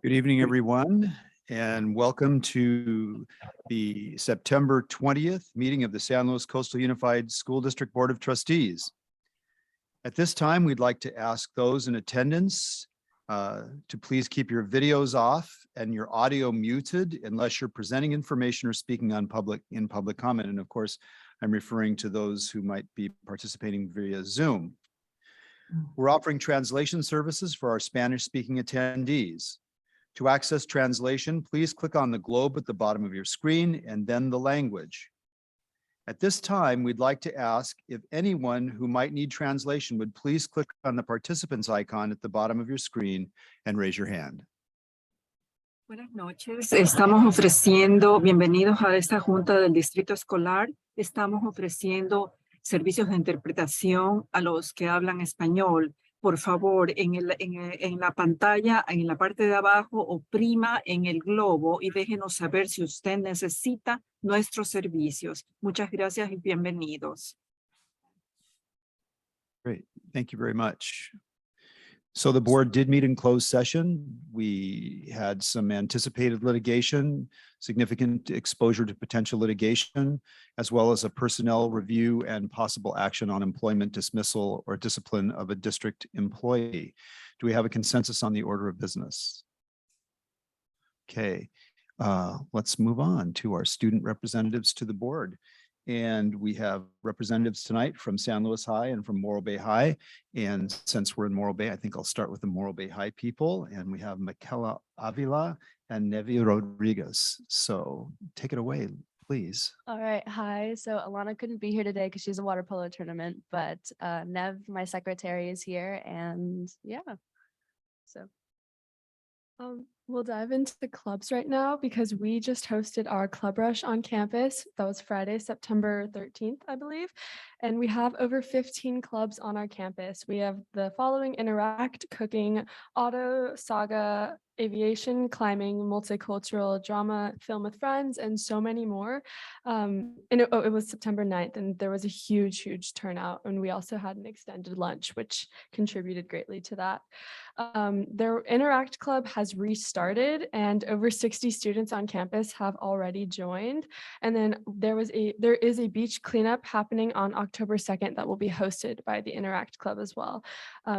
Good evening, everyone, and welcome to the September 20th meeting of the San Luis Coastal Unified School District Board of Trustees. At this time, we'd like to ask those in attendance to please keep your videos off and your audio muted unless you're presenting information or speaking in public comment. And of course, I'm referring to those who might be participating via Zoom. We're offering translation services for our Spanish-speaking attendees. To access translation, please click on the globe at the bottom of your screen and then the language. At this time, we'd like to ask if anyone who might need translation would please click on the participants icon at the bottom of your screen and raise your hand. Buenas noches, estamos ofreciendo, bienvenidos a esta junta del distrito escolar. Estamos ofreciendo servicios de interpretación a los que hablan español. Por favor, en la pantalla, en la parte de abajo, oprima en el globo y déjenos saber si usted necesita nuestros servicios. Muchas gracias y bienvenidos. Great, thank you very much. So the board did meet in closed session. We had some anticipated litigation, significant exposure to potential litigation, as well as a personnel review and possible action on employment dismissal or discipline of a district employee. Do we have a consensus on the order of business? Okay, let's move on to our student representatives to the board. And we have representatives tonight from San Luis High and from Morro Bay High. And since we're in Morro Bay, I think I'll start with the Morro Bay High people. And we have Michaela Avila and Nevi Rodriguez. So take it away, please. All right. Hi. So Alana couldn't be here today because she's a water polo tournament, but Nev, my secretary, is here. And yeah, so. We'll dive into the clubs right now because we just hosted our club rush on campus. That was Friday, September 13th, I believe. And we have over 15 clubs on our campus. We have the following: Interact, Cooking, Auto, Saga, Aviation, Climbing, Multicultural, Drama, Film with Friends, and so many more. And it was September 9th, and there was a huge turnout. And we also had an extended lunch, which contributed greatly to that. Their Interact Club has restarted, and over 60 students on campus have already joined. And then there is a beach cleanup happening on October 2nd that will be hosted by the Interact Club as well.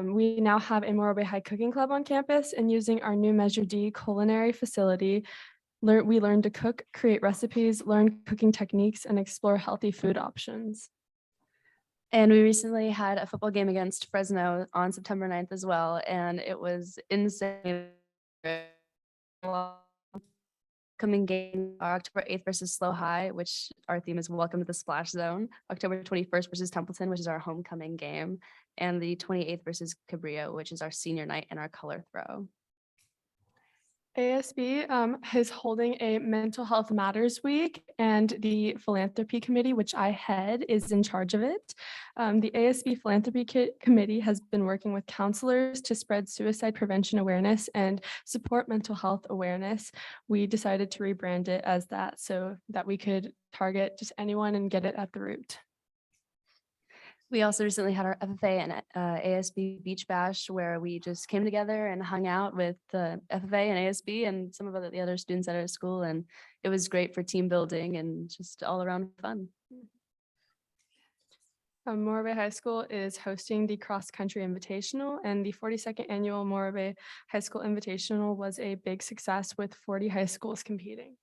We now have a Morro Bay High Cooking Club on campus, and using our new Measure D culinary facility, we learn to cook, create recipes, learn cooking techniques, and explore healthy food options. And we recently had a football game against Fresno on September 9th as well. And it was insane. Coming game are October 8th versus Slow High, which our theme is Welcome to the Splash Zone. October 21st versus Templeton, which is our homecoming game. And the 28th versus Cabrillo, which is our senior night and our color throw. ASB is holding a Mental Health Matters Week, and the Philanthropy Committee, which I head, is in charge of it. The ASB Philanthropy Committee has been working with counselors to spread suicide prevention awareness and support mental health awareness. We decided to rebrand it as that so that we could target just anyone and get it at the root. We also recently had our FFA and ASB Beach Bash, where we just came together and hung out with the FFA and ASB and some of the other students at our school. And it was great for team building and just all around fun. Morro Bay High School is hosting the Cross Country Invitational, and the 42nd annual Morro Bay High School Invitational was a big success with 40 high schools competing.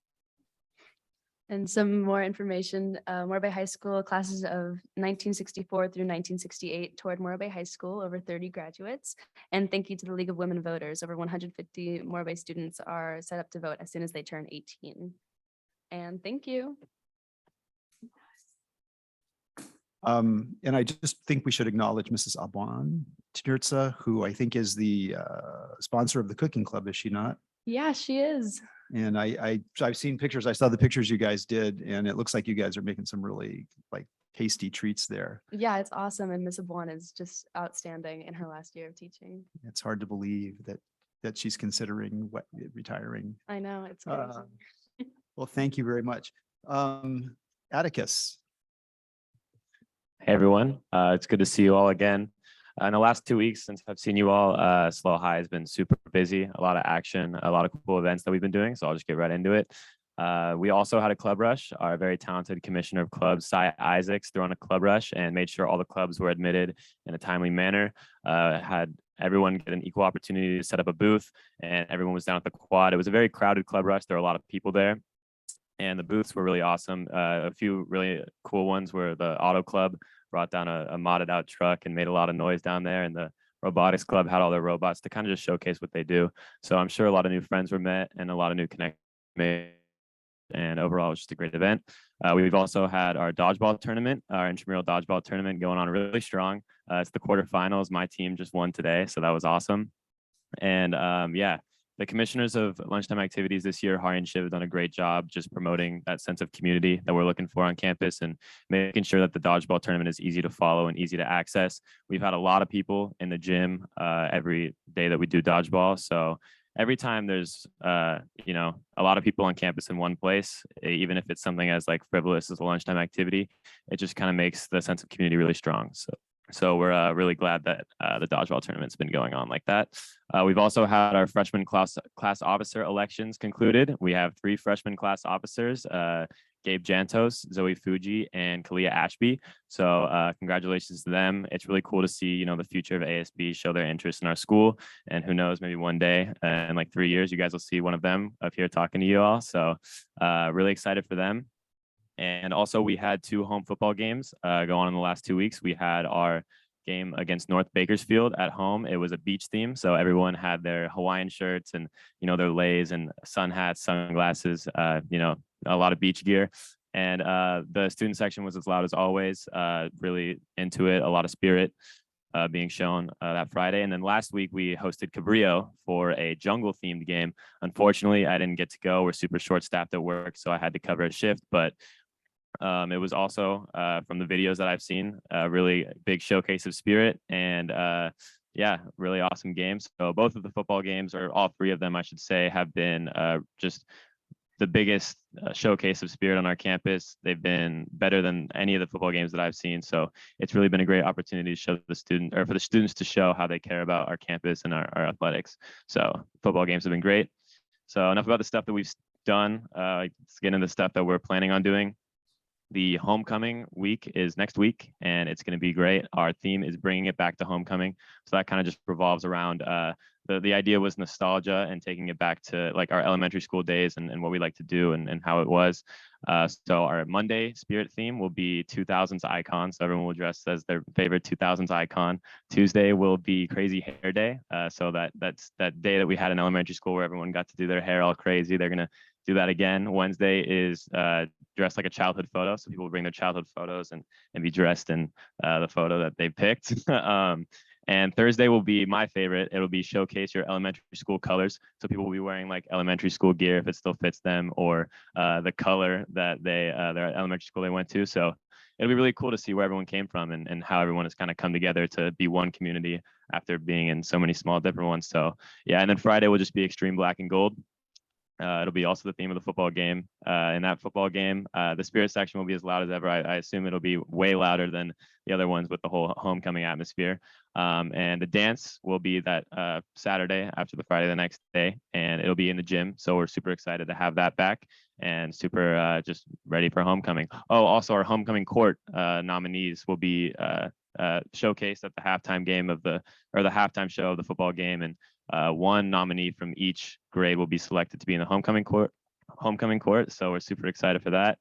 And some more information, Morro Bay High School classes of 1964 through 1968 toured Morro Bay High School, over 30 graduates. And thank you to the League of Women Voters. Over 150 Morro Bay students are set up to vote as soon as they turn 18. And thank you. And I just think we should acknowledge Mrs. Abuan Tinurza, who I think is the sponsor of the cooking club, is she not? Yeah, she is. And I've seen pictures. I saw the pictures you guys did, and it looks like you guys are making some really tasty treats there. Yeah, it's awesome. And Miss Abuan is just outstanding in her last year of teaching. It's hard to believe that she's considering retiring. I know, it's crazy. Well, thank you very much. Atticus. Hey everyone, it's good to see you all again. In the last 2 weeks since I've seen you all, SLO High has been super busy, a lot of action, a lot of cool events that we've been doing. So I'll just get right into it. We also had a club rush. Our very talented commissioner of clubs, Cy Isaacs, threw on a club rush and made sure all the clubs were admitted in a timely manner. Had everyone get an equal opportunity to set up a booth, and everyone was down at the quad. It was a very crowded club rush. There were a lot of people there, and the booths were really awesome. A few really cool ones were the Auto Club brought down a modded out truck and made a lot of noise down there, and the Robotics Club had all their robots to kind of just showcase what they do. So I'm sure a lot of new friends were met and a lot of new connections made. And overall, it was just a great event. We've also had our dodgeball tournament, our intramural dodgeball tournament going on really strong. It's the quarterfinals. My team just won today, so that was awesome. And yeah, the commissioners of lunchtime activities this year, Hari and Shiv, have done a great job just promoting that sense of community that we're looking for on campus and making sure that the dodgeball tournament is easy to follow and easy to access. We've had a lot of people in the gym every day that we do dodgeball. So every time there's, you know, a lot of people on campus in one place, even if it's something as like frivolous as a lunchtime activity, it just kind of makes the sense of community really strong. So we're really glad that the dodgeball tournament's been going on like that. We've also had our freshman class officer elections concluded. We have 3 freshman class officers, Gabe Jantos, Zoe Fuji, and Kalia Ashby. So congratulations to them. It's really cool to see, you know, the future of ASB show their interest in our school. And who knows, maybe one day in like 3 years, you guys will see one of them up here talking to you all. So really excited for them. And also we had 2 home football games go on in the last 2 weeks. We had our game against North Bakersfield at home. It was a beach theme. So everyone had their Hawaiian shirts and, you know, their leis and sun hats, sunglasses, you know, a lot of beach gear. And the student section was as loud as always, really into it, a lot of spirit being shown that Friday. And then last week we hosted Cabrillo for a jungle themed game. Unfortunately, I didn't get to go. We're super short staffed at work, so I had to cover a shift, but it was also from the videos that I've seen, a really big showcase of spirit and yeah, really awesome games. So both of the football games, or all 3 of them, I should say, have been just the biggest showcase of spirit on our campus. They've been better than any of the football games that I've seen. So it's really been a great opportunity to show the student, or for the students to show how they care about our campus and our athletics. So football games have been great. So enough about the stuff that we've done. Let's get into the stuff that we're planning on doing. The homecoming week is next week, and it's going to be great. Our theme is bringing it back to homecoming. So that kind of just revolves around the idea was nostalgia and taking it back to like our elementary school days and what we like to do and how it was. So our Monday spirit theme will be 2000s icon. So everyone will dress as their favorite 2000s icon. Tuesday will be crazy hair day. So that's that day that we had in elementary school where everyone got to do their hair all crazy. They're going to do that again. Wednesday is dressed like a childhood photo. So people will bring their childhood photos and be dressed in the photo that they picked. And Thursday will be my favorite. It'll be showcase your elementary school colors. So people will be wearing like elementary school gear if it still fits them, or the color that their elementary school they went to. So it'll be really cool to see where everyone came from and how everyone has kind of come together to be one community after being in so many small different ones. So yeah, and then Friday will just be extreme black and gold. It'll be also the theme of the football game. In that football game, the spirit section will be as loud as ever. I assume it'll be way louder than the other ones with the whole homecoming atmosphere. And the dance will be that Saturday after the Friday the next day, and it'll be in the gym. So we're super excited to have that back and super just ready for homecoming. Oh, also our homecoming court nominees will be showcased at the halftime game of the halftime show of the football game, and one nominee from each grade will be selected to be in the homecoming court. So we're super excited for that.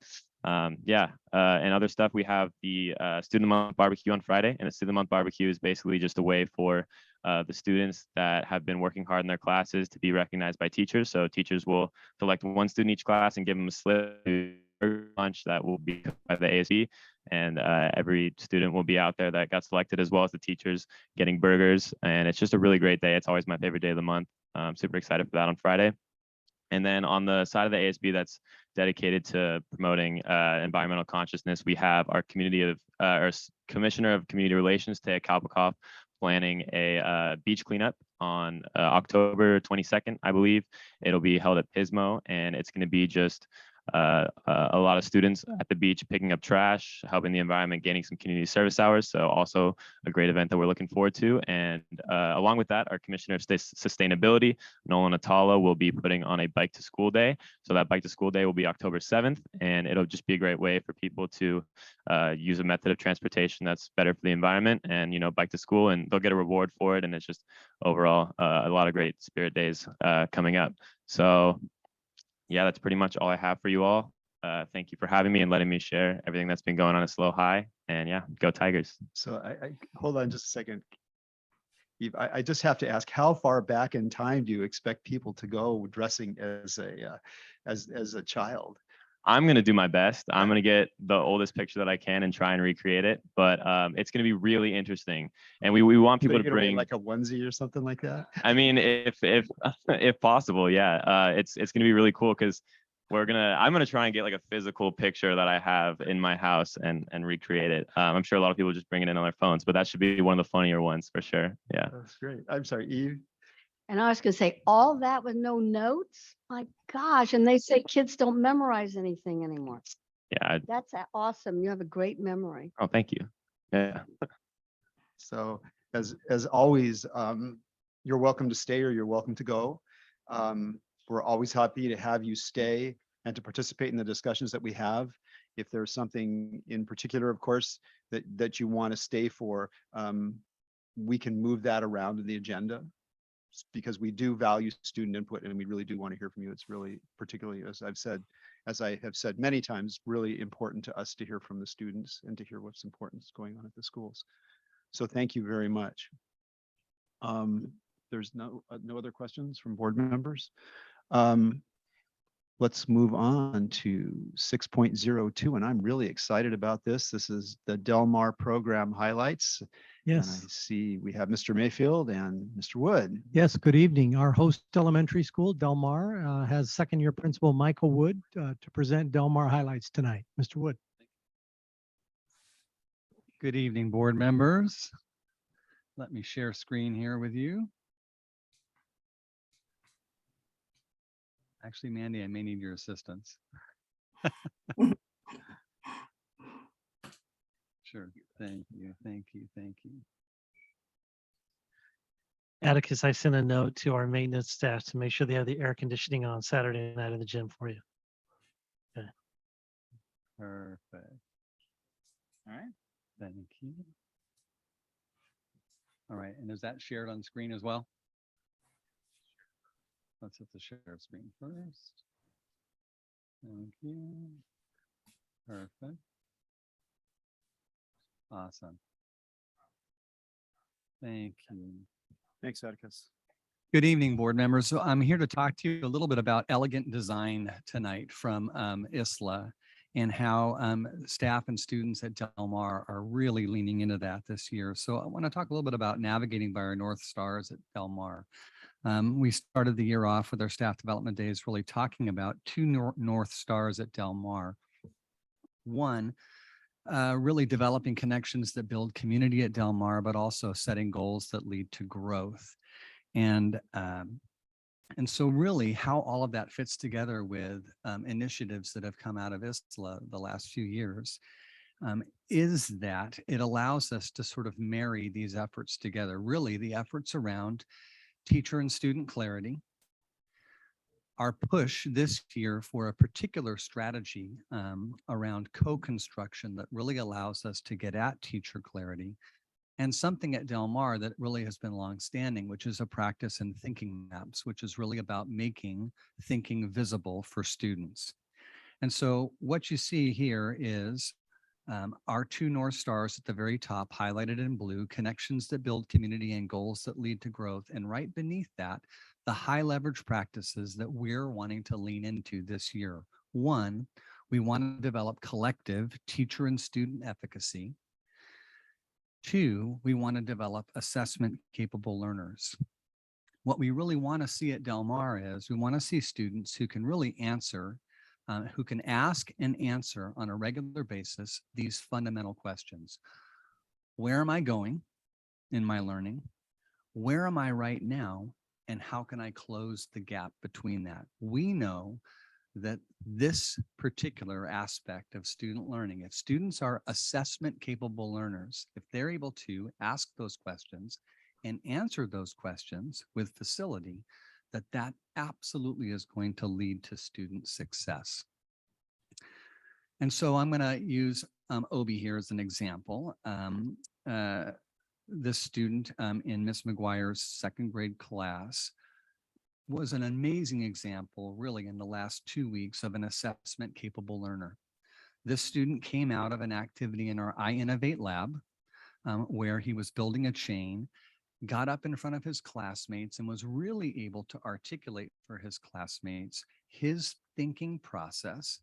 Yeah, and other stuff, we have the student month barbecue on Friday, and the student month barbecue is basically just a way for the students that have been working hard in their classes to be recognized by teachers. So teachers will select one student each class and give them a slip lunch that will be by the ASB, and every student will be out there that got selected, as well as the teachers getting burgers. And it's just a really great day. It's always my favorite day of the month. I'm super excited for that on Friday. And then on the side of the ASB that's dedicated to promoting environmental consciousness, we have our our Commissioner of Community Relations, Taya Kalpakoff, planning a beach cleanup on October 22nd, I believe. It'll be held at Pismo, and it's going to be just a lot of students at the beach picking up trash, helping the environment, gaining some community service hours. So also a great event that we're looking forward to. And along with that, our Commissioner of Sustainability, Nolan Atala, will be putting on a bike to school day. So that bike to school day will be October 7th, and it'll just be a great way for people to use a method of transportation that's better for the environment and, you know, bike to school, and they'll get a reward for it. And it's just overall a lot of great spirit days coming up. So yeah, that's pretty much all I have for you all. Thank you for having me and letting me share everything that's been going on at SLO High. And yeah, go Tigers. So I hold on just a second. Eve, I just have to ask, how far back in time do you expect people to go dressing as a child? I'm going to do my best. I'm going to get the oldest picture that I can and try and recreate it. But it's going to be really interesting. And we want people to bring like a onesie or something like that. I mean, if possible, yeah. It's going to be really cool because I'm gonna try and get like a physical picture that I have in my house and recreate it. I'm sure a lot of people just bring it in on their phones, but that should be one of the funnier ones for sure. Yeah. That's great. I'm sorry, Eve. And I was going to say all that with no notes. My gosh. And they say kids don't memorize anything anymore. Yeah. That's awesome. You have a great memory. Oh, thank you. Yeah. So as always, you're welcome to stay or you're welcome to go. We're always happy to have you stay and to participate in the discussions that we have. If there's something in particular, of course, that you want to stay for, we can move that around in the agenda because we do value student input and we really do want to hear from you. It's really, particularly as I have said many times, really important to us to hear from the students and to hear what's important is going on at the schools. So thank you very much. There's no other questions from board members. Let's move on to 6.02, and I'm really excited about this. This is the Del Mar program highlights. And I see we have Mr. Mayfield and Mr. Wood. Yes, good evening. Our host elementary school, Del Mar, has second-year principal Michael Wood to present Del Mar highlights tonight. Mr. Wood. Good evening, board members. Let me share screen here with you. Actually, Mandy, I may need your assistance. Sure. Thank you. Thank you. Thank you. Atticus, I sent a note to our maintenance staff to make sure they have the air conditioning on Saturday night in the gym for you. Okay. Perfect. All right. Thank you. All right. And is that shared on screen as well? Let's hit the share screen first. Thank you. Perfect. Awesome. Thank you. Thanks, Atticus. Good evening, board members. So I'm here to talk to you a little bit about elegant design tonight from ISLA and how staff and students at Del Mar are really leaning into that this year. So I want to talk a little bit about navigating by our North Stars at Del Mar. We started the year off with our staff development days really talking about two North Stars at Del Mar. One, really developing connections that build community at Del Mar, but also setting goals that lead to growth. And so really how all of that fits together with initiatives that have come out of ISLA the last few years is that it allows us to sort of marry these efforts together. Really the efforts around teacher and student clarity, our push this year for a particular strategy around co-construction that really allows us to get at teacher clarity, and something at Del Mar that really has been longstanding, which is a practice in thinking maps, which is really about making thinking visible for students. And so what you see here is our two North Stars at the very top, highlighted in blue, connections that build community and goals that lead to growth. And right beneath that, the high leverage practices that we're wanting to lean into this year. One, we want to develop collective teacher and student efficacy. Two, we want to develop assessment capable learners. What we really want to see at Del Mar is we want to see students who can really answer who can ask and answer on a regular basis these fundamental questions. Where am I going in my learning? Where am I right now? And how can I close the gap between that? We know that this particular aspect of student learning, if students are assessment capable learners, if they're able to ask those questions and answer those questions with facility, that absolutely is going to lead to student success. And so I'm going to use Obi here as an example. This student in Miss McGuire's second grade class was an amazing example, really, in the last 2 weeks of an assessment capable learner. This student came out of an activity in our iInnovate lab where he was building a chain, got up in front of his classmates and was really able to articulate for his classmates his thinking process,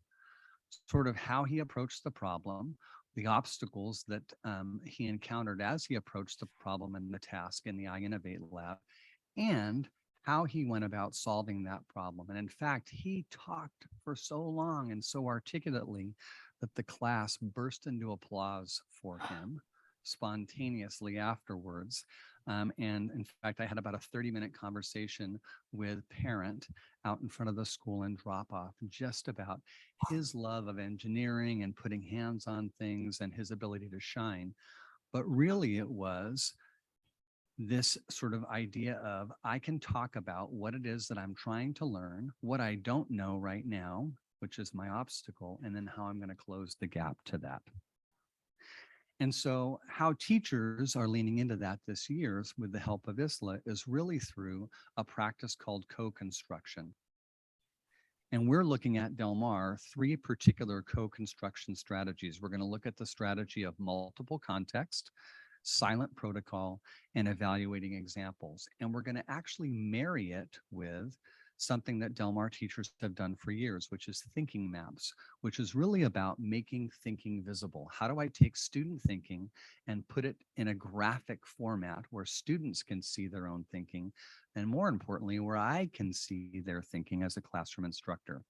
sort of how he approached the problem, the obstacles that he encountered as he approached the problem and the task in the iInnovate lab, and how he went about solving that problem. And in fact, he talked for so long and so articulately that the class burst into applause for him spontaneously afterwards. And in fact, I had about a 30-minute conversation with parent out in front of the school and drop off just about his love of engineering and putting hands on things and his ability to shine. But really it was this sort of idea of I can talk about what it is that I'm trying to learn, what I don't know right now, which is my obstacle, and then how I'm going to close the gap to that. And so how teachers are leaning into that this year with the help of ISLA is really through a practice called co-construction. And we're looking at Del Mar 3 particular co-construction strategies. We're going to look at the strategy of multiple context, silent protocol, and evaluating examples. And we're going to actually marry it with something that Del Mar teachers have done for years, which is thinking maps, which is really about making thinking visible. How do I take student thinking and put it in a graphic format where students can see their own thinking, and more importantly, where I can see their thinking as a classroom instructor?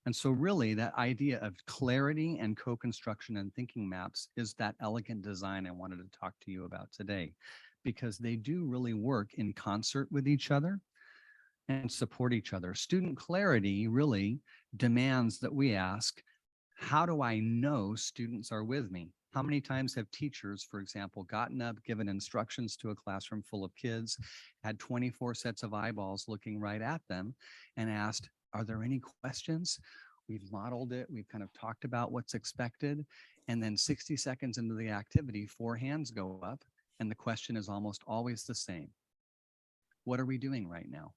And so really that idea of clarity and co-construction and thinking maps is that elegant design I wanted to talk to you about today, because they do really work in concert with each other and support each other. Student clarity really demands that we ask, how do I know students are with me? How many times have teachers, for example, gotten up, given instructions to a classroom full of kids, had 24 sets of eyeballs looking right at them and asked, are there any questions? We've modeled it. We've kind of talked about what's expected. And then 60 seconds into the activity, 4 hands go up and the question is almost always the same. What are we doing right now?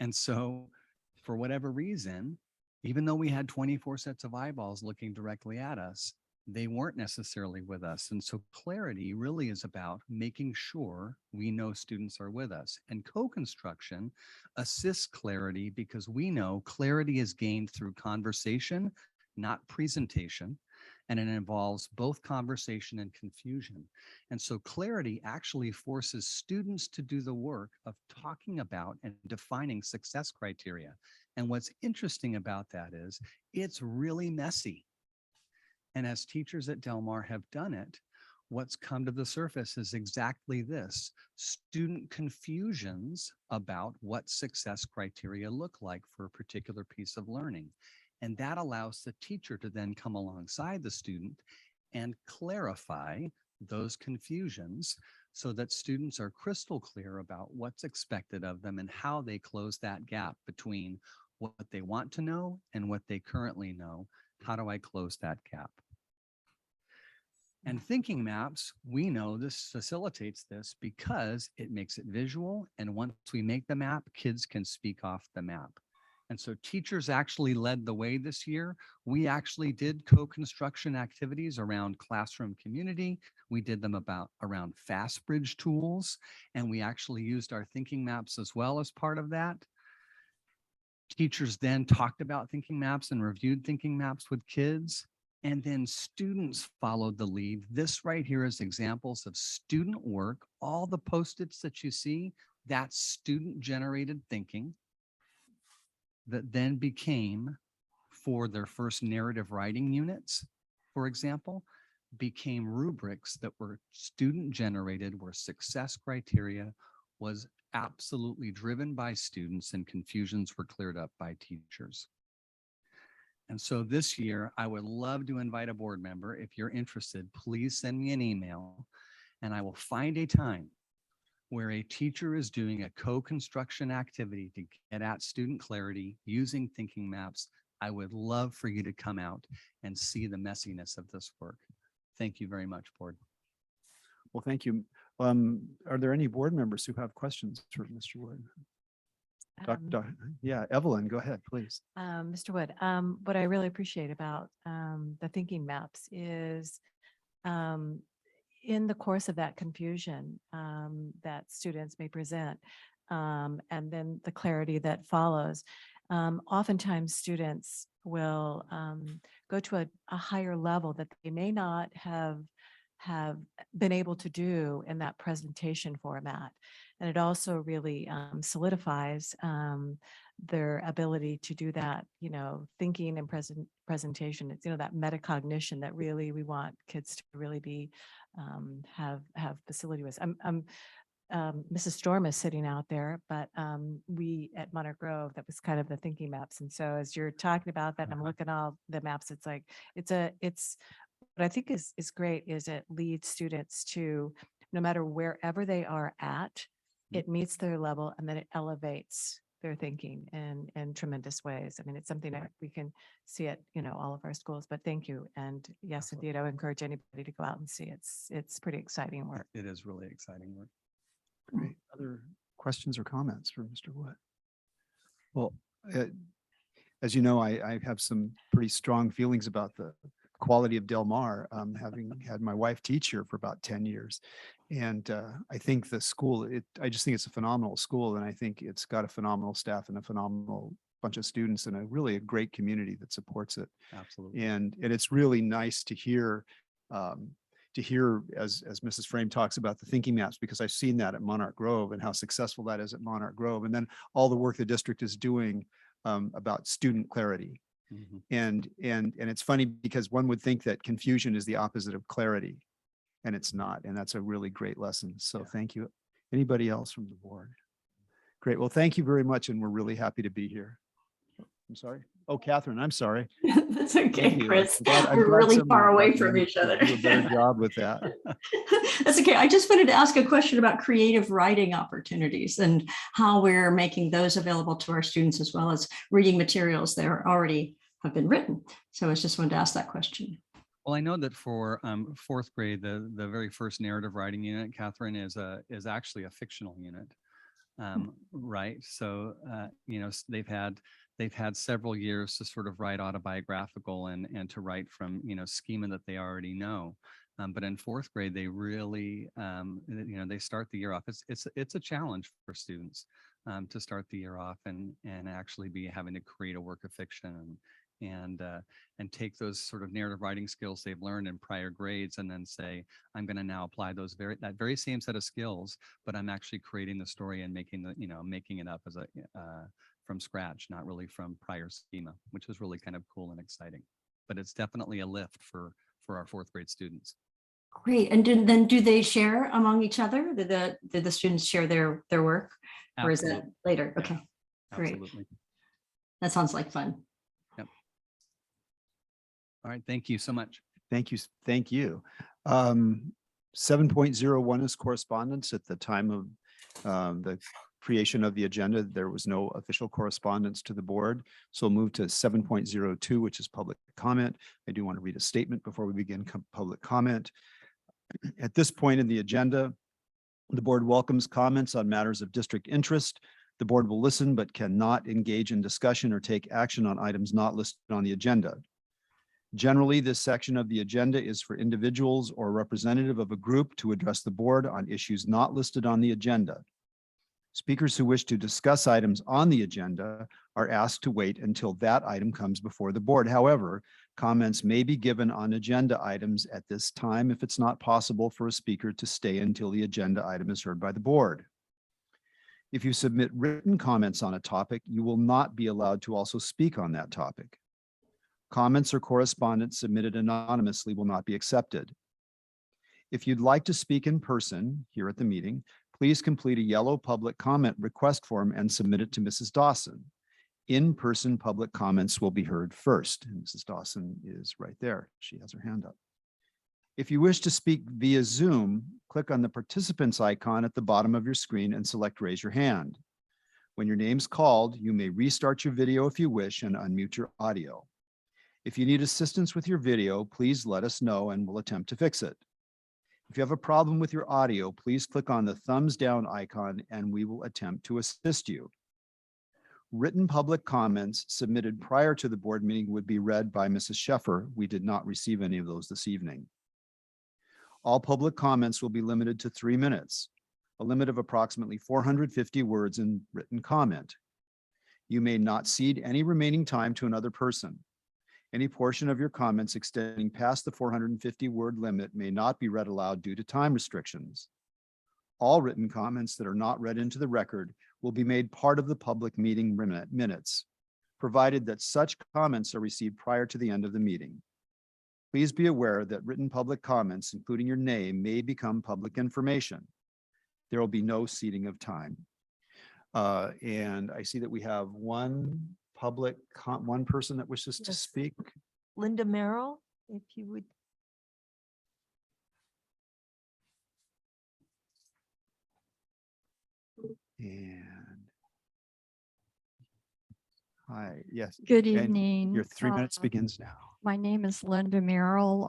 And so for whatever reason, even though we had 24 sets of eyeballs looking directly at us, they weren't necessarily with us. And so clarity really is about making sure we know students are with us. And co-construction assists clarity because we know clarity is gained through conversation, not presentation. And it involves both conversation and confusion. And so clarity actually forces students to do the work of talking about and defining success criteria. And what's interesting about that is it's really messy. And as teachers at Del Mar have done it, what's come to the surface is exactly this: student confusions about what success criteria look like for a particular piece of learning. And that allows the teacher to then come alongside the student and clarify those confusions so that students are crystal clear about what's expected of them and how they close that gap between what they want to know and what they currently know. How do I close that gap? And thinking maps, we know this facilitates this because it makes it visual. And once we make the map, kids can speak off the map. And so teachers actually led the way this year. We actually did co-construction activities around classroom community. We did them around FastBridge tools, and we actually used our thinking maps as well as part of that. Teachers then talked about thinking maps and reviewed thinking maps with kids, and then students followed the lead. This right here is examples of student work. All the Post-its that you see, that's student-generated thinking that then became, for their first narrative writing units, for example, became rubrics that were student generated, where success criteria was absolutely driven by students, and confusions were cleared up by teachers. And so this year, I would love to invite a board member. If you're interested, please send me an email and I will find a time where a teacher is doing a co-construction activity to get at student clarity using thinking maps. I would love for you to come out and see the messiness of this work. Thank you very much, board. Well, thank you. Are there any board members who have questions for Mr. Wood? Yeah, Evelyn, go ahead, please. Mr. Wood, what I really appreciate about the thinking maps is in the course of that confusion that students may present, and then the clarity that follows, oftentimes students will go to a higher level that they may not have been able to do in that presentation format. And it also really solidifies their ability to do that, thinking and presentation. It's, that metacognition that really we want kids to really be, have facility with. Mrs. Storm is sitting out there, but we at Monarch Grove, that was kind of the thinking maps. And so as you're talking about that, and I'm looking at all the maps, it's like, it's what I think is great is it leads students to, no matter wherever they are at, it meets their level and then it elevates their thinking in tremendous ways. I mean, it's something that we can see at, all of our schools, but thank you. And yes, indeed, I would encourage anybody to go out and see. It's pretty exciting work. It is really exciting work. Great. Other questions or comments for Mr. Wood? Well, as you know, I have some pretty strong feelings about the quality of Del Mar, having had my wife teach here for about 10 years. And I think the school, I just think it's a phenomenal school. And I think it's got a phenomenal staff and a phenomenal bunch of students and a great community that supports it. Absolutely. And it's really nice to hear as Mrs. Frame talks about the thinking maps, because I've seen that at Monarch Grove and how successful that is at Monarch Grove. And then all the work the district is doing about student clarity. Mm-hmm. And it's funny because one would think that confusion is the opposite of clarity, and it's not. And that's a really great lesson. So Yeah. Thank you. Anybody else from the board? Great. Well, thank you very much. And we're really happy to be here. I'm sorry. Oh, Catherine, I'm sorry. That's okay, Thank you. Chris. I'm glad We're really someone far away let from me each other. do a better job with that. That's okay. I just wanted to ask a question about creative writing opportunities and how we're making those available to our students, as well as reading materials that are already have been written. So I just wanted to ask that question. Well, I know that for fourth grade, the very first narrative writing unit, Catherine, is actually a fictional unit, right? So they've had several years to sort of write autobiographical and to write from schema that they already know. But in fourth grade, they really they start the year off. It's a challenge for students to start the year off and actually be having to create a work of fiction and take those sort of narrative writing skills they've learned in prior grades and then say, I'm going to now apply that very same set of skills, but I'm actually creating the story and making it up as from scratch, not really from prior schema, which is really kind of cool and exciting. But it's definitely a lift for our fourth grade students. Great. And do they share among each other? Did the students share their work? Absolutely. Or is it later? Okay, great. Absolutely. That sounds like fun. Yep. All right. Thank you so much. Thank you. Thank you. 7.01 is correspondence. At the time of the creation of the agenda, there was no official correspondence to the board. So we'll move to 7.02, which is public comment. I do want to read a statement before we begin public comment. At this point in the agenda, the board welcomes comments on matters of district interest. The board will listen but cannot engage in discussion or take action on items not listed on the agenda. Generally, this section of the agenda is for individuals or representative of a group to address the board on issues not listed on the agenda. Speakers who wish to discuss items on the agenda are asked to wait until that item comes before the board. However, comments may be given on agenda items at this time if it's not possible for a speaker to stay until the agenda item is heard by the board. If you submit written comments on a topic, you will not be allowed to also speak on that topic. Comments or correspondence submitted anonymously will not be accepted. If you'd like to speak in person here at the meeting, please complete a yellow public comment request form and submit it to Mrs. Dawson. In-person public comments will be heard first. And Mrs. Dawson is right there. She has her hand up. If you wish to speak via Zoom, click on the participants icon at the bottom of your screen and select raise your hand. When your name's called, you may restart your video if you wish and unmute your audio. If you need assistance with your video, please let us know and we'll attempt to fix it. If you have a problem with your audio, please click on the thumbs down icon and we will attempt to assist you. Written public comments submitted prior to the board meeting would be read by Mrs. Sheffer. We did not receive any of those this evening. All public comments will be limited to 3 minutes, a limit of approximately 450 words in written comment. You may not cede any remaining time to another person. Any portion of your comments extending past the 450 word limit may not be read aloud due to time restrictions. All written comments that are not read into the record will be made part of the public meeting minutes, provided that such comments are received prior to the end of the meeting. Please be aware that written public comments, including your name, may become public information. There will be no ceding of time. And I see that we have one person that wishes to Yes. speak. Linda Merrill, if you would. And hi, yes. Good and evening. Your 3 minutes begins now. My name is Linda Merrill.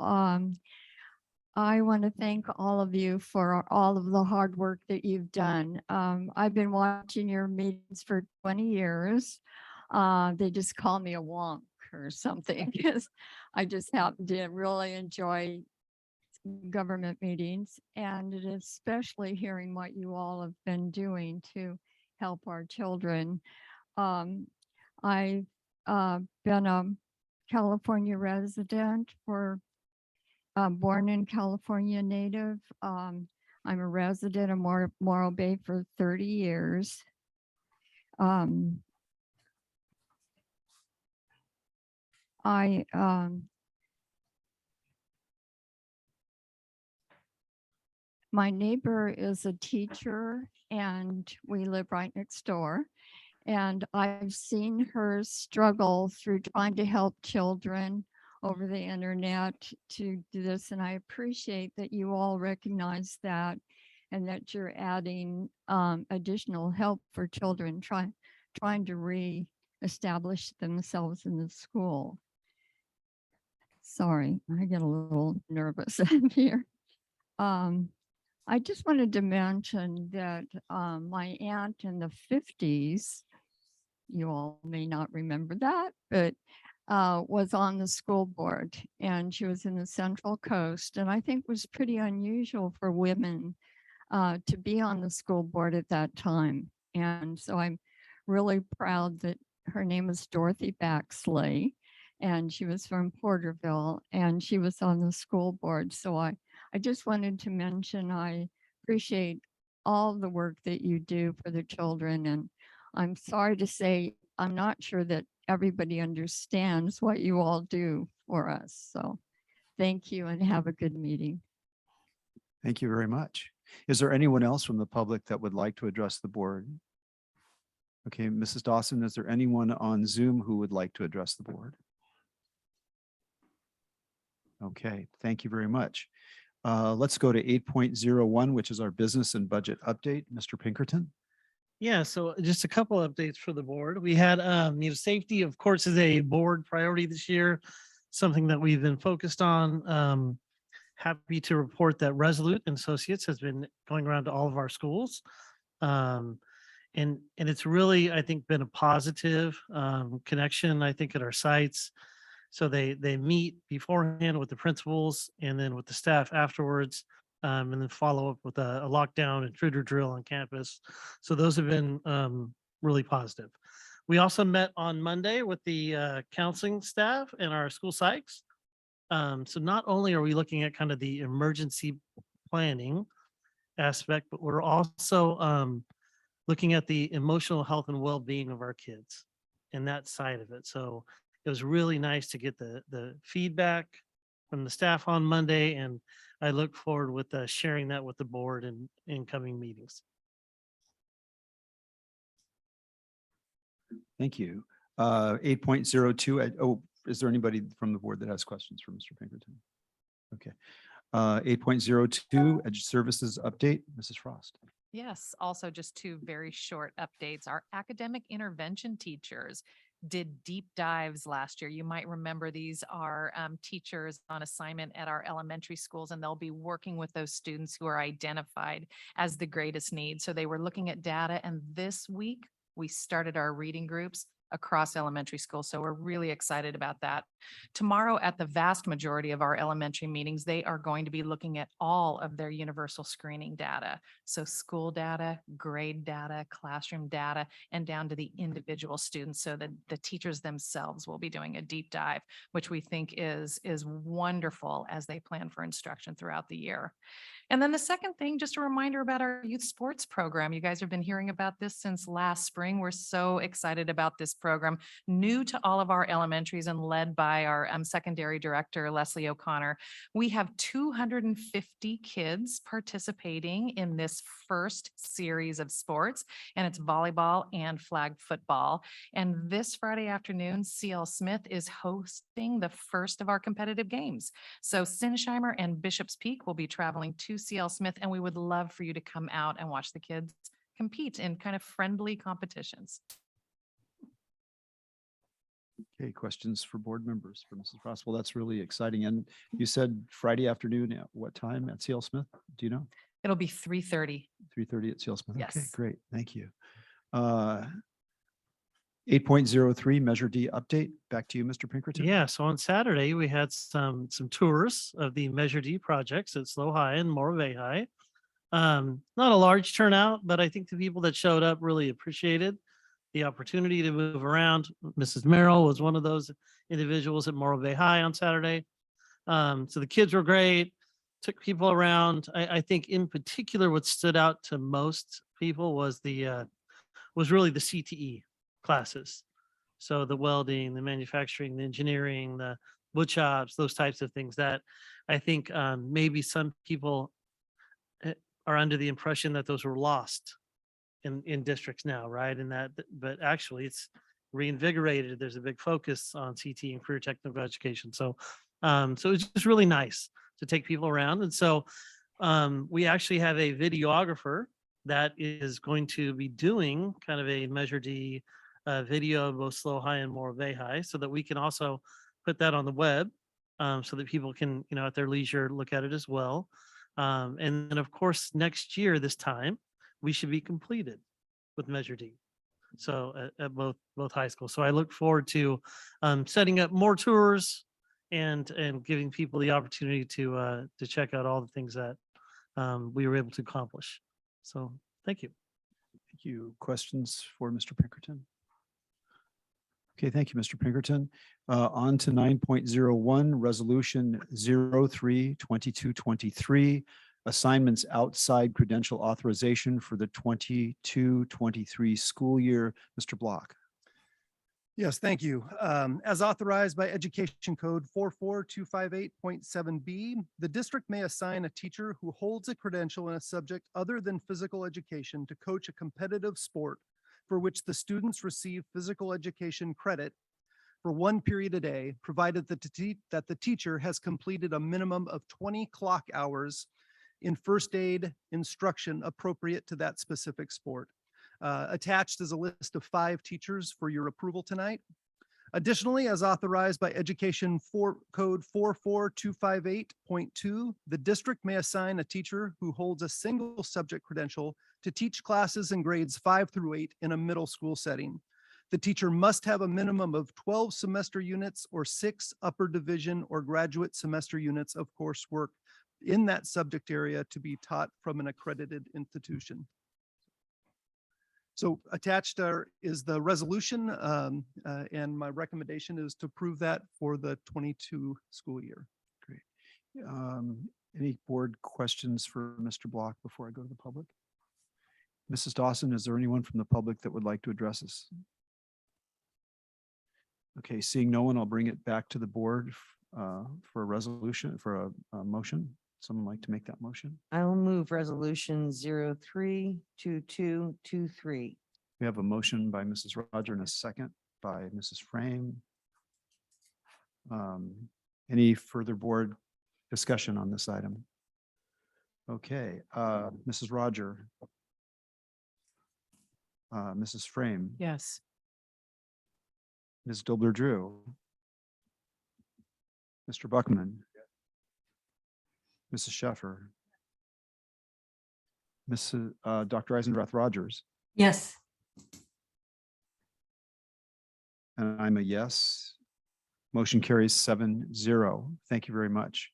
I want to thank all of you for all of the hard work that you've done. I've been watching your meetings for 20 years. They just call me a wonk or something because I just happen to really enjoy government meetings, and especially hearing what you all have been doing to help our children. I've been a California resident for born in California native. I'm a resident of Morro Bay for 30 years. My neighbor is a teacher and we live right next door. And I've seen her struggle through trying to help children over the internet to do this. And I appreciate that you all recognize that and that you're adding additional help for children trying to re-establish themselves in the school. Sorry, I get a little nervous here. I just wanted to mention that my aunt in the 50s, you all may not remember that, but was on the school board, and she was in the Central Coast, and I think was pretty unusual for women to be on the school board at that time. And so I'm really proud that her name is Dorothy Baxley, and she was from Porterville, and she was on the school board. So I just wanted to mention I appreciate all the work that you do for the children. And I'm sorry to say, I'm not sure that everybody understands what you all do for us. So thank you and have a good meeting. Thank you very much. Is there anyone else from the public that would like to address the board? Okay, Mrs. Dawson, is there anyone on Zoom who would like to address the board? Okay, thank you very much. Let's go to 8.01, which is our business and budget update. Mr. Pinkerton. Yeah, so just a couple updates for the board. We had, safety, of course, is a board priority this year, something that we've been focused on. Happy to report that Resolute and Associates has been going around to all of our schools. And it's really, I think, been a positive connection, I think, at our sites. So they meet beforehand with the principals and then with the staff afterwards, and then follow up with a lockdown intruder drill on campus. So those have been really positive. We also met on Monday with the counseling staff and our school psychs. So not only are we looking at kind of the emergency planning aspect, but we're also looking at the emotional health and well-being of our kids and that side of it. So it was really nice to get the feedback from the staff on Monday, and I look forward with sharing that with the board in coming meetings. Thank you. 8.02. Oh, is there anybody from the board that has questions for Mr. Pinkerton? Okay. 8.02, Edge Services Update, Mrs. Frost. Yes, also just two very short updates. Our academic intervention teachers did deep dives last year. You might remember these are teachers on assignment at our elementary schools, and they'll be working with those students who are identified as the greatest need. So they were looking at data, and this week we started our reading groups across elementary schools. So we're really excited about that. Tomorrow at the vast majority of our elementary meetings, they are going to be looking at all of their universal screening data. So school data, grade data, classroom data, and down to the individual students. So that the teachers themselves will be doing a deep dive, which we think is wonderful as they plan for instruction throughout the year. And then the second thing, just a reminder about our youth sports program. You guys have been hearing about this since last spring. We're so excited about this program, new to all of our elementaries and led by our secondary director, Leslie O'Connor. We have 250 kids participating in this first series of sports, and it's volleyball and flag football. And this Friday afternoon, CL Smith is hosting the first of our competitive games. So Sinsheimer and Bishop's Peak will be traveling to CL Smith, and we would love for you to come out and watch the kids compete in kind of friendly competitions. Okay, questions for board members for Mrs. Frost? Well, that's really exciting. And you said Friday afternoon at what time at CL Smith? Do you know? It'll be 3:30. 3:30 at CL Smith. Okay, Yes. great. Thank you. 8.03 Measure D update. Back to you, Mr. Pinkerton. Yeah, so on Saturday, we had some tours of the Measure D projects at SLO High and Morro High. Not a large turnout, but I think the people that showed up really appreciated the opportunity to move around. Mrs. Merrill was one of those individuals at Morro High on Saturday. So the kids were great, took people around. I think in particular, what stood out to most people was really the CTE classes. So the welding, the manufacturing, the engineering, the wood shops, those types of things that I think maybe some people are under the impression that those were lost in districts now, right? And that, but actually it's reinvigorated. There's a big focus on CTE and career technical education. So it's just really nice to take people around. And so we actually have a videographer that is going to be doing kind of a Measure D video of both SLO High and Morro High, so that we can also put that on the web, so that people can, at their leisure, look at it as well. And then of course, next year, this time, we should be completed with Measure D. So at both high schools. So I look forward to setting up more tours and giving people the opportunity to check out all the things that we were able to accomplish. So thank you. Thank you. Questions for Mr. Pinkerton? Okay, thank you, Mr. Pinkerton. On to 9.01, Resolution 03-2223, assignments outside credential authorization for the 22-23 school year. Mr. Block. Yes, thank you. As authorized by Education Code 44258.7B, the district may assign a teacher who holds a credential in a subject other than physical education to coach a competitive sport for which the students receive physical education credit for one period a day, provided that the teacher has completed a minimum of 20 clock hours in first aid instruction appropriate to that specific sport. Attached is a list of 5 teachers for your approval tonight. Additionally, as authorized by Education Code 44258.2, the district may assign a teacher who holds a single subject credential to teach classes in grades 5 through 8 in a middle school setting. The teacher must have a minimum of 12 semester units or 6 upper division or graduate semester units of coursework in that subject area to be taught from an accredited institution. So attached is the resolution, and my recommendation is to approve that for the 22 school year. Great. Any board questions for Mr. Block before I go to the public? Mrs. Dawson, is there anyone from the public that would like to address us? Okay, seeing no one, I'll bring it back to the board for a resolution, for a motion. Someone like to make that motion? I will move resolution 03-2223. We have a motion by Mrs. Roger and a second by Mrs. Frame. Any further board discussion on this item? Okay, Mrs. Roger. Mrs. Frame. Yes. Ms. Dobler-Drew. Mr. Buckman. Mrs. Sheffer. Dr. Eisendrath Rogers. Yes. And I'm a yes. Motion carries 7-0. Thank you very much.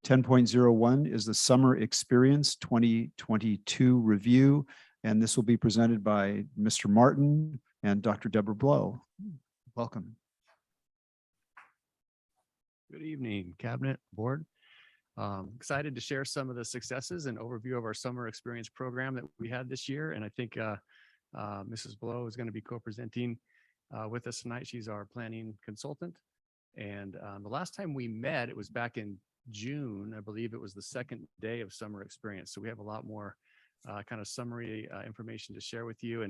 10.01 is the Summer Experience 2022 review, and this will be presented by Mr. Martin and Dr. Deborah Blow. Welcome. Good evening, Cabinet, Board. Excited to share some of the successes and overview of our summer experience program that we had this year. And I think Mrs. Blow is going to be co-presenting with us tonight. She's our planning consultant. And the last time we met, it was back in June. I believe it was the second day of summer experience. So we have a lot more kind of summary information to share with you.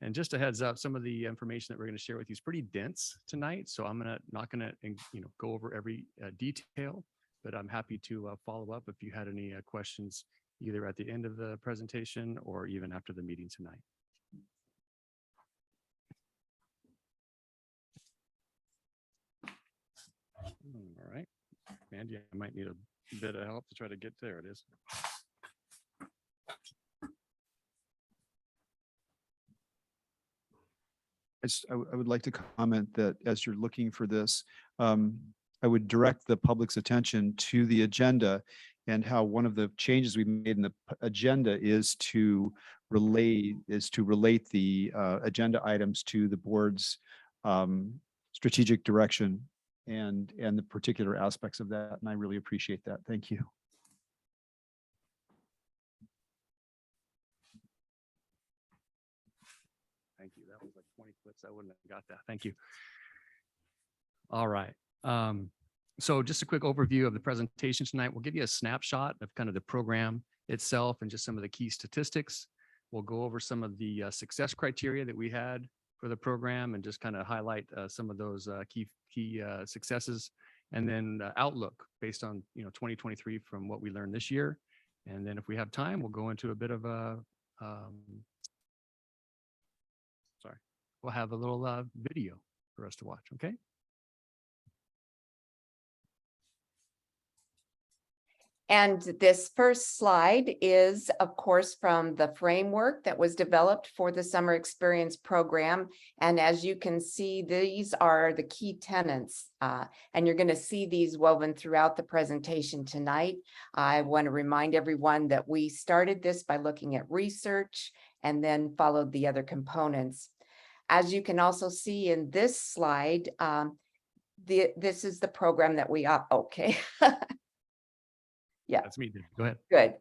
And just a heads up, some of the information that we're going to share with you is pretty dense tonight. So I'm not going to go over every detail, but I'm happy to follow up if you had any questions either at the end of the presentation or even after the meeting tonight. All right, Andy, I might need a bit of help to try to get there. It is. I would like to comment that as you're looking for this, I would direct the public's attention to the agenda and how one of the changes we made in the agenda is to relate the agenda items to the board's strategic direction and the particular aspects of that. And I really appreciate that. Thank you. Thank you. That was like 20 clicks. I wouldn't have got that. Thank you. All right. So just a quick overview of the presentation tonight. We'll give you a snapshot of kind of the program itself and just some of the key statistics. We'll go over some of the success criteria that we had for the program and just kind of highlight some of those key successes, and then outlook based on 2023 from what we learned this year. And then if we have time, we'll go into a bit of a we'll have a little video for us to watch. Okay. And this first slide is, of course, from the framework that was developed for the Summer Experience program. And as you can see, these are the key tenets, and you're going to see these woven throughout the presentation tonight. I want to remind everyone that we started this by looking at research and then followed the other components. As you can also see in this slide, this is the program that we okay. Yeah, that's me. Go ahead. Good.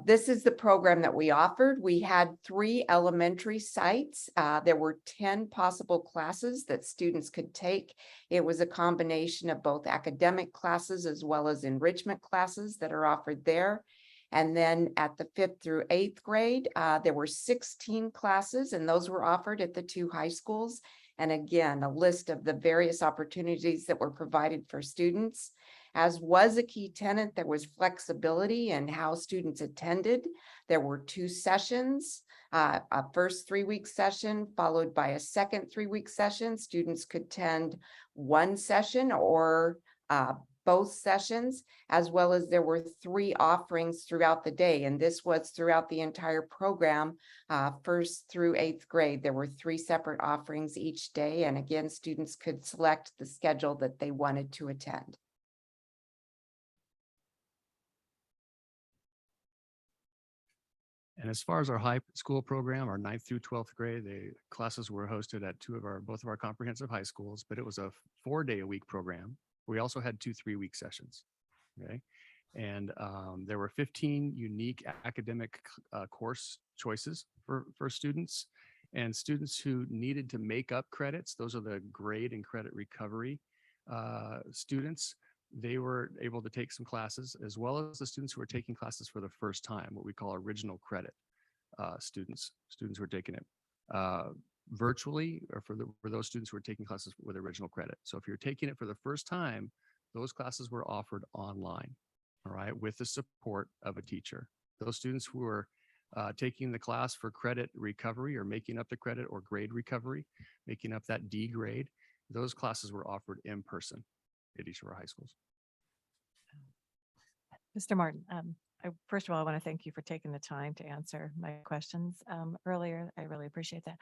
This is the program that we offered. We had 3 elementary sites. There were 10 possible classes that students could take. It was a combination of both academic classes as well as enrichment classes that are offered there. And then at the 5th through 8th grade, there were 16 classes, and those were offered at the 2 high schools. And again, a list of the various opportunities that were provided for students. As was a key tenet, there was flexibility in how students attended. There were 2 sessions, a first 3-week session followed by a second 3-week session. Students could attend 1 session or both sessions, as well as there were 3 offerings throughout the day. And this was throughout the entire program, 1st through 8th grade. There were 3 separate offerings each day. And again, students could select the schedule that they wanted to attend. And as far as our high school program, our 9th through 12th grade, the classes were hosted at both of our comprehensive high schools, but it was a 4-day-a-week program. We also had 2 3-week sessions. Okay. And there were 15 unique academic course choices for students, and students who needed to make up credits. Those are the grade and credit recovery students. They were able to take some classes, as well as the students who were taking classes for the first time, what we call original credit students who are taking it virtually, or for those students who are taking classes with original credit. So if you're taking it for the first time, those classes were offered online, all right, with the support of a teacher. Those students who are taking the class for credit recovery or making up the credit or grade recovery, making up that D grade, those classes were offered in person at each of our high schools. Mr. Martin, first of all, I want to thank you for taking the time to answer my questions earlier. I really appreciate that.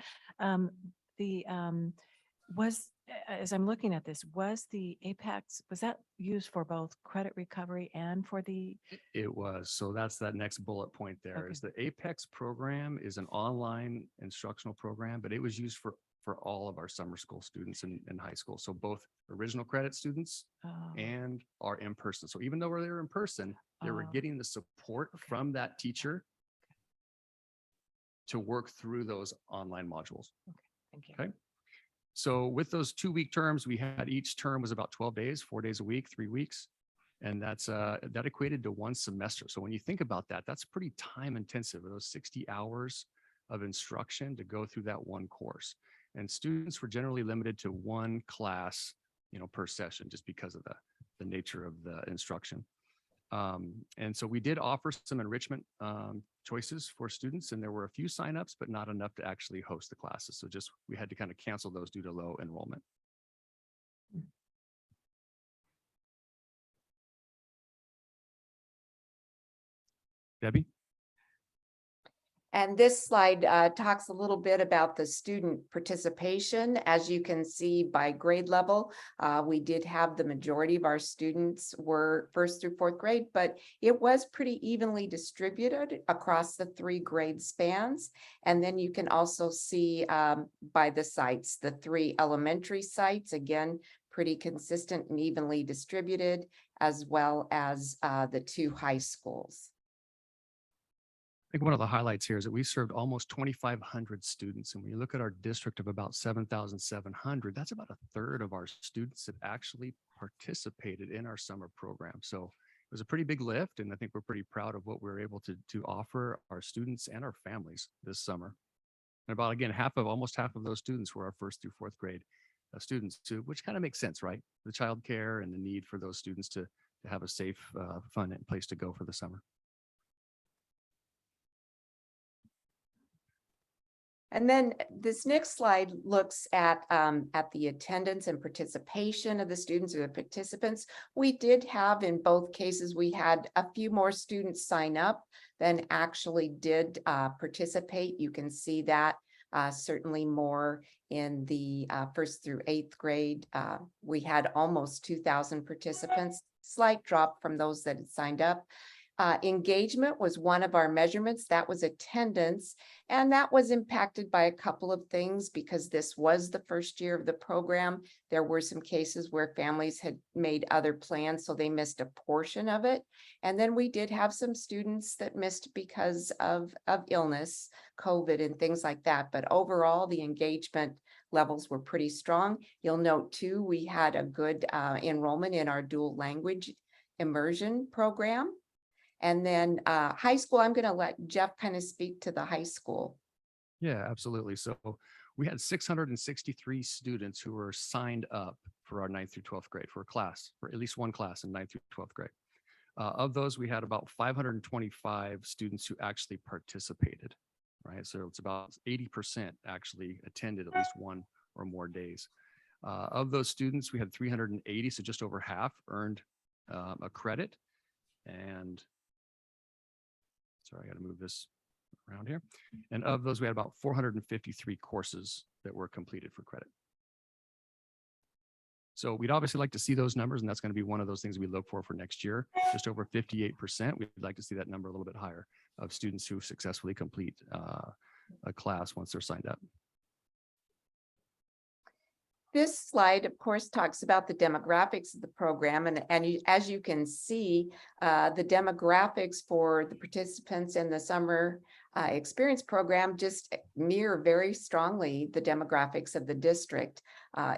As I'm looking at this, was the Apex, was that used for both credit recovery and for the? It was. So that's that next bullet point there is the Apex program is an online instructional program, but it was used for all of our summer school students in high school. So both original credit students and our in-person. So even though they were in person, they were getting the support from that teacher to work through those online modules. Thank you. Okay. So with those 2-week terms, we had each term was about 12 days, 4 days a week, 3 weeks. And that equated to one semester. So when you think about that, that's pretty time intensive, those 60 hours of instruction to go through that one course. And students were generally limited to one class, per session, just because of the nature of the instruction. And so we did offer some enrichment choices for students, and there were a few signups, but not enough to actually host the classes. So we had to kind of cancel those due to low enrollment. Debbie? And this slide talks a little bit about the student participation. As you can see by grade level, we did have the majority of our students were 1st through 4th grade, but it was pretty evenly distributed across the 3 grade spans. And then you can also see by the sites, the 3 elementary sites, again, pretty consistent and evenly distributed, as well as the 2 high schools. I think one of the highlights here is that we served almost 2,500 students. And when you look at our district of about 7,700, that's about 1/3 of our students that actually participated in our summer program. So it was a pretty big lift. And I think we're pretty proud of what we're able to offer our students and our families this summer. And about, again, almost half of those students were our 1st through 4th grade students too, which kind of makes sense, right? The childcare and the need for those students to have a safe, fun place to go for the summer. And then this next slide looks at the attendance and participation of the students or the participants. We did have, in both cases, we had a few more students sign up than actually did participate. You can see that certainly more in the 1st through 8th grade. We had almost 2,000 participants, slight drop from those that had signed up. Engagement was one of our measurements. That was attendance. And that was impacted by a couple of things because this was the first year of the program. There were some cases where families had made other plans, so they missed a portion of it. And then we did have some students that missed because of illness, COVID and things like that. But overall, the engagement levels were pretty strong. You'll note too, we had a good enrollment in our dual language immersion program. And then high school, I'm going to let Jeff kind of speak to the high school. Yeah, absolutely. So we had 663 students who were signed up for our 9th through 12th grade for a class, for at least one class in 9th through 12th grade. Of those, we had about 525 students who actually participated, right? So it's about 80% actually attended at least one or more days. Of those students, we had 380, so just over half earned a credit. And sorry, I got to move this around here. And of those, we had about 453 courses that were completed for credit. So we'd obviously like to see those numbers, and that's going to be one of those things we look for next year. Just over 58%. We'd like to see that number a little bit higher of students who successfully complete a class once they're signed up. This slide, of course, talks about the demographics of the program. And as you can see, the demographics for the participants in the summer experience program just mirror very strongly the demographics of the district.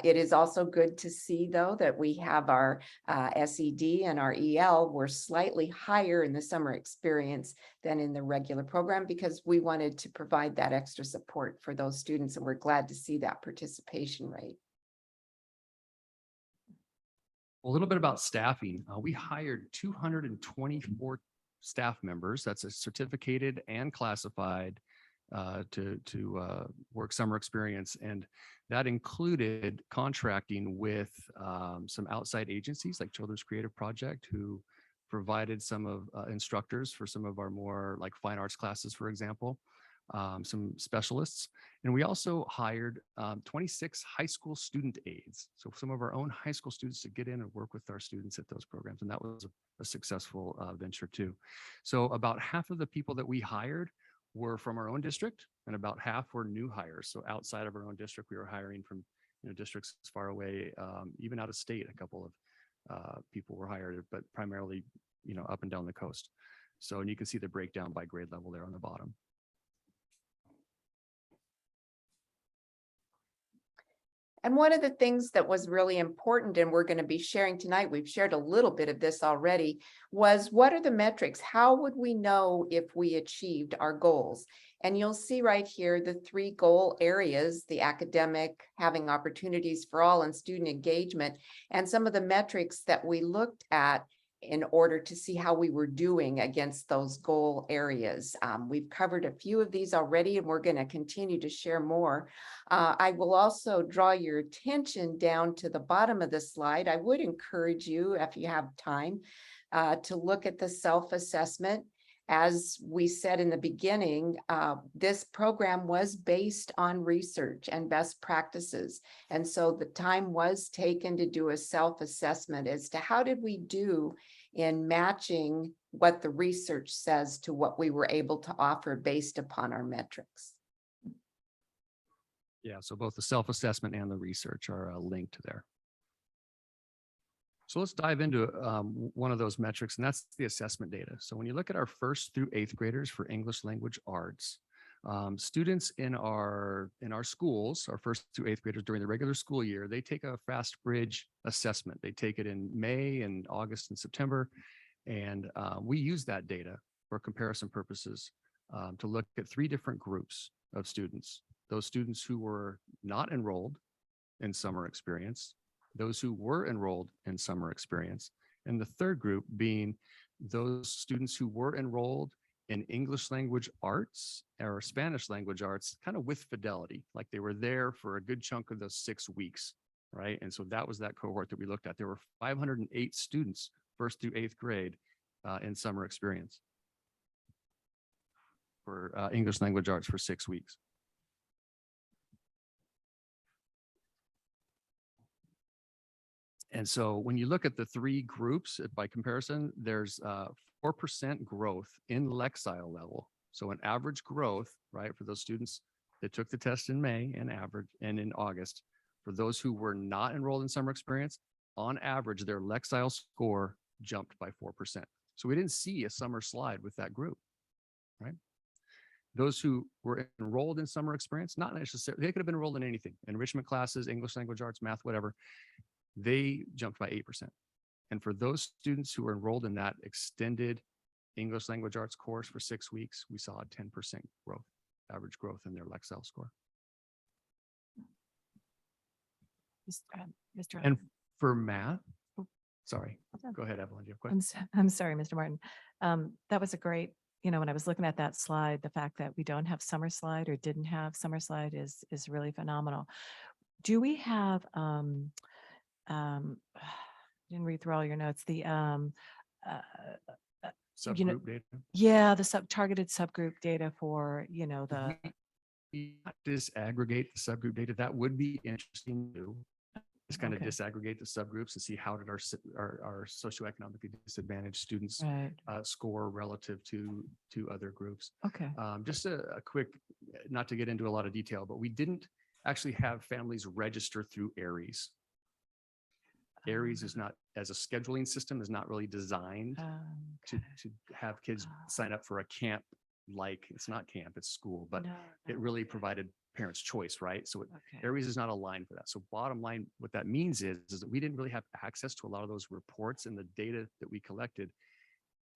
It is also good to see, though, that we have our SED and our EL were slightly higher in the summer experience than in the regular program because we wanted to provide that extra support for those students, and we're glad to see that participation rate. A little bit about staffing. We hired 224 staff members. That's a certificated and classified to work summer experience. And that included contracting with some outside agencies like Children's Creative Project, who provided some of instructors for some of our more like fine arts classes, for example, some specialists. And we also hired 26 high school student aides. So some of our own high school students to get in and work with our students at those programs. And that was a successful venture too. So about half of the people that we hired were from our own district and about half were new hires. So outside of our own district, we were hiring from districts far away, even out of state. A couple of people were hired, but primarily up and down the coast. So, and you can see the breakdown by grade level there on the bottom. And one of the things that was really important, and we're going to be sharing tonight, we've shared a little bit of this already, was what are the metrics? How would we know if we achieved our goals? And you'll see right here the 3 goal areas: the academic, having opportunities for all, and student engagement, and some of the metrics that we looked at in order to see how we were doing against those goal areas. We've covered a few of these already, and we're going to continue to share more. I will also draw your attention down to the bottom of the slide. I would encourage you, if you have time, to look at the self-assessment. As we said in the beginning, this program was based on research and best practices. And so the time was taken to do a self-assessment as to how did we do in matching what the research says to what we were able to offer based upon our metrics. Yeah, so both the self-assessment and the research are linked there. So let's dive into one of those metrics, and that's the assessment data. So when you look at our 1st through 8th graders for English language arts, students in our schools, our 1st through 8th graders during the regular school year, they take a Fast Bridge assessment. They take it in May and August and September. And we use that data for comparison purposes to look at 3 different groups of students. Those students who were not enrolled in summer experience, those who were enrolled in summer experience, and the 3rd group being those students who were enrolled in English language arts or Spanish language arts, kind of with fidelity, like they were there for a good chunk of those 6 weeks, right? And so that was that cohort that we looked at. There were 508 students 1st through 8th grade in summer experience for English language arts for 6 weeks. And so when you look at the 3 groups by comparison, there's 4% growth in Lexile level. So an average growth, right, for those students that took the test in May and in August, for those who were not enrolled in summer experience, on average, their Lexile score jumped by 4%. So we didn't see a summer slide with that group, right? Those who were enrolled in summer experience, not necessarily, they could have been enrolled in anything, enrichment classes, English language arts, math, whatever. They jumped by 8%. And for those students who were enrolled in that extended English language arts course for 6 weeks, we saw a 10% growth, average growth in their Lexile score. Mr. And for math, sorry, go ahead, Evelyn, do you have questions? I'm sorry, Mr. Martin. That was a great, when I was looking at that slide, the fact that we don't have summer slide or didn't have summer slide is really phenomenal. Do we have, didn't read through all your notes, the subgroup data? Yeah, the targeted subgroup data for, the disaggregate the subgroup data. That would be interesting to just kind of disaggregate the subgroups and see how did our socioeconomically disadvantaged students score relative to other groups. Okay. Just a quick, not to get into a lot of detail, but we didn't actually have families register through Aries. Aries is not, as a scheduling system, is not really designed to have kids sign up for a camp like, it's not camp, it's school, but No, it no. really provided parents choice, right? So Okay. Aries is not aligned for that. So bottom line, what that means is that we didn't really have access to a lot of those reports and the data that we collected.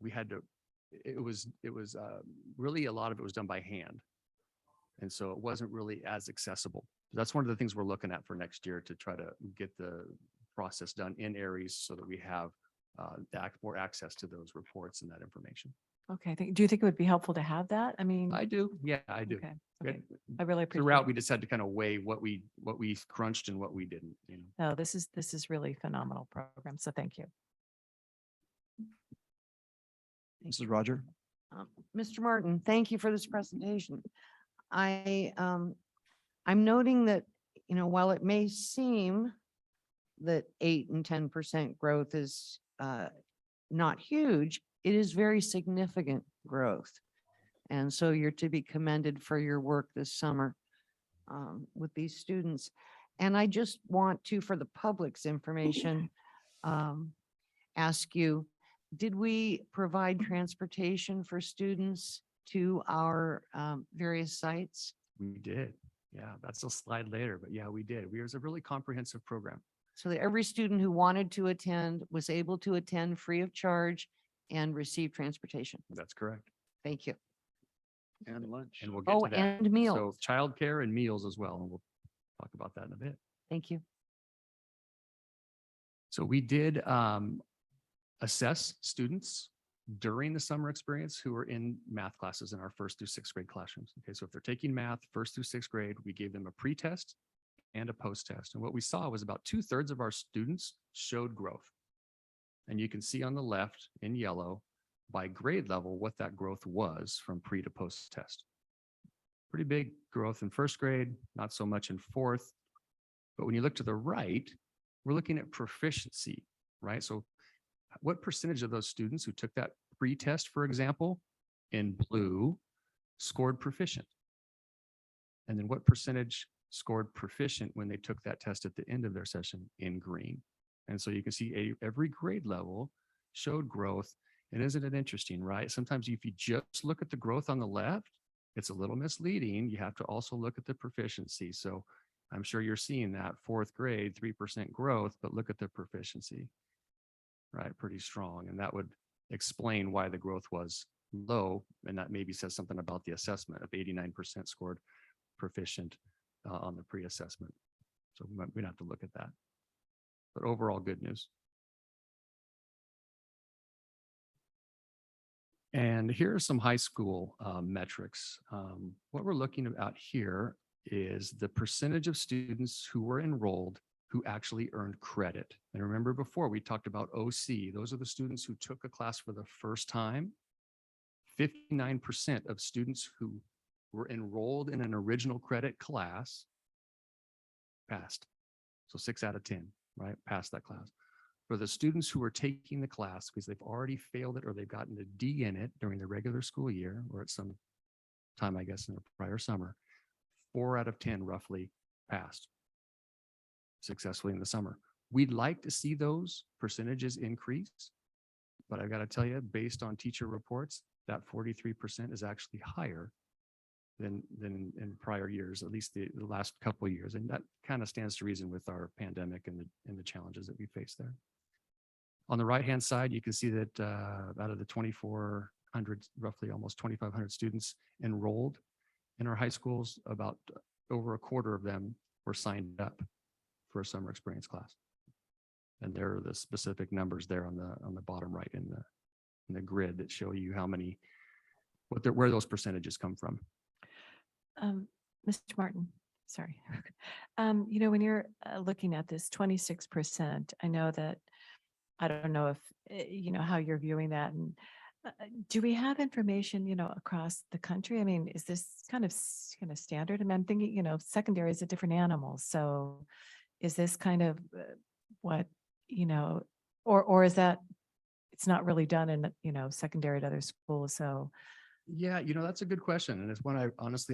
We had to, it was really a lot of it was done by hand. And so it wasn't really as accessible. That's one of the things we're looking at for next year to try to get the process done in Aries so that we have more access to those reports and that information. Okay. Do you think it would be helpful to have that? I mean, I do. Yeah, I do. okay. We Okay. had- I really appreciate Throughout, it. we just had to kind of weigh what we crunched and what we didn't, you know. No, this is really phenomenal program. So thank you. Mrs. Roger? Mr. Martin, thank you for this presentation. I'm noting that, while it may seem that 8 and 10% growth is not huge, it is very significant growth. And so you're to be commended for your work this summer with these students. And I just want to, for the public's information, ask you, did we provide transportation for students to our various sites? We did. Yeah, that's a slide later, but yeah, we did. It was a really comprehensive program. So that every student who wanted to attend was able to attend free of charge and receive transportation. That's correct. Thank you. And lunch. And we'll get Oh, to that. and meals. So childcare and meals as well. And we'll talk about that in a bit. Thank you. So we did assess students during the summer experience who were in math classes in our 1st through 6th grade classrooms. Okay, so if they're taking math 1st through 6th grade, we gave them a pre-test and a post-test. And what we saw was about 2/3 of our students showed growth. And you can see on the left in yellow by grade level what that growth was from pre to post-test. Pretty big growth in 1st grade, not so much in 4th. But when you look to the right, we're looking at proficiency, right? So what percentage of those students who took that pre-test, for example, in blue, scored proficient? And then what percentage scored proficient when they took that test at the end of their session in green? And so you can see every grade level showed growth. And isn't it interesting, right? Sometimes if you just look at the growth on the left, it's a little misleading. You have to also look at the proficiency. So I'm sure you're seeing that 4th grade, 3% growth, but look at the proficiency, right? Pretty strong. And that would explain why the growth was low. And that maybe says something about the assessment of 89% scored proficient on the pre-assessment. So we'd have to look at that. But overall, good news. And here are some high school metrics. What we're looking at here is the percentage of students who were enrolled who actually earned credit. And remember before we talked about OC, those are the students who took a class for the first time. 59% of students who were enrolled in an original credit class passed. So 6 out of 10, right? Passed that class. For the students who are taking the class because they've already failed it or they've gotten a D in it during the regular school year or at some time, I guess, in the prior summer, 4 out of 10 roughly passed successfully in the summer. We'd like to see those percentages increase, but I've got to tell you, based on teacher reports, that 43% is actually higher than in prior years, at least the last couple of years. And that kind of stands to reason with our pandemic and the challenges that we face there. On the right-hand side, you can see that out of the 2,400, roughly almost 2,500 students enrolled in our high schools, about over a quarter of them were signed up for a summer experience class. And there are the specific numbers there on the bottom right in the grid that show you how many, where those percentages come from. Mr. Martin, sorry. When you're looking at this 26%, I know that, I don't know if, how you're viewing that. And do we have information, across the country? I mean, is this kind of standard? I mean, I'm thinking, secondary is a different animal. So is this kind of what, or is that it's not really done in, secondary at other schools? So yeah, that's a good question. And it's one I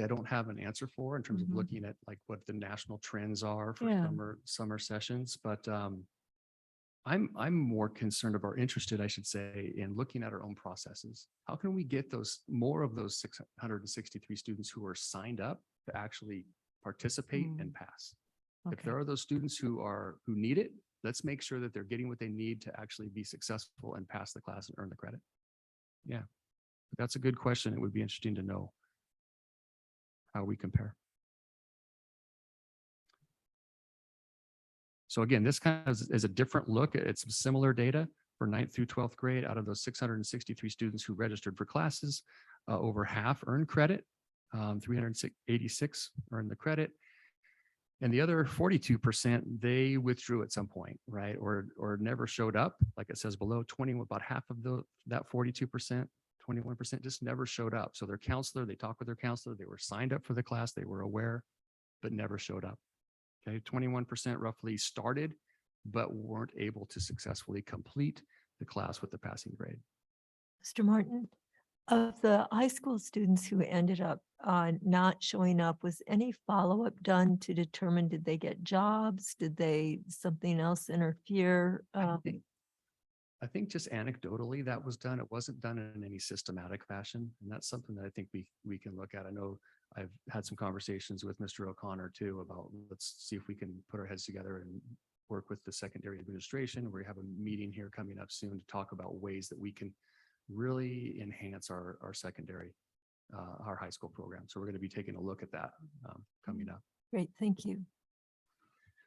don't have an answer for in terms of looking at like what the national trends are for summer sessions. But I'm more concerned about, or interested, I should say, in looking at our own processes. How can we get more of those 663 students who are signed up to actually participate and pass? If there are those students who need it, let's make sure that they're getting what they need to actually be successful and pass the class and earn the credit. Yeah, but that's a good question. It would be interesting to know how we compare. So again, this kind of is a different look at some similar data for 9th through 12th grade. Out of those 663 students who registered for classes, over half earned credit, 386 earned the credit. And the other 42%, they withdrew at some point, right? Or never showed up. Like it says below, about half of that 42%, 21% just never showed up. So their counselor, they talked with their counselor, they were signed up for the class, they were aware, but never showed up. Okay, 21% roughly started, but weren't able to successfully complete the class with the passing grade. Mr. Martin, of the high school students who ended up not showing up, was any follow-up done to determine, did they get jobs? Did something else interfere? I think just anecdotally that was done. It wasn't done in any systematic fashion. And that's something that I think we can look at. I know I've had some conversations with Mr. O'Connor too about, let's see if we can put our heads together and work with the secondary administration. We have a meeting here coming up soon to talk about ways that we can really enhance our secondary, our high school program. So we're going to be taking a look at that coming up. Great, thank you.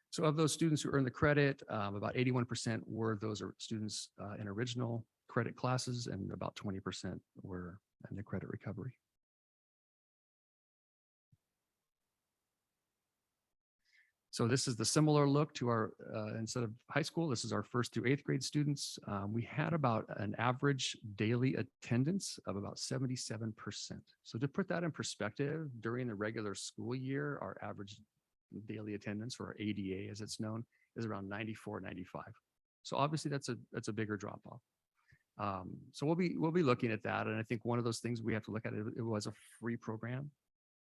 So of those students who earned the credit, about 81% were those students in original credit classes, and about 20% were in the credit recovery. So this is the similar look to our, instead of high school, this is our 1st through 8th grade students. We had about an average daily attendance of about 77%. So to put that in perspective, during the regular school year, our average daily attendance, or ADA as it's known, is around 94, 95. So obviously that's a bigger drop off. So we'll be looking at that. And I think one of those things we have to look at, it was a free program,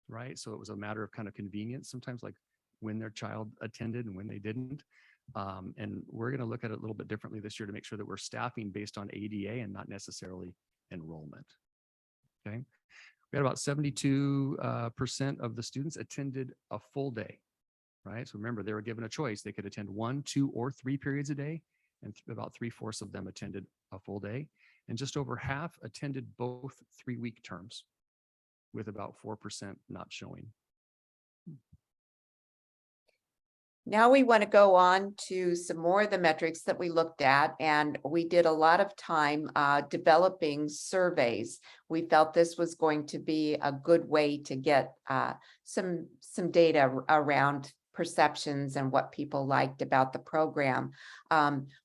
right? So it was a matter of kind of convenience sometimes, like when their child attended and when they didn't. And we're going to look at it a little bit differently this year to make sure that we're staffing based on ADA and not necessarily enrollment. Okay. We had about 72% of the students attended a full day, right? So remember, they were given a choice. They could attend 1, 2, or 3 periods a day, and about 3/4 of them attended a full day. And just over half attended both 3-week terms, with about 4% not showing. Now we want to go on to some more of the metrics that we looked at, and we did a lot of time developing surveys. We felt this was going to be a good way to get some data around perceptions and what people liked about the program.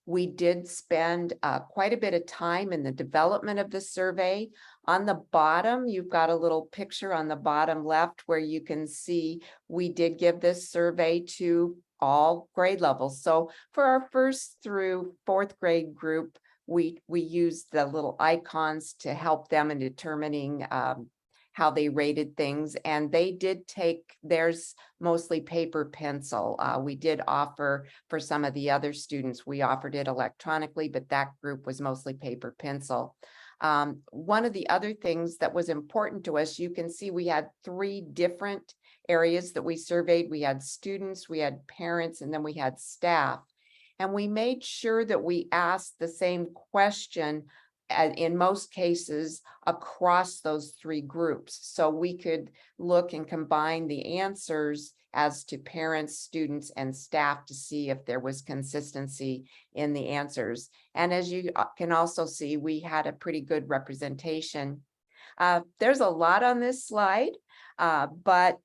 We did spend quite a bit of time in the development of the survey. On the bottom, you've got a little picture on the bottom left where you can see we did give this survey to all grade levels. So for our 1st through 4th grade group, we used the little icons to help them in determining how they rated things. And they did take theirs mostly paper pencil. We did offer for some of the other students, we offered it electronically, but that group was mostly paper pencil. One of the other things that was important to us, you can see we had 3 different areas that we surveyed. We had students, we had parents, and then we had staff. And we made sure that we asked the same question in most cases across those 3 groups. So we could look and combine the answers as to parents, students, and staff to see if there was consistency in the answers. And as you can also see, we had a pretty good representation. There's a lot on this slide, but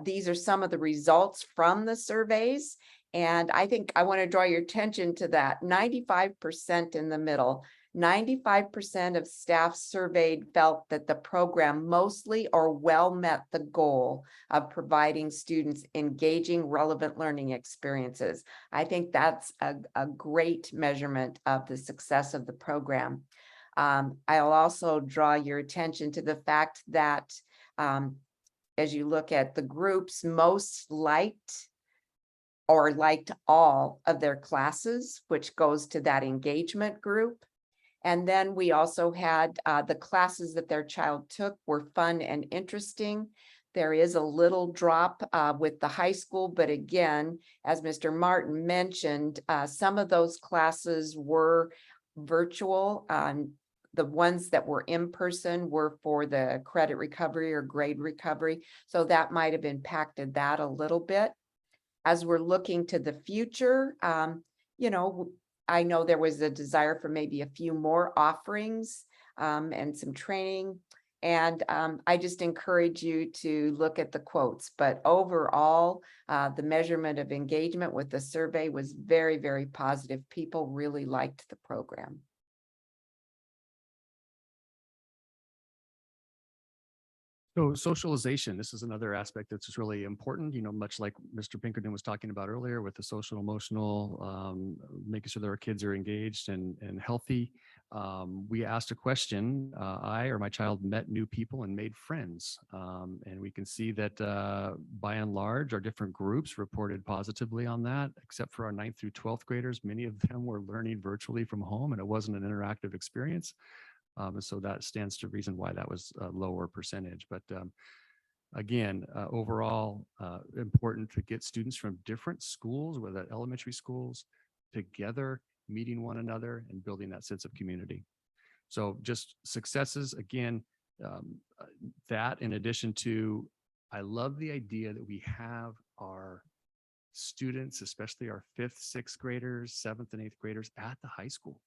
these are some of the results from the surveys. And I think I want to draw your attention to that 95% in the middle. 95% of staff surveyed felt that the program mostly or well met the goal of providing students engaging, relevant learning experiences. I think that's a great measurement of the success of the program. I'll also draw your attention to the fact that as you look at the groups most liked or liked all of their classes, which goes to that engagement group. And then we also had the classes that their child took were fun and interesting. There is a little drop with the high school, but again, as Mr. Martin mentioned, some of those classes were virtual. The ones that were in person were for the credit recovery or grade recovery. So that might have impacted that a little bit. As we're looking to the future, you know, I know there was a desire for maybe a few more offerings and some training. And I just encourage you to look at the quotes. But overall, the measurement of engagement with the survey was very, very positive. People really liked the program. So socialization, this is another aspect that's really important, you know, much like Mr. Pinkerton was talking about earlier with the social emotional, making sure that our kids are engaged and healthy. We asked a question, I or my child met new people and made friends. And we can see that by and large, our different groups reported positively on that, except for our 9th through 12th graders. Many of them were learning virtually from home and it wasn't an interactive experience. And so that stands to reason why that was a lower percentage. But again, overall, important to get students from different schools, whether elementary schools, together, meeting one another and building that sense of community. So just successes, again, that in addition to, I love the idea that we have our students, especially our 5th, 6th graders, 7th and 8th graders at the high school.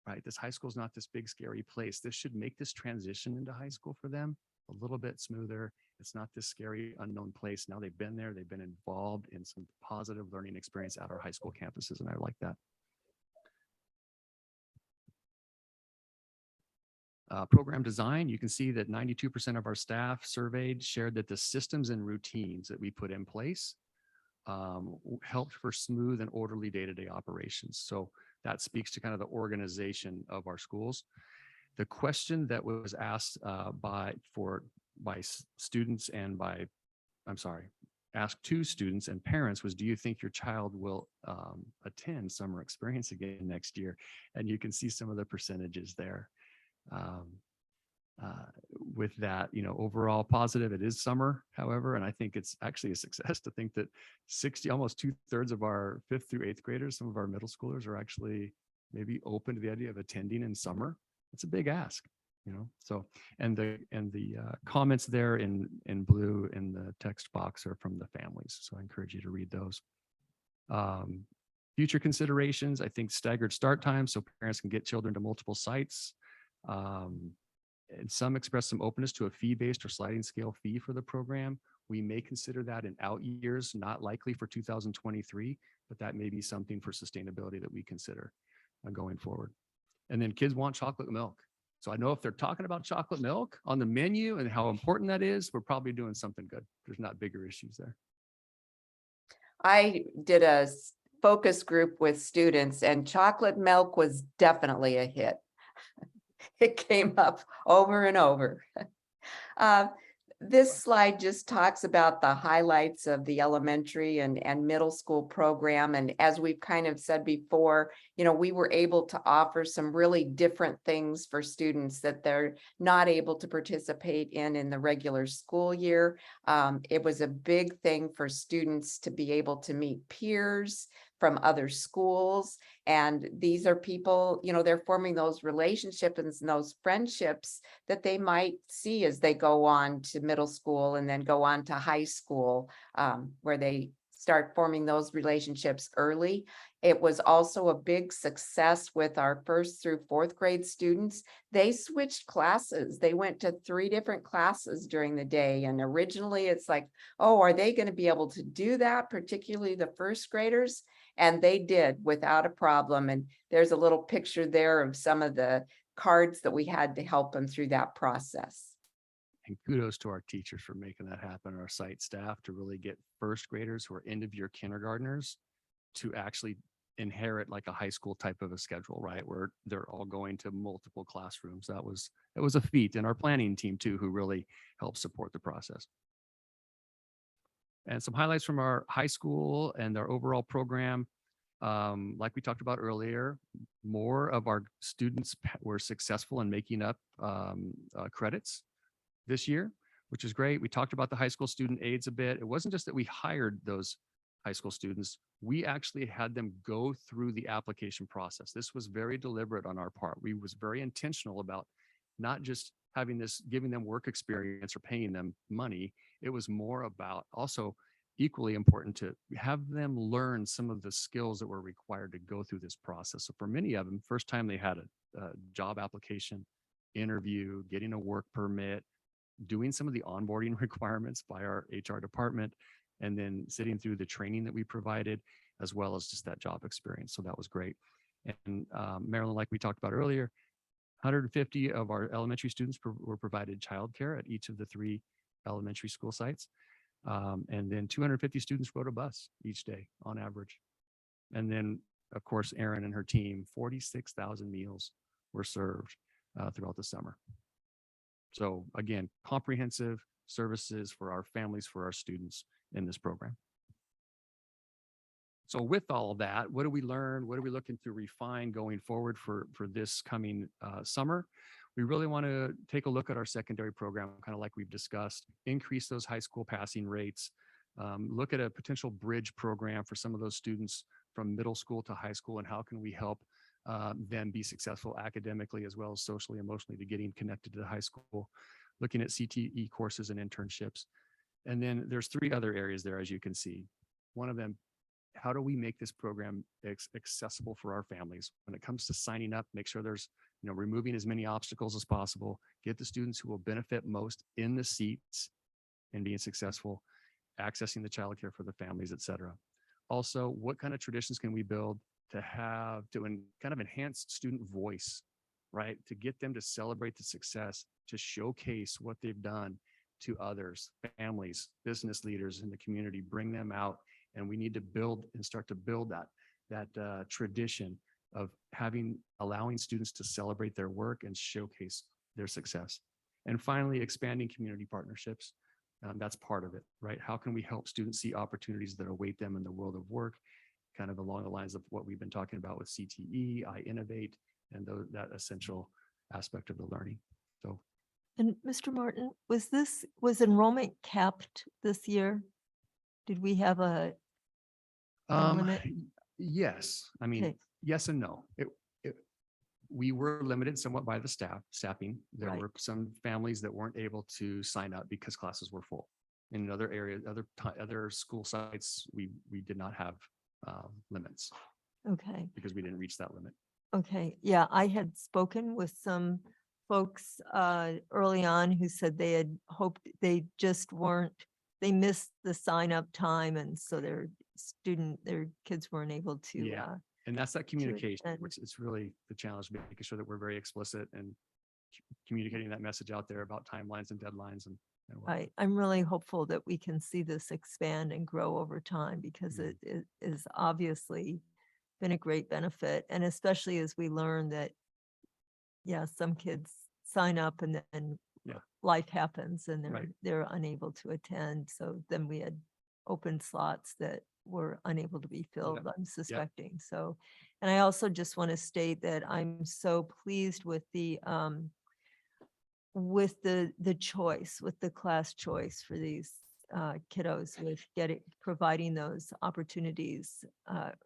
Right, this high school is not this big scary place. This should make this transition into high school for them a little bit smoother. It's not this scary unknown place. Now they've been there, they've been involved in some positive learning experience at our high school campuses, and I like that. Program design, you can see that 92% of our staff surveyed shared that the systems and routines that we put in place helped for smooth and orderly day-to-day operations. So that speaks to kind of the organization of our schools. The question that was asked by students and asked to students and parents was, do you think your child will attend summer experience again next year? And you can see some of the percentages there. With that, you know, overall positive, it is summer, however, and I think it's actually a success to think that almost 2/3 of our 5th through 8th graders, some of our middle schoolers are actually maybe open to the idea of attending in summer. It's a big ask, you know, so, and the comments there in blue in the text box are from the families. So I encourage you to read those. Future considerations, I think staggered start times so parents can get children to multiple sites. And some express some openness to a fee-based or sliding scale fee for the program. We may consider that in out years, not likely for 2023, but that may be something for sustainability that we consider going forward. And then kids want chocolate milk. So I know if they're talking about chocolate milk on the menu and how important that is, we're probably doing something good. There's not bigger issues there. I did a focus group with students and chocolate milk was definitely a hit. It came up over and over. This slide just talks about the highlights of the elementary and middle school program. And as we've kind of said before, you know, we were able to offer some really different things for students that they're not able to participate in the regular school year. It was a big thing for students to be able to meet peers from other schools. And these are people, you know, they're forming those relationships and those friendships that they might see as they go on to middle school and then go on to high school, where they start forming those relationships early. It was also a big success with our 1st through 4th grade students. They switched classes. They went to 3 different classes during the day. And originally it's like, oh, are they going to be able to do that, particularly the 1st graders? And they did without a problem. And there's a little picture there of some of the cards that we had to help them through that process. And kudos to our teachers for making that happen, our site staff to really get 1st graders who are end of year kindergartners to actually inherit like a high school type of a schedule, right? Where they're all going to multiple classrooms. That was a feat, and our planning team too, who really helped support the process. And some highlights from our high school and our overall program. Like we talked about earlier, more of our students were successful in making up credits this year, which is great. We talked about the high school student aides a bit. It wasn't just that we hired those high school students, we actually had them go through the application process. This was very deliberate on our part. We was very intentional about not just giving them work experience or paying them money. It was more about also equally important to have them learn some of the skills that were required to go through this process. So for many of them, first time they had a job application, interview, getting a work permit, doing some of the onboarding requirements by our HR department, and then sitting through the training that we provided, as well as just that job experience. So that was great. And Marilyn, like we talked about earlier, 150 of our elementary students were provided childcare at each of the 3 elementary school sites. And then 250 students rode a bus each day on average. And then, of course, Erin and her team, 46,000 meals were served throughout the summer. So again, comprehensive services for our families, for our students in this program. So with all of that, what do we learn? What are we looking to refine going forward for this coming summer? We really want to take a look at our secondary program, kind of like we've discussed, increase those high school passing rates, look at a potential bridge program for some of those students from middle school to high school, and how can we help them be successful academically as well as socially, emotionally to getting connected to the high school, looking at CTE courses and internships. And then there's 3 other areas there, as you can see. One of them, how do we make this program accessible for our families? When it comes to signing up, make sure there's, removing as many obstacles as possible, get the students who will benefit most in the seats and being successful, accessing the childcare for the families, et cetera. Also, what kind of traditions can we build to kind of enhance student voice, right? To get them to celebrate the success, to showcase what they've done to others, families, business leaders in the community, bring them out. And we need to start to build that tradition of allowing students to celebrate their work and showcase their success. And finally, expanding community partnerships. That's part of it, right? How can we help students see opportunities that await them in the world of work, kind of along the lines of what we've been talking about with CTE, I Innovate, and that essential aspect of the learning. So, and Mr. Martin, was enrollment capped this year? Did we have a limit? Yes. I mean, Okay. yes and no. We were limited somewhat by the staffing. There Right. were some families that weren't able to sign up because classes were full. In other areas, other school sites, we did not have limits Okay. because we didn't reach that limit. Okay. Yeah, I had spoken with some folks early on who said they had hoped they just they missed the sign up time. And so their kids weren't able to. Yeah. And that's that communication, attend. which is really the challenge, making sure that we're very explicit and communicating that message out there about timelines and deadlines and whatnot. I'm really hopeful that we can see this expand and grow over time because it is obviously been a great benefit. And especially as we learn that, some kids sign up and then life happens and they're unable to attend. So then we had open slots that were unable to be filled, I'm suspecting. So, and I also just want to state that I'm so pleased with the choice, with the class choice for these kiddos, with providing those opportunities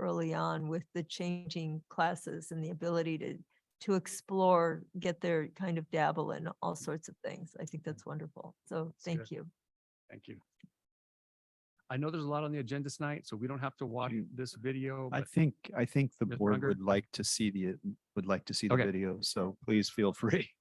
early on with the changing classes and the ability to explore, get their kind of dabble in all sorts of things. I think that's wonderful. So thank you. Thank you. I know there's a lot on the agenda tonight, so we don't have to watch this video. I think the Mr. board Unger? would like to see the Okay. video, so please feel free.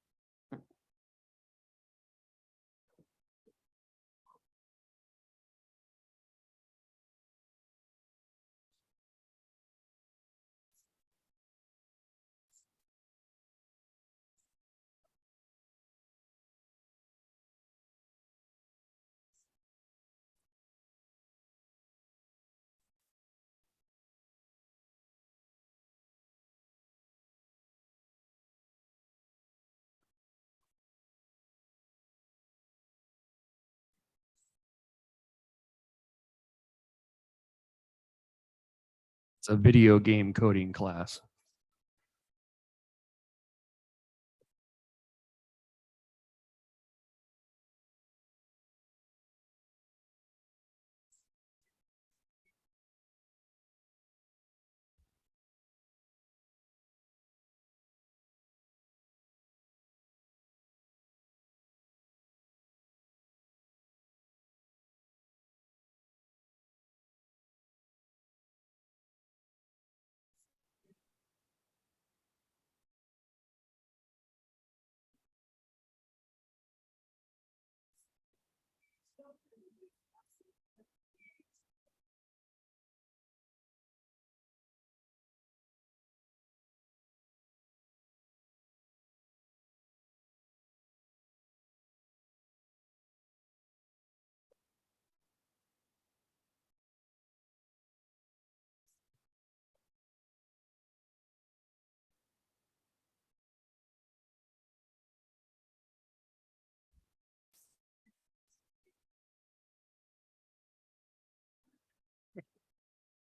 It's a video game coding class.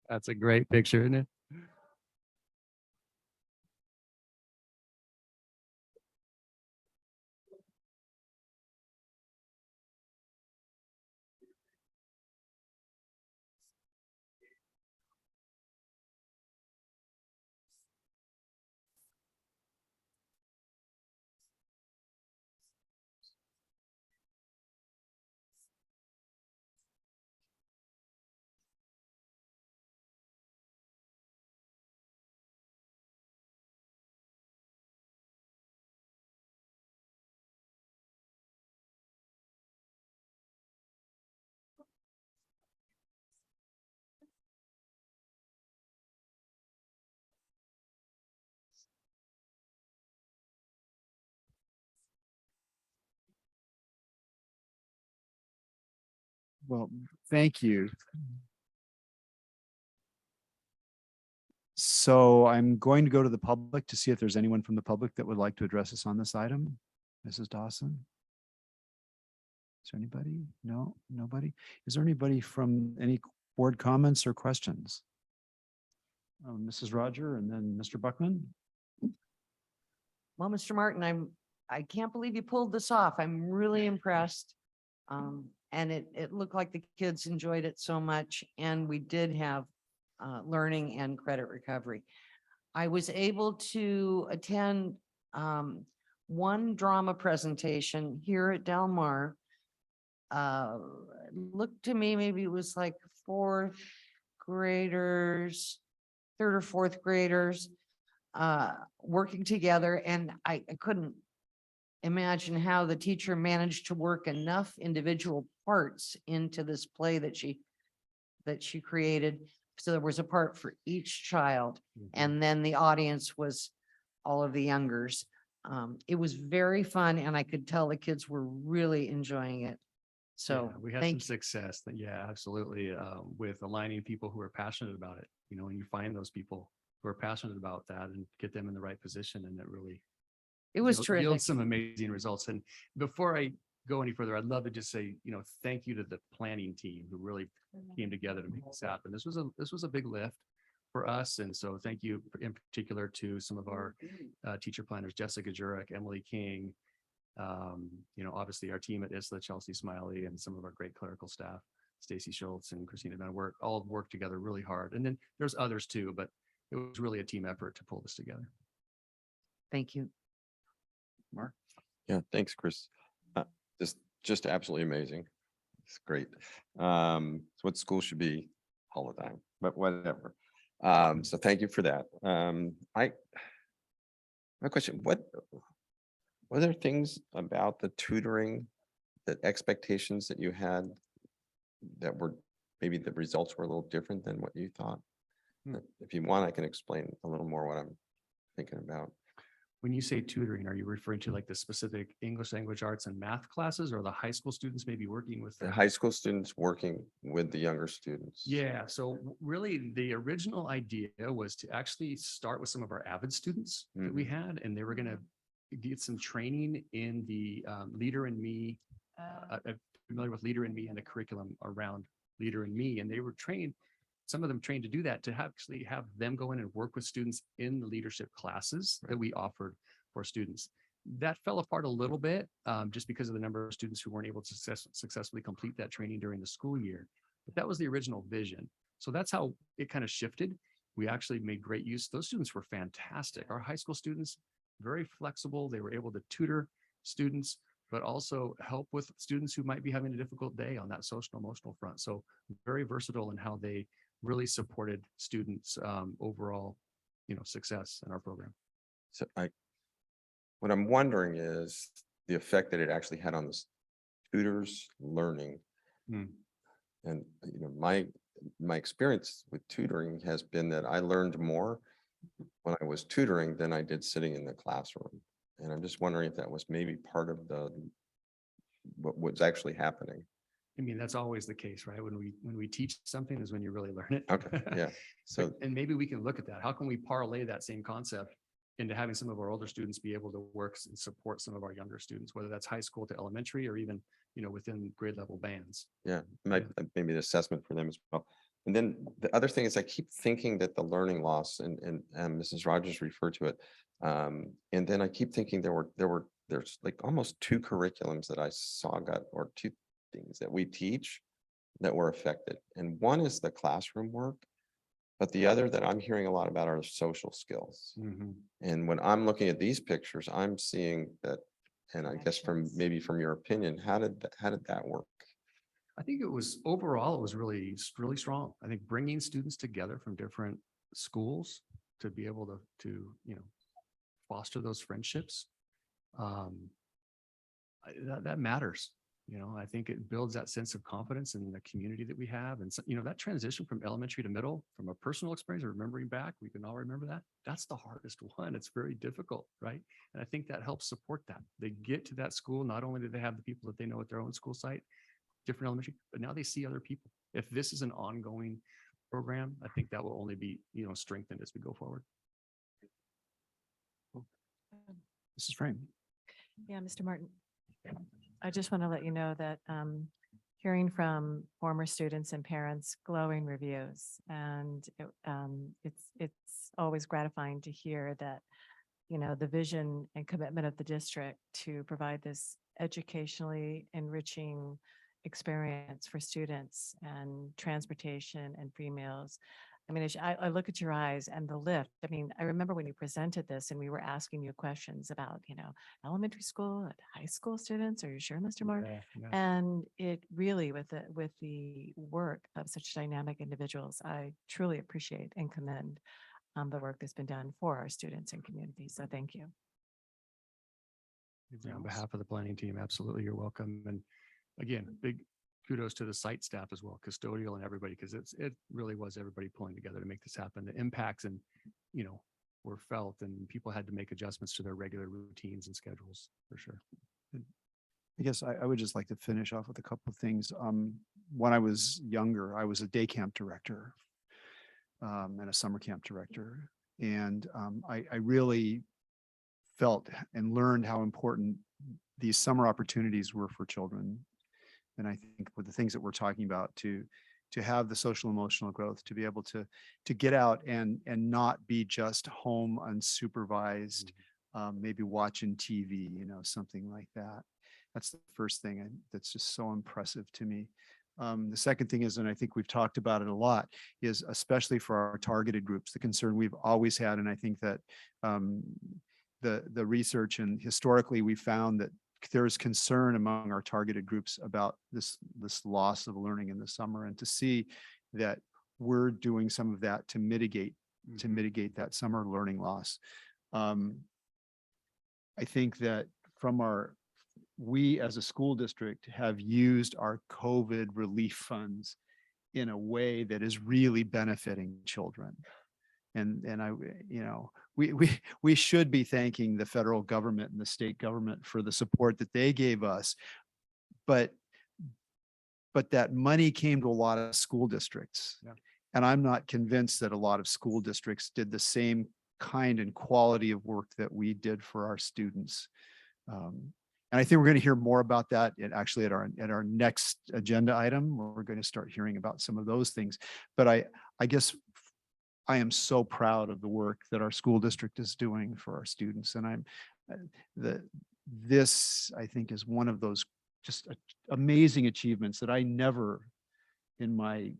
That's a great picture, isn't it? Well, thank you. So I'm going to go to the public to see if there's anyone from the public that would like to address us on this item. Mrs. Dawson? Is there anybody? No, nobody? Is there anybody from any board comments or questions? Mrs. Roger and then Mr. Buckman? Well, Mr. Martin, I can't believe you pulled this off. I'm really impressed. And it looked like the kids enjoyed it so much, and we did have learning and credit recovery. I was able to attend one drama presentation here at Del Mar. Looked to me, maybe it was like fourth graders, third or fourth graders working together, and I couldn't imagine how the teacher managed to work enough individual parts into this play that she created. So there was a part for each child, and then the audience was all of the youngers. It was very fun, and I could tell the kids were really enjoying it. So Yeah, we had some success. Yeah, absolutely. With aligning people who are passionate about it, and you find those people who are passionate about that and get them in the right position, and it was yields terrific. some amazing results. And before I go any further, I'd love to just say, thank you to the planning team who really came together to make this happen. This was a big lift for us. And so thank you in particular to some of our teacher planners, Jessica Jurek, Emily King, obviously our team at ISLA, Chelsea Smiley, and some of our great clerical staff, Stacy Schultz and Christina Van Wert, all worked together really hard. And then there's others too, but it was really a team effort to pull this together. Thank you. Mark? Yeah, thanks, Chris. Just absolutely amazing. It's great. It's what school should be all the time, but whatever. So thank you for that. My question, were there things about the tutoring, the expectations that you had that were maybe the results were a little different than what you thought? If you want, I can explain a little more what I'm thinking about. When you say tutoring, are you referring to like the specific English language arts and math classes, or the high school students maybe working with The high school students working with the younger students? Yeah, so really the original idea was to actually start with some of our avid students that we had, and they were going to get some training in the Leader in Me, familiar with Leader in Me and the curriculum around Leader in Me, and they were trained some of them trained to do that, to actually have them go in and work with students in the leadership classes that we offered for students. That fell apart a little bit just because of the number of students who weren't able to successfully complete that training during the school year. But that was the original vision. So that's how it kind of shifted. We actually made great use. Those students were fantastic. Our high school students, very flexible. They were able to tutor students, but also help with students who might be having a difficult day on that social emotional front. So very versatile in how they really supported students' overall, success in our program. So what I'm wondering is the effect that it actually had on the tutors' learning. And my experience with tutoring has been that I learned more when I was tutoring than I did sitting in the classroom. And I'm just wondering if that was maybe part of what was actually happening. I mean, that's always the case, right? When we teach something is when you really learn it. Okay, yeah. So, and maybe we can look at that. How can we parlay that same concept into having some of our older students be able to work and support some of our younger students, whether that's high school to elementary or even, within grade level bands. yeah, maybe the assessment for them as well. And then the other thing is I keep thinking that the learning loss and Mrs. Rogers referred to it. And then I keep thinking there's like almost two curriculums that I saw or two things that we teach that were affected. And one is the classroom work, but the other that I'm hearing a lot about are social skills. And when I'm looking at these pictures, I'm seeing that, and I guess from your opinion, how did that work? I think it was really, really strong. I think bringing students together from different schools to be able to foster those friendships, that matters. I think it builds that sense of confidence in the community that we have. And so, that transition from elementary to middle, from a personal experience of remembering back, we can all remember that. That's the hardest one. It's very difficult, right? And I think that helps support that. They get to that school, not only do they have the people that they know at their own school site, different elementary, but now they see other people. If this is an ongoing program, I think that will only be, strengthened as we go forward. Mrs. Frame. Yeah, Mr. Martin. I just want to let you know that hearing from former students and parents, glowing reviews, and it's always gratifying to hear that, the vision and commitment of the district to provide this educationally enriching experience for students and transportation and free meals. I mean, I look at your eyes and the lift. I mean, I remember when you presented this and we were asking you questions about, elementary school and high school students. Are you sure, Mr. Martin? Yeah. And it really, with the work of such dynamic individuals, I truly appreciate and commend the work that's been done for our students and communities. So thank you. Yeah, on behalf of the planning team, absolutely, you're welcome. And again, big kudos to the site staff as well, custodial and everybody, because it really was everybody pulling together to make this happen. The impacts and, were felt, and people had to make adjustments to their regular routines and schedules for sure. I guess I would just like to finish off with a couple of things. When I was younger, I was a day camp director and a summer camp director. And I really felt and learned how important these summer opportunities were for children. And I think with the things that we're talking about, to have the social emotional growth, to be able to get out and not be just home unsupervised, maybe watching TV, something like that. That's the first thing that's just so impressive to me. The second thing is, and I think we've talked about it a lot, is especially for our targeted groups, the concern we've always had. And I think that the research and historically we found that there is concern among our targeted groups about this loss of learning in the summer, and to see that we're doing some of that to mitigate that summer learning loss. I think that we as a school district have used our COVID relief funds in a way that is really benefiting children. And we should be thanking the federal government and the state government for the support that they gave us. But that money came to a lot of school districts. Yeah. And I'm not convinced that a lot of school districts did the same kind and quality of work that we did for our students. And I think we're going to hear more about that actually at our next agenda item. We're going to start hearing about some of those things. But I guess I am so proud of the work that our school district is doing for our students. And this I think is one of those just amazing achievements that I never in my,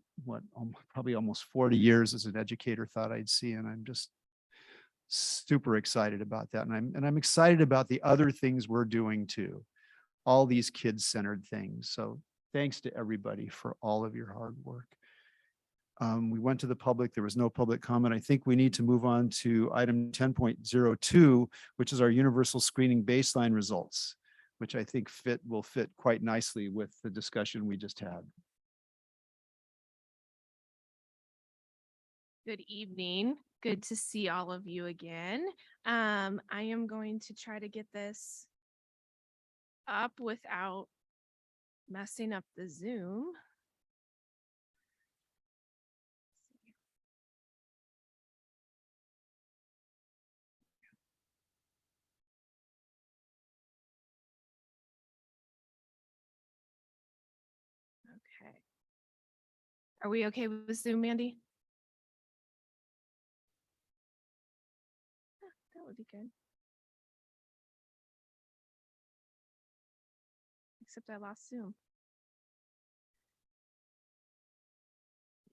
probably almost 40 years as an educator thought I'd see. And I'm just super excited about that. And I'm excited about the other things we're doing too. All these kid-centered things. So thanks to everybody for all of your hard work. We went to the public. There was no public comment. I think we need to move on to item 10.02, which is our universal screening baseline results, which I think will fit quite nicely with the discussion we just had. Good evening. Good to see all of you again. I am going to try to get this up without messing up the Zoom. Okay. Are we okay with Zoom, Mandy? That would be good. Except I lost Zoom.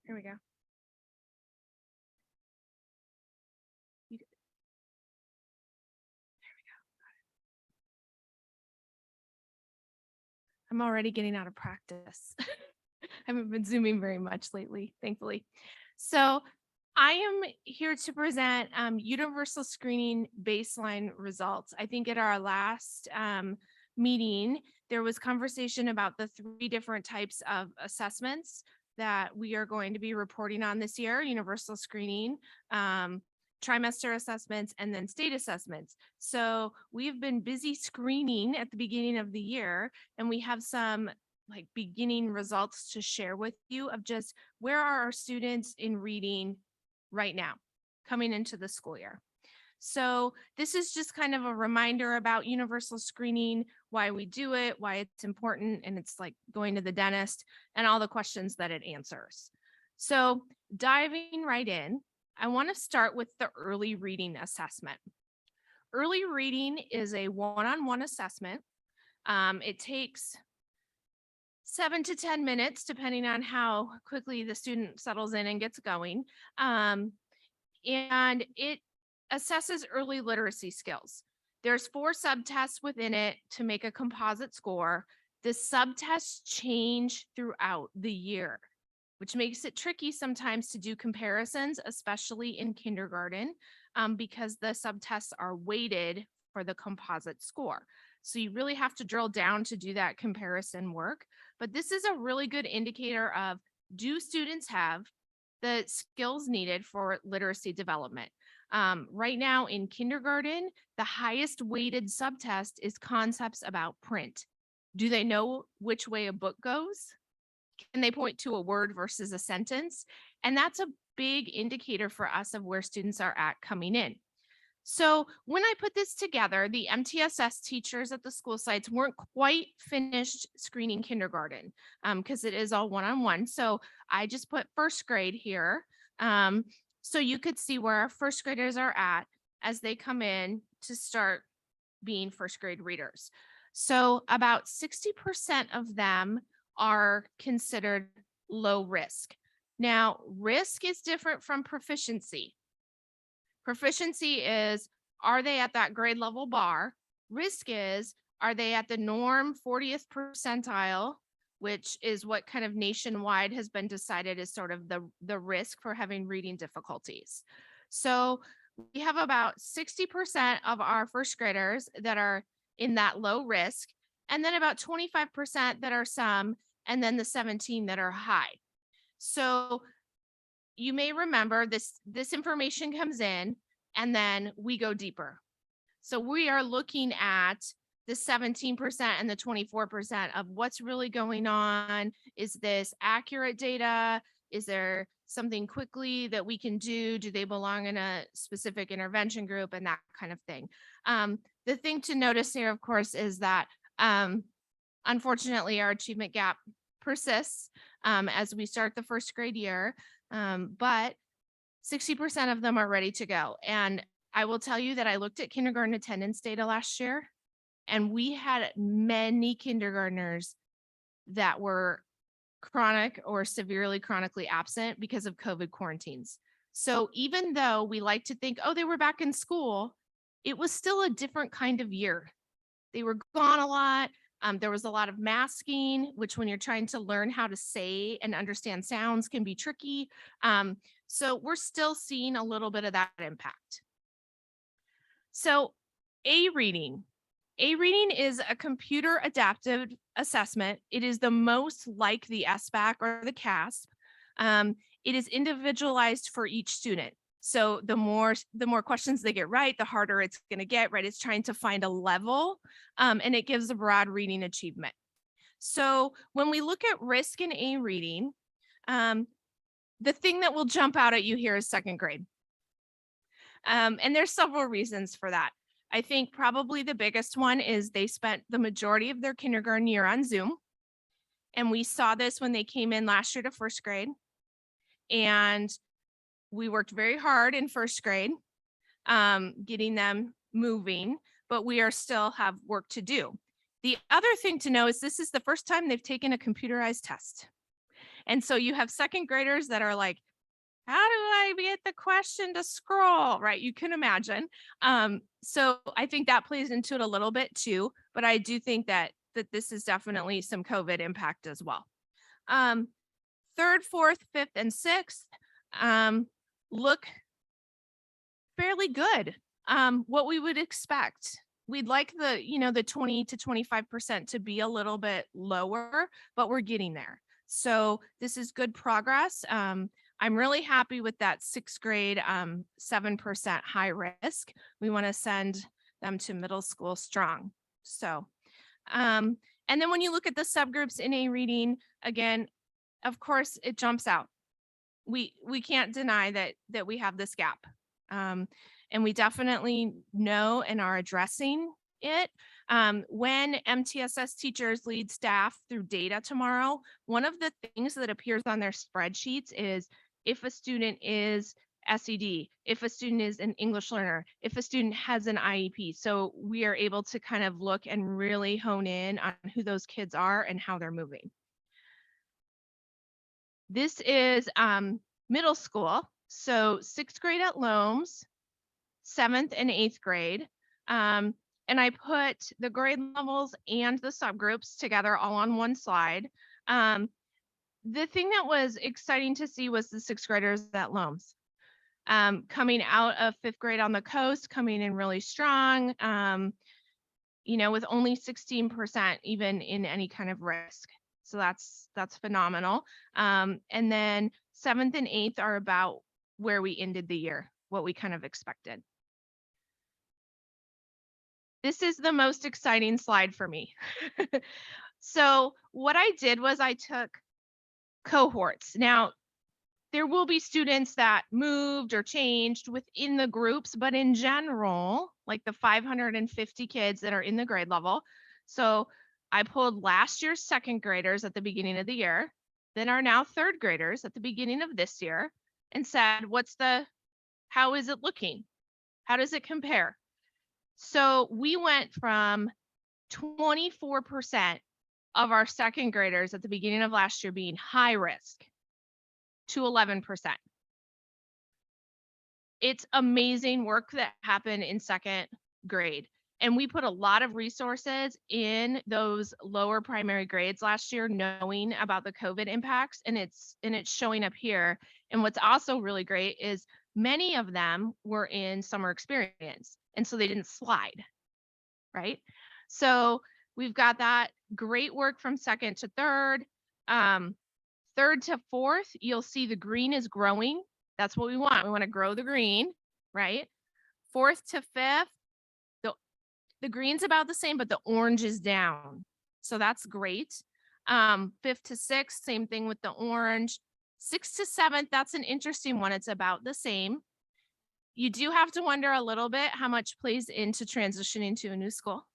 Here we go. There we go. I'm already getting out of practice. I haven't been Zooming very much lately, thankfully. So I am here to present universal screening baseline results. I think at our last meeting, there was conversation about the 3 different types of assessments that we are going to be reporting on this year: universal screening, trimester assessments, and then state assessments. So we've been busy screening at the beginning of the year, and we have some like beginning results to share with you of just where are our students in reading right now coming into the school year. So this is just kind of a reminder about universal screening, why we do it, why it's important, and it's like going to the dentist, and all the questions that it answers. So diving right in, I want to start with the early reading assessment. Early reading is a one-on-one assessment. It takes 7 to 10 minutes, depending on how quickly the student settles in and gets going. And it assesses early literacy skills. There's 4 subtests within it to make a composite score. The subtests change throughout the year, which makes it tricky sometimes to do comparisons, especially in kindergarten, because the subtests are weighted for the composite score. So you really have to drill down to do that comparison work. But this is a really good indicator of, do students have the skills needed for literacy development? Right now in kindergarten, the highest weighted subtest is concepts about print. Do they know which way a book goes? Can they point to a word versus a sentence? And that's a big indicator for us of where students are at coming in. So when I put this together, the MTSS teachers at the school sites weren't quite finished screening kindergarten because it is all one-on-one. So I just put first grade here. So you could see where our first graders are at as they come in to start being first grade readers. So about 60% of them are considered low risk. Now, risk is different from proficiency. Proficiency is, are they at that grade level bar? Risk is, are they at the norm 40th percentile, which is what kind of nationwide has been decided is sort of the risk for having reading difficulties. So we have about 60% of our first graders that are in that low risk, and then about 25% that are some, and then the 17 that are high. So you may remember this information comes in and then we go deeper. So we are looking at the 17% and the 24% of what's really going on. Is this accurate data? Is there something quickly that we can do? Do they belong in a specific intervention group and that kind of thing? The thing to notice here, of course, is that Unfortunately, our achievement gap persists as we start the first grade year, but 60% of them are ready to go. And I will tell you that I looked at kindergarten attendance data last year, and we had many kindergartners that were chronic or severely chronically absent because of COVID quarantines. So even though we like to think, oh, they were back in school, it was still a different kind of year. They were gone a lot. There was a lot of masking, which when you're trying to learn how to say and understand sounds can be tricky. So we're still seeing a little bit of that impact. So A-reading. A-reading is a computer adaptive assessment. It is the most like the SBAC or the CASP. It is individualized for each student. So the more questions they get right, the harder it's going to get, right? It's trying to find a level, and it gives a broad reading achievement. So when we look at risk in A-reading, the thing that will jump out at you here is second grade. And there's several reasons for that. I think probably the biggest one is they spent the majority of their kindergarten year on Zoom. And we saw this when they came in last year to first grade. And we worked very hard in first grade, getting them moving, but we are still have work to do. The other thing to know is this is the first time they've taken a computerized test. And so you have second graders that are like, how do I get the question to scroll? Right? You can imagine. So I think that plays into it a little bit too, but I do think that this is definitely some COVID impact as well. Third, fourth, fifth, and sixth look fairly good. What we would expect. We'd like the 20 to 25% to be a little bit lower, but we're getting there. So this is good progress. I'm really happy with that sixth grade 7% high risk. We want to send them to middle school strong. So, and then when you look at the subgroups in A-reading, again, of course, it jumps out. We can't deny that we have this gap. And we definitely know and are addressing it. When MTSS teachers lead staff through data tomorrow, one of the things that appears on their spreadsheets is if a student is SED, if a student is an English learner, if a student has an IEP. So we are able to kind of look and really hone in on who those kids are and how they're moving. This is middle school. So sixth grade at Loams, seventh and eighth grade. And I put the grade levels and the subgroups together all on one slide. The thing that was exciting to see was the sixth graders at Loams. Coming out of fifth grade on the coast, coming in really strong, with only 16% even in any kind of risk. So that's phenomenal. And then seventh and eighth are about where we ended the year, what we kind of expected. This is the most exciting slide for me. So what I did was I took cohorts. Now, there will be students that moved or changed within the groups, but in general, like the 550 kids that are in the grade level. So I pulled last year's second graders at the beginning of the year, then are now third graders at the beginning of this year, and said, how is it looking? How does it compare? So we went from 24% of our second graders at the beginning of last year being high risk to 11%. It's amazing work that happened in second grade. And we put a lot of resources in those lower primary grades last year, knowing about the COVID impacts, and it's showing up here. And what's also really great is many of them were in summer experience, and so they didn't slide, right? So we've got that great work from second to third. Third to fourth, you'll see the green is growing. That's what we want. We want to grow the green, right? Fourth to fifth, the green's about the same, but the orange is down. So that's great. Fifth to sixth, same thing with the orange. Sixth to seventh, that's an interesting one. It's about the same. You do have to wonder a little bit how much plays into transitioning to a new school,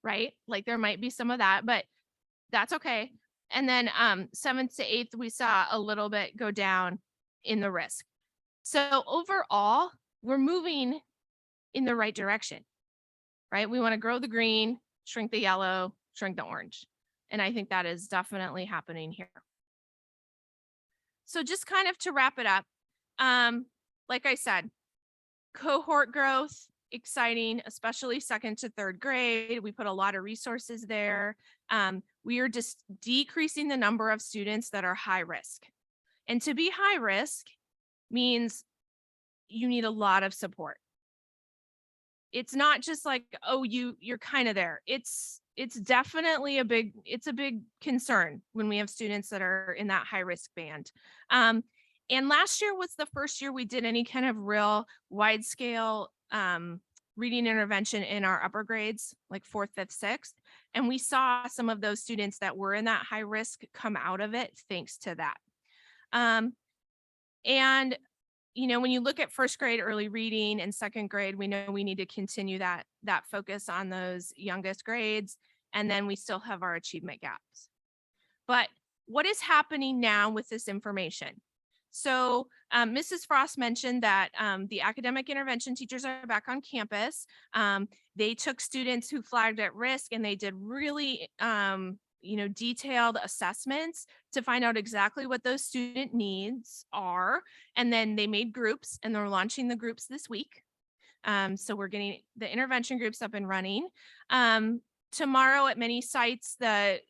right? Like there might be some of that, but that's okay. And then 7th to 8th, we saw a little bit go down in the risk. So overall, we're moving in the right direction, right? We want to grow the green, shrink the yellow, shrink the orange. And I think that is definitely happening here. So just kind of to wrap it up, like I said, cohort growth, exciting, especially 2nd to 3rd grade. We put a lot of resources there. We are just decreasing the number of students that are high risk. And to be high risk means you need a lot of support. It's not just like, oh, you're kind of there. It's definitely a big concern when we have students that are in that high risk band. And last year was the first year we did any kind of real wide scale reading intervention in our upper grades, like 4th, 5th, 6th. And we saw some of those students that were in that high risk come out of it thanks to that. And you know, when you look at 1st grade early reading and 2nd grade, we know we need to continue that focus on those youngest grades. And then we still have our achievement gaps. But what is happening now with this information? So Mrs. Frost mentioned that the academic intervention teachers are back on campus. They took students who flagged at risk and they did really detailed assessments to find out exactly what those student needs are. And then they made groups and they're launching the groups this week. So we're getting the intervention groups up and running. Tomorrow at many sites, the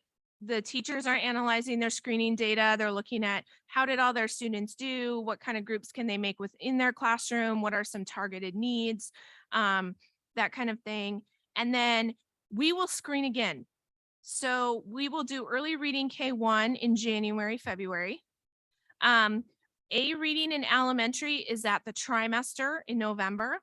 teachers are analyzing their screening data. They're looking at how did all their students do? What kind of groups can they make within their classroom? What are some targeted needs? That kind of thing. And then we will screen again. So we will do early reading K1 in January, February. A reading in elementary is at the trimester in November.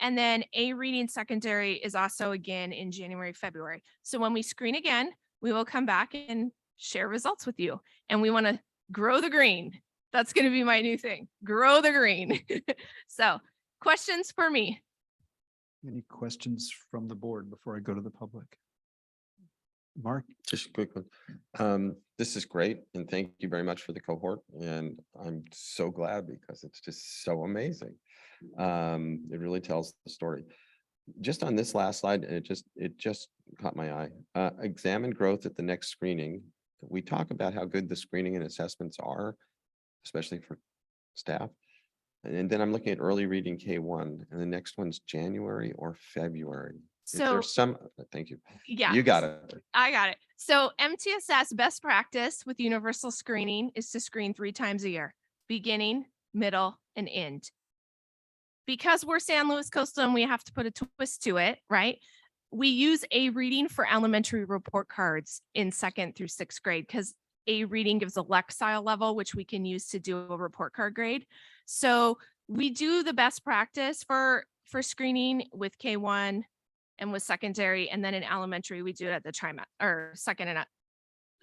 And then A reading secondary is also again in January, February. So when we screen again, we will come back and share results with you. And we want to grow the green. That's going to be my new thing, grow the green. So questions for me? Any questions from the board before I go to the public? Mark? Just a quick one. This is great. And thank you very much for the cohort. And I'm so glad because it's just so amazing. It really tells the story. Just on this last slide, and it just caught my eye. Examine growth at the next screening. We talk about how good the screening and assessments are, especially for staff. And then I'm looking at early reading K1, and the next one's January or February. Is there some, thank you. Yeah, You got it. I got it. So MTSS best practice with universal screening is to screen 3 times a year, beginning, middle, and end. Because we're San Luis Coastal and we have to put a twist to it, right? We use A reading for elementary report cards in 2nd through 6th grade because A reading gives a Lexile level, which we can use to do a report card grade. So we do the best practice for screening with K1 and with secondary, and then in elementary, we do it at the trimester, or 2nd and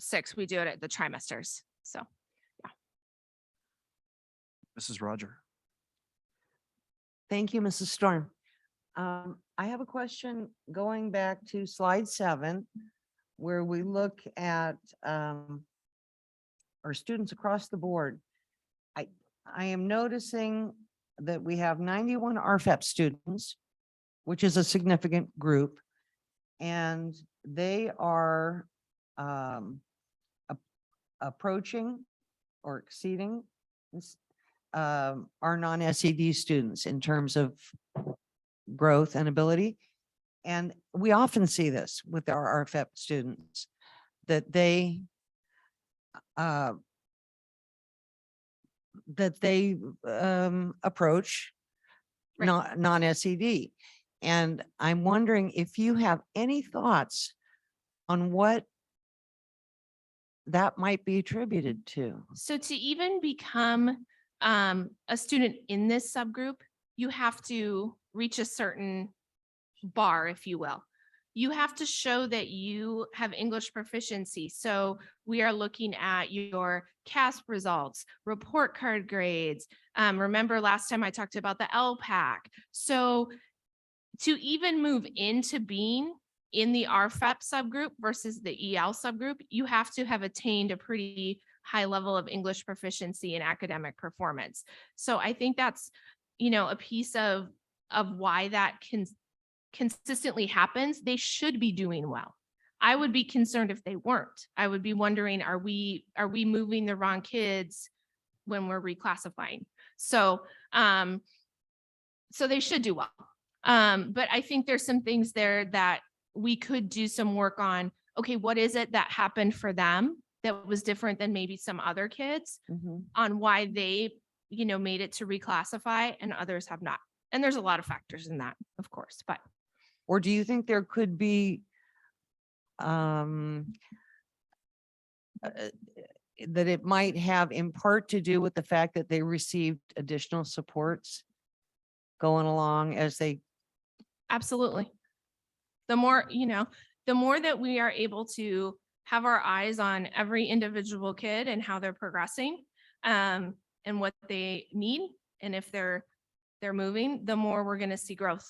6th, we do it at the trimesters. So, yeah. Mrs. Roger. Thank you, Mrs. Storm. I have a question going back to slide 7, where we look at our students across the board. I am noticing that we have 91 RFEP students, which is a significant group, and they are approaching or exceeding our non-SED students in terms of growth and ability. And we often see this with our RFEP students, that they approach non-SED. And I'm wondering if you have any thoughts on what that might be attributed to. So to even become a student in this subgroup, you have to reach a certain bar, if you will. You have to show that you have English proficiency. So we are looking at your CASP results, report card grades. Remember last time I talked about the LPAC. So to even move into being in the RFEP subgroup versus the EL subgroup, you have to have attained a pretty high level of English proficiency and academic performance. So I think that's, a piece of why that consistently happens. They should be doing well. I would be concerned if they weren't. I would be wondering, are we moving the wrong kids when we're reclassifying? So, so they should do well. But I think there's some things there that we could do some work on. Okay, what is it that happened for them that was different than maybe some other kids on why they, made it to reclassify and others have not? And there's a lot of factors in that, of course, but. Or do you think there could be that it might have in part to do with the fact that they received additional supports going along as they? Absolutely. The more, the more that we are able to have our eyes on every individual kid and how they're progressing, and what they need, and if they're moving, the more we're going to see growth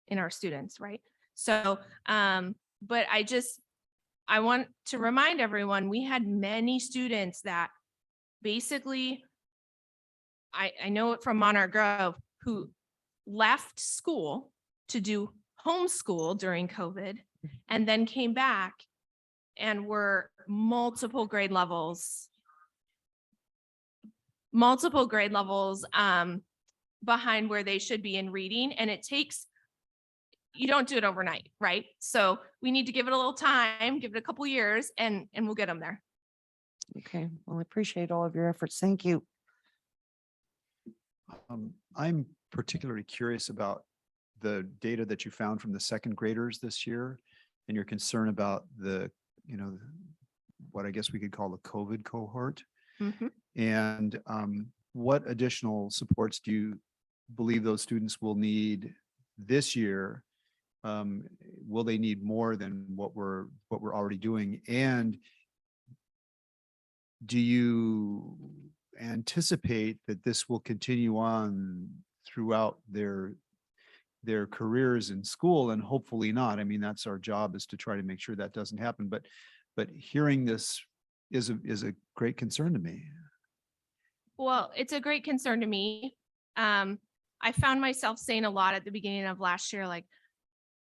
in our students, right? So, but I want to remind everyone, we had many students that basically, I know it from Monarch Grove, who left school to do homeschool during COVID and then came back and were multiple grade levels behind where they should be in reading. And you don't do it overnight, right? So we need to give it a little time, give it a couple years, and we'll get them there. Okay, well, I appreciate all of your efforts. Thank you. I'm particularly curious about the data that you found from the second graders this year and your concern about the, what I guess we could call the COVID cohort. And what additional supports do you believe those students will need this year? Will they need more than what we're already doing? And do you anticipate that this will continue on throughout their careers in school? And hopefully not. I mean, that's our job, is to try to make sure that doesn't happen. But hearing this is a great concern to me. Well, it's a great concern to me. I found myself saying a lot at the beginning of last year, like,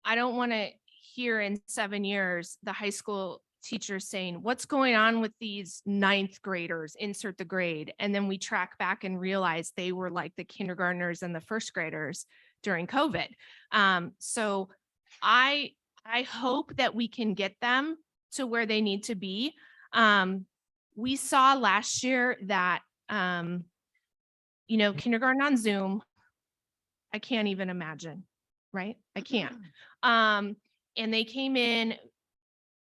I don't want to hear in 7 years the high school teachers saying, what's going on with these 9th graders, insert the grade. And then we track back and realize they were like the kindergartners and the 1st graders during COVID. So I hope that we can get them to where they need to be. We saw last year that, kindergarten on Zoom, I can't even imagine, right? I can't. And they came in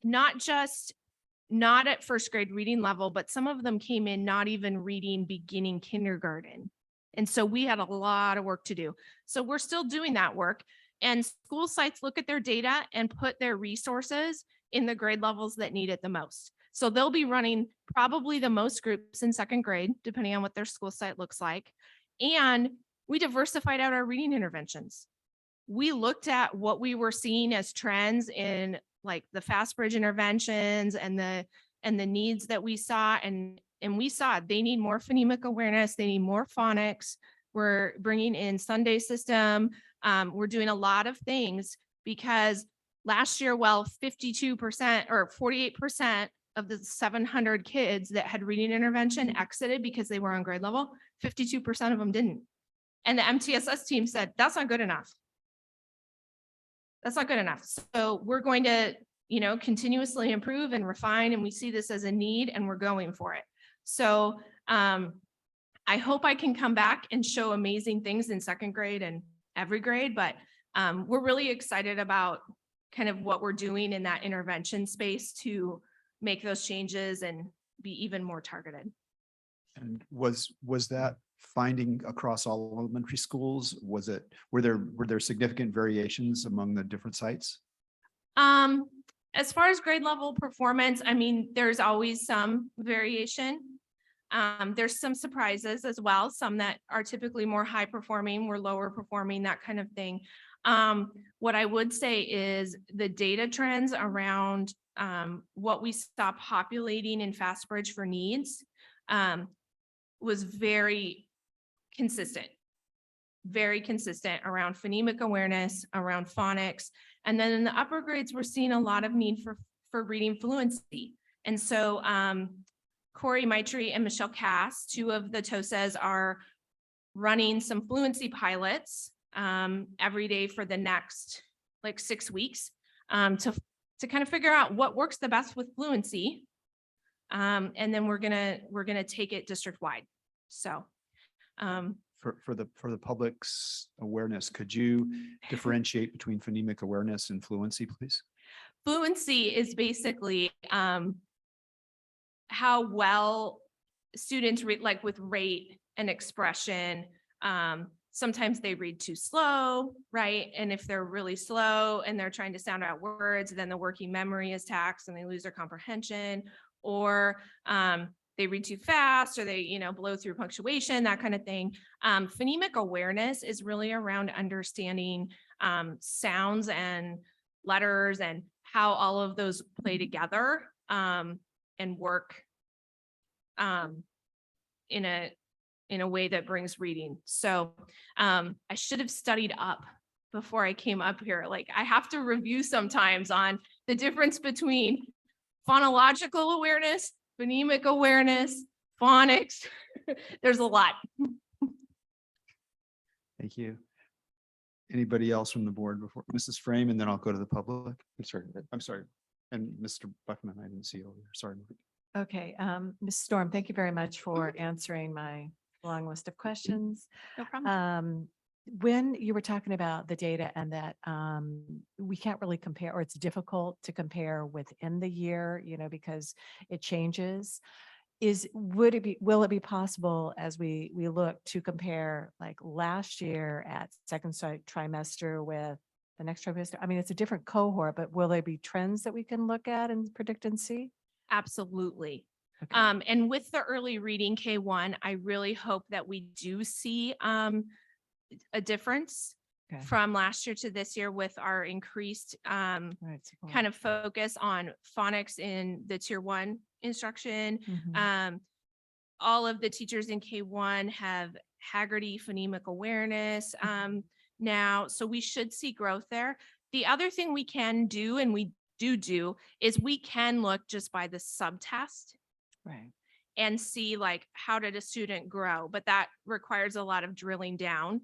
not at 1st grade reading level, but some of them came in not even reading beginning kindergarten. And so we had a lot of work to do. So we're still doing that work. And school sites look at their data and put their resources in the grade levels that need it the most. So they'll be running probably the most groups in 2nd grade, depending on what their school site looks like. And we diversified out our reading interventions. We looked at what we were seeing as trends in like the fast bridge interventions and the needs that we saw. And we saw they need more phonemic awareness. They need more phonics. We're bringing in Sunday system. We're doing a lot of things because last year, 52% or 48% of the 700 kids that had reading intervention exited because they were on grade level, 52% of them didn't. And the MTSS team said, that's not good enough. That's not good enough. So we're going to, continuously improve and refine, and we see this as a need and we're going for it. So I hope I can come back and show amazing things in 2nd grade and every grade, but we're really excited about kind of what we're doing in that intervention space to make those changes and be even more targeted. And was that finding across all elementary schools? Were there significant variations among the different sites? As far as grade level performance, I mean, there's always some variation. There's some surprises as well, some that are typically more high performing, were lower performing, that kind of thing. What I would say is the data trends around what we saw populating in FastBridge for needs was very consistent around phonemic awareness, around phonics. And then in the upper grades, we're seeing a lot of need for reading fluency. And so Corey Maitri and Michelle Cass, two of the TOSAs, are running some fluency pilots every day for the next like 6 weeks to kind of figure out what works the best with fluency. And then we're gonna take it district wide. So For the public's awareness, could you differentiate between phonemic awareness and fluency, please? fluency is basically how well students read, like with rate and expression. Sometimes they read too slow, right? And if they're really slow and they're trying to sound out words, then the working memory is taxed and they lose their comprehension, or they read too fast, or they, blow through punctuation, that kind of thing. Phonemic awareness is really around understanding sounds and letters and how all of those play together and work in a way that brings reading. So I should have studied up before I came up here. Like I have to review sometimes on the difference between phonological awareness, phonemic awareness, phonics. There's a lot. Thank you. Anybody else from the board before Mrs. Frame, and then I'll go to the public. I'm sorry. And Mr. Buckman, I didn't see you over there. Sorry. Okay, Ms. Storm, thank you very much for answering my long list of questions. No problem. When you were talking about the data and that we can't really compare, or it's difficult to compare within the year, because it changes. Will it be possible as we look to compare like last year at second trimester with the next trimester? I mean, it's a different cohort, but will there be trends that we can look at and predict and see? Absolutely. Okay. And with the early reading K1, I really hope that we do see a difference from last year to this year with our increased kind of focus on phonics in the tier 1 instruction. All of the teachers in K1 have Haggerty phonemic awareness now, so we should see growth there. The other thing we can do, and we do is we can look just by the subtest, right, and see like how did a student grow, but that requires a lot of drilling down.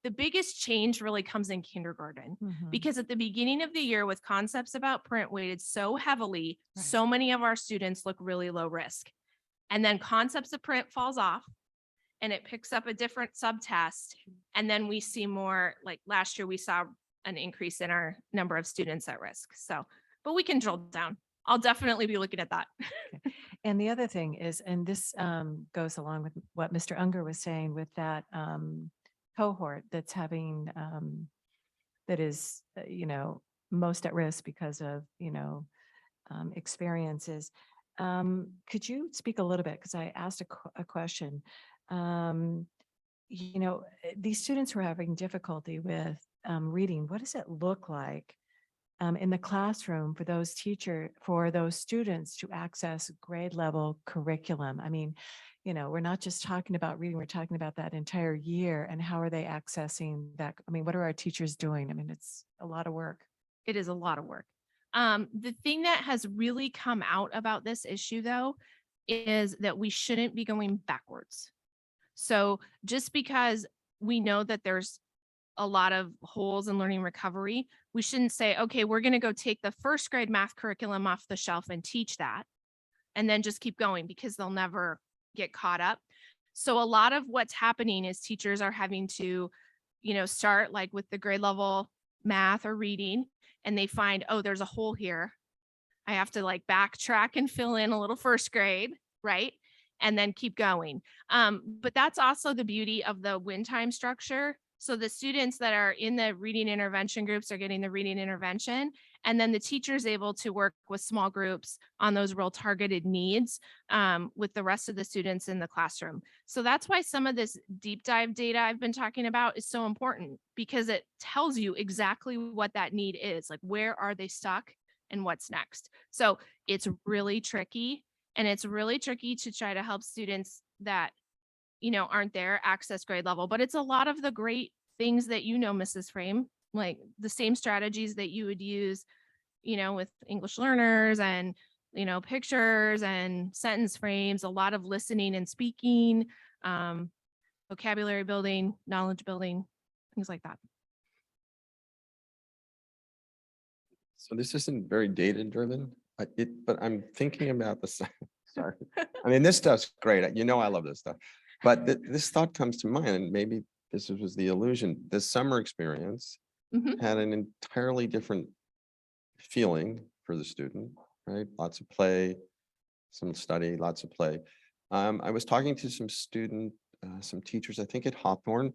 The biggest change really comes in kindergarten because at the beginning of the year, with concepts about print weighted so heavily, so many of our students look really low risk, and then concepts of print falls off and it picks up a different subtest, and then we see more. Like last year we saw an increase in our number of students at risk. So but we can drill down. I'll definitely be looking at that. Okay. And the other thing is, and this goes along with what Mr. Unger was saying with that cohort that's having, that is, most at risk because of, experiences. Could you speak a little bit, because I asked a question. These students who are having difficulty with reading, what does it look like in the classroom for those students to access grade level curriculum? I mean, we're not just talking about reading, we're talking about that entire year, and how are they accessing that? I mean, what are our teachers doing? I mean, it's a lot of work. It is a lot of work. The thing that has really come out about this issue though, is that we shouldn't be going backwards. So just because we know that there's a lot of holes in learning recovery, we shouldn't say, okay, we're going to go take the first grade math curriculum off the shelf and teach that, and then just keep going, because they'll never get caught up. So a lot of what's happening is teachers are having to, start like with the grade level math or reading, and they find, oh, there's a hole here. I have to like backtrack and fill in a little first grade, right? And then keep going. But that's also the beauty of the win time structure. So the students that are in the reading intervention groups are getting the reading intervention, and then the teacher is able to work with small groups on those real targeted needs with the rest of the students in the classroom. So that's why some of this deep dive data I've been talking about is so important, because it tells you exactly what that need is, like where are they stuck and what's next. So it's really tricky, and it's really tricky to try to help students that aren't there access grade level, but it's a lot of the great things that Mrs. Frame, like the same strategies that you would use, with English learners and, pictures and sentence frames, a lot of listening and speaking, vocabulary building, knowledge building, things like that. So this isn't very data driven, but I'm thinking about the, sorry. I mean, this stuff's great. I love this stuff. But this thought comes to mind, and maybe this was the illusion. The summer experience had an entirely different feeling for the student, right? Lots of play, some study, lots of play. I was talking to some teachers, I think at Hawthorne,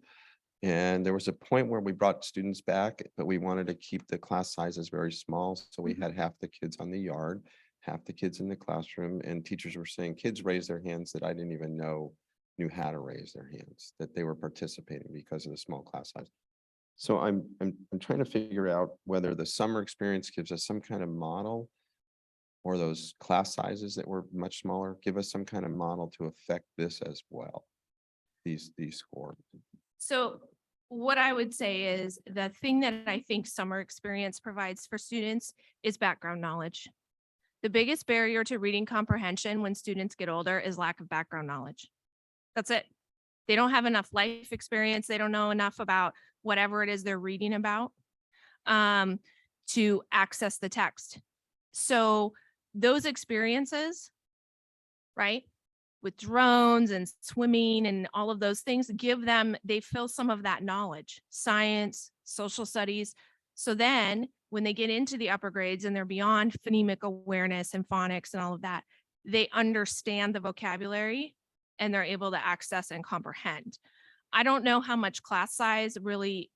and there was a point where we brought students back, but we wanted to keep the class sizes very small. So we had half the kids on the yard, half the kids in the classroom, and teachers were saying kids raised their hands that I didn't even know knew how to raise their hands, that they were participating because of the small class size. So I'm trying to figure out whether the summer experience gives us some kind of model, or those class sizes that were much smaller give us some kind of model to affect this as well, these scores. So what I would say is the thing that I think summer experience provides for students is background knowledge. The biggest barrier to reading comprehension when students get older is lack of background knowledge. That's it. They don't have enough life experience. They don't know enough about whatever it is they're reading about to access the text. So those experiences, right, with drones and swimming and all of those things, they fill some of that knowledge, science, social studies. So then when they get into the upper grades and they're beyond phonemic awareness and phonics and all of that, they understand the vocabulary and they're able to access and comprehend. I don't know how much class size really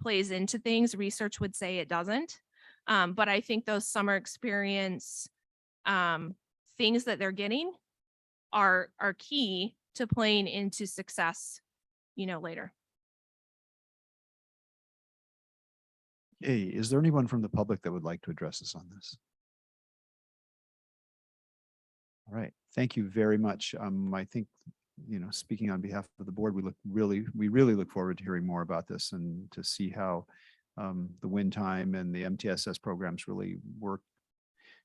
plays into things. Research would say it doesn't. But I think those summer experience things that they're getting are key to playing into success, later. Hey, is there anyone from the public that would like to address us on this? All right, thank you very much. I think, speaking on behalf of the board, we really look forward to hearing more about this and to see how the win time and the MTSS programs really work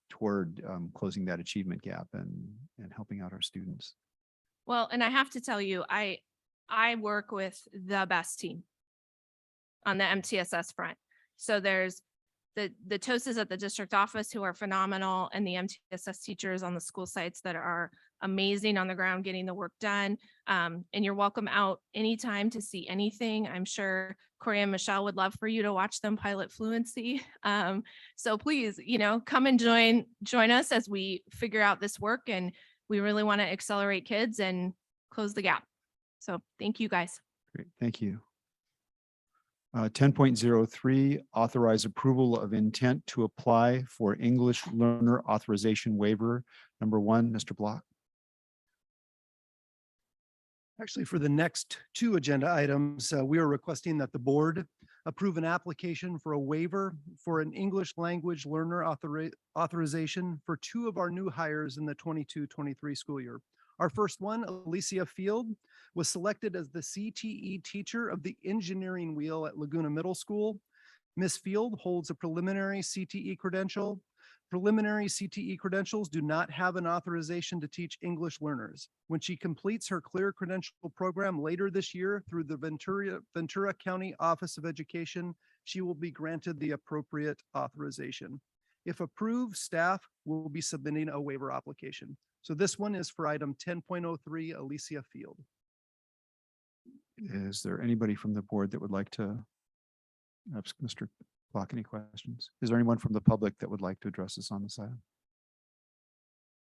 toward closing that achievement gap and helping out our students. Well, and I have to tell you, I work with the best team on the MTSS front. So there's the TOSAs at the district office who are phenomenal, and the MTSS teachers on the school sites that are amazing on the ground getting the work done. And you're welcome out anytime to see anything. I'm sure Corey and Michelle would love for you to watch them pilot fluency. So please, come and join us as we figure out this work, and we really want to accelerate kids and close the gap. So thank you guys. Great, thank you. 10.03, authorize approval of intent to apply for English learner authorization waiver. Number 1, Mr. Block. Actually, for the next 2 agenda items, we are requesting that the board approve an application for a waiver for an English language learner authorization for 2 of our new hires in the 22-23 school year. Our first one, Alicia Field, was selected as the CTE teacher of the engineering wheel at Laguna Middle School. Ms. Field holds a preliminary CTE credential. Preliminary CTE credentials do not have an authorization to teach English learners. When she completes her clear credential program later this year through the Ventura County Office of Education, she will be granted the appropriate authorization. If approved, staff will be submitting a waiver application. So this one is for item 10.03, Alicia Field. Is there anybody from the board that would like to ask Mr. Block any questions? Is there anyone from the public that would like to address us on this item?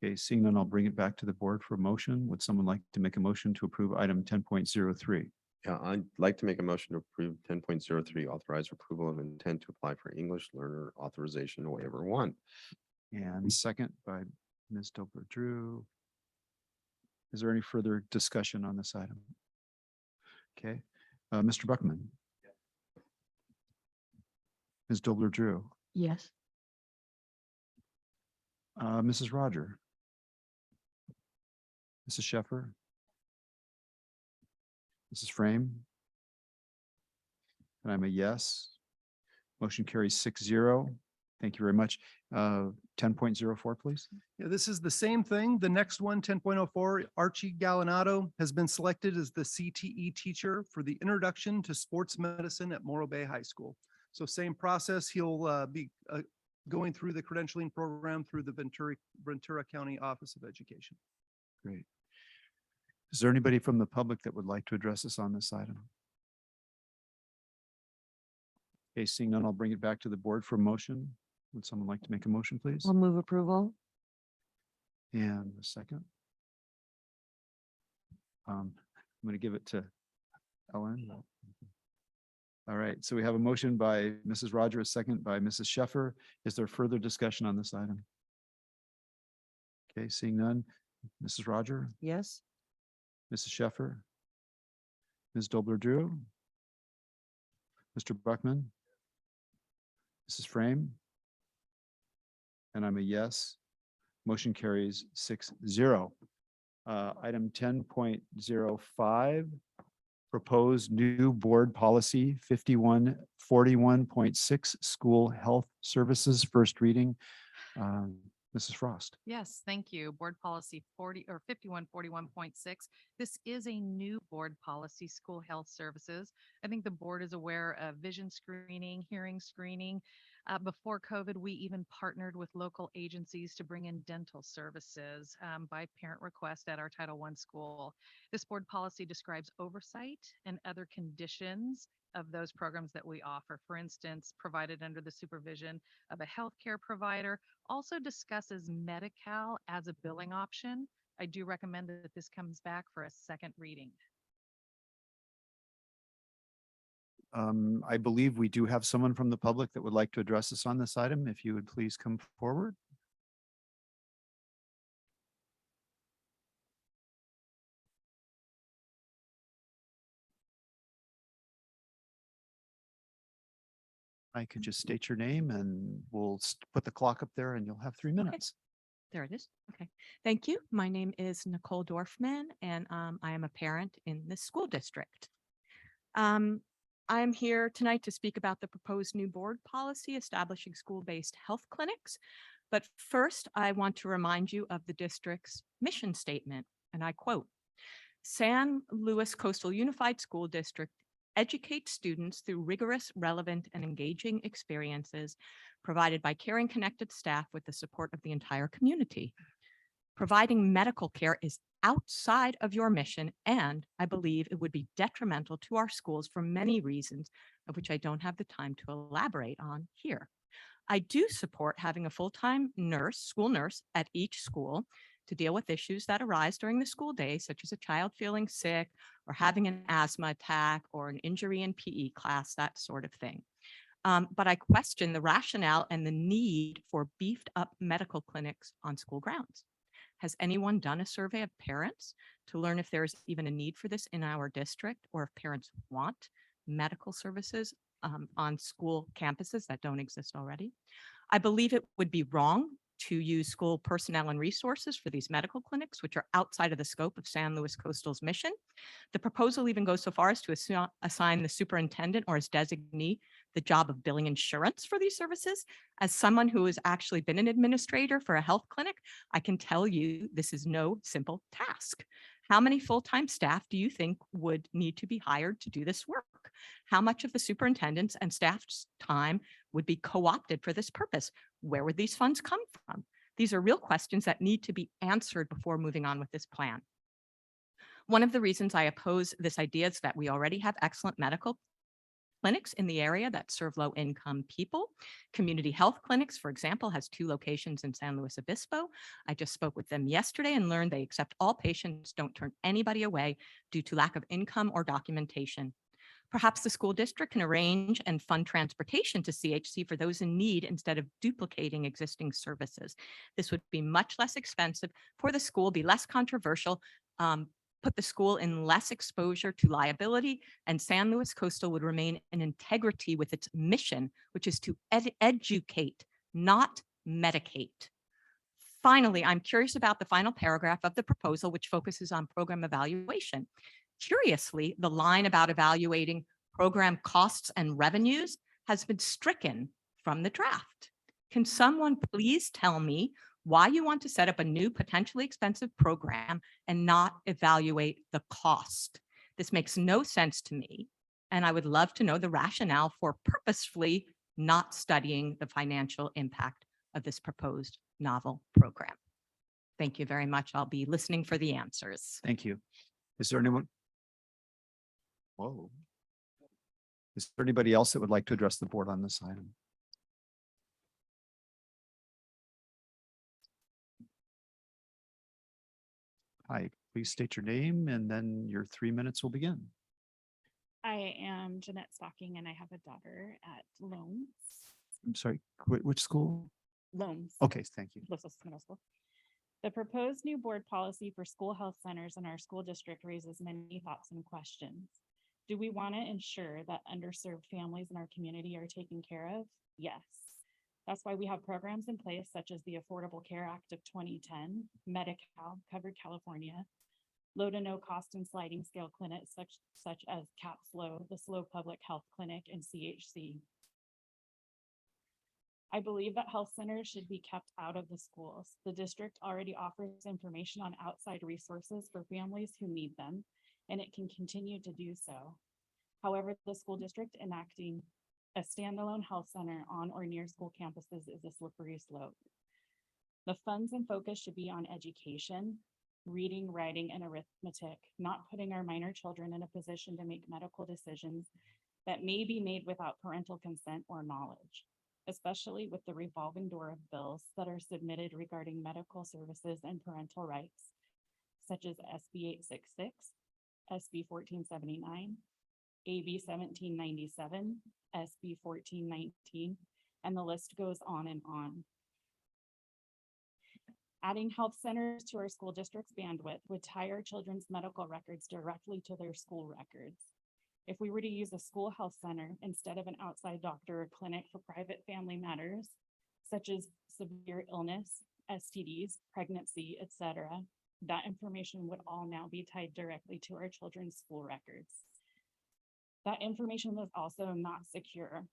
Okay, seeing none, I'll bring it back to the board for a motion. Would someone like to make a motion to approve item 10.03? Yeah, I'd like to make a motion to approve 10.03, authorize approval of intent to apply for English learner authorization waiver 1. And second by Ms. Dobler Drew. Is there any further discussion on this item? Okay, Mr. Buckman. Ms. Dobler Drew, Yes. Mrs. Roger. Mrs. Sheffer. Mrs. Frame. And I'm a yes. Motion carries 6-0. Thank you very much. 10.04, please. Yeah, this is the same thing. The next one, 10.04, Archie Galinato has been selected as the CTE teacher for the introduction to sports medicine at Morro Bay High School. So same process. He'll be going through the credentialing program through the Ventura County Office of Education. Great. Is there anybody from the public that would like to address us on this item? Okay, seeing none, I'll bring it back to the board for motion. Would someone like to make a motion, please? I'll move approval. And a second. I'm going to give it to Ellen. All right, so we have a motion by Mrs. Roger, a second by Mrs. Sheffer. Is there further discussion on this item? Okay, seeing none. Mrs. Roger, Yes. Mrs. Sheffer, Ms. Dobler Drew, Mr. Buckman, Mrs. Frame, and I'm a yes. Motion carries 6-0. Item 10.05, proposed new board policy 5141.6, school health services, first reading. Mrs. Frost. Yes, thank you. Board policy 5141.6. This is a new board policy, school health services. I think the board is aware of vision screening, hearing screening. Before COVID, we even partnered with local agencies to bring in dental services by parent request at our Title I school. This board policy describes oversight and other conditions of those programs that we offer. For instance, provided under the supervision of a healthcare provider, also discusses Medi-Cal as a billing option. I do recommend that this comes back for a second reading. I believe we do have someone from the public that would like to address us on this item. If you would please come forward. I could just state your name and we'll put the clock up there and you'll have 3 minutes. There it is. Okay. Thank you. My name is Nicole Dorfman, and I am a parent in the school district. I'm here tonight to speak about the proposed new board policy establishing school-based health clinics. But first, I want to remind you of the district's mission statement, and I quote, "San Luis Coastal Unified School District educates students through rigorous, relevant, and engaging experiences provided by caring, connected staff with the support of the entire community. Providing medical care is outside of your mission, and I believe it would be detrimental to our schools for many reasons, of which I don't have the time to elaborate on here. I do support having a full-time nurse, school nurse at each school to deal with issues that arise during the school day, such as a child feeling sick or having an asthma attack or an injury in PE class, that sort of thing. But I question the rationale and the need for beefed up medical clinics on school grounds. Has anyone done a survey of parents to learn if there's even a need for this in our district, or if parents want medical services on school campuses that don't exist already? I believe it would be wrong to use school personnel and resources for these medical clinics, which are outside of the scope of San Luis Coastal's mission. The proposal even goes so far as to assign the superintendent or his designee the job of billing insurance for these services. As someone who has actually been an administrator for a health clinic, I can tell you this is no simple task. How many full-time staff do you think would need to be hired to do this work? How much of the superintendent's and staff's time would be co-opted for this purpose? Where would these funds come from? These are real questions that need to be answered before moving on with this plan. One of the reasons I oppose this idea is that we already have excellent medical clinics in the area that serve low-income people. Community health clinics, for example, has 2 locations in San Luis Obispo. I just spoke with them yesterday and learned they accept all patients, don't turn anybody away due to lack of income or documentation. Perhaps the school district can arrange and fund transportation to CHC for those in need instead of duplicating existing services. This would be much less expensive for the school, be less controversial, put the school in less exposure to liability, and San Luis Coastal would remain in integrity with its mission, which is to educate, not medicate. Finally, I'm curious about the final paragraph of the proposal, which focuses on program evaluation. Curiously, the line about evaluating program costs and revenues has been stricken from the draft. Can someone please tell me why you want to set up a new potentially expensive program and not evaluate the cost? This makes no sense to me, and I would love to know the rationale for purposefully not studying the financial impact of this proposed novel program. Thank you very much. I'll be listening for the answers. Thank you. Is there anyone? Whoa. Is there anybody else that would like to address the board on this item? Hi, please state your name and then your 3 minutes will begin. I am Jeanette Stocking and I have a daughter at Loams. I'm sorry, which school? Loams. Okay, thank you. Los Osos Middle School. The proposed new board policy for school health centers in our school district raises many thoughts and questions. Do we want to ensure that underserved families in our community are taken care of? Yes. That's why we have programs in place such as the Affordable Care Act of 2010, Medi-Cal, Covered California, low to no cost and sliding scale clinics such as CAPSLO, the SLO Public Health Clinic, and CHC. I believe that health centers should be kept out of the schools. The district already offers information on outside resources for families who need them, and it can continue to do so. However, the school district enacting a standalone health center on or near school campuses is a slippery slope. The funds and focus should be on education, reading, writing, and arithmetic, not putting our minor children in a position to make medical decisions that may be made without parental consent or knowledge, especially with the revolving door of bills that are submitted regarding medical services and parental rights, such as SB 866, SB 1479, AB 1797, SB 1419, and the list goes on and on. Adding health centers to our school district's bandwidth would tie our children's medical records directly to their school records. If we were to use a school health center instead of an outside doctor or clinic for private family matters, such as severe illness, STDs, pregnancy, etc., that information would all now be tied directly to our children's school records. That information was also not secure.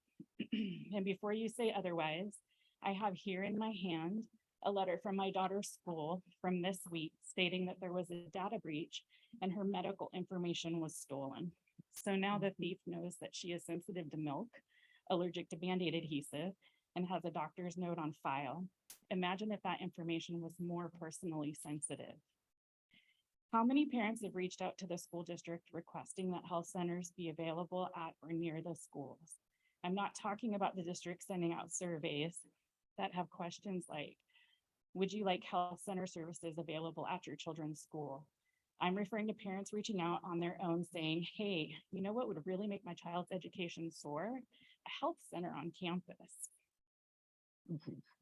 And before you say otherwise, I have here in my hand a letter from my daughter's school from this week stating that there was a data breach and her medical information was stolen. So now the thief knows that she is sensitive to milk, allergic to Band-Aid adhesive, and has a doctor's note on file. Imagine if that information was more personally sensitive. How many parents have reached out to the school district requesting that health centers be available at or near the schools? I'm not talking about the district sending out surveys that have questions like, would you like health center services available at your children's school? I'm referring to parents reaching out on their own saying, hey, you know what would really make my child's education soar? A health center on campus.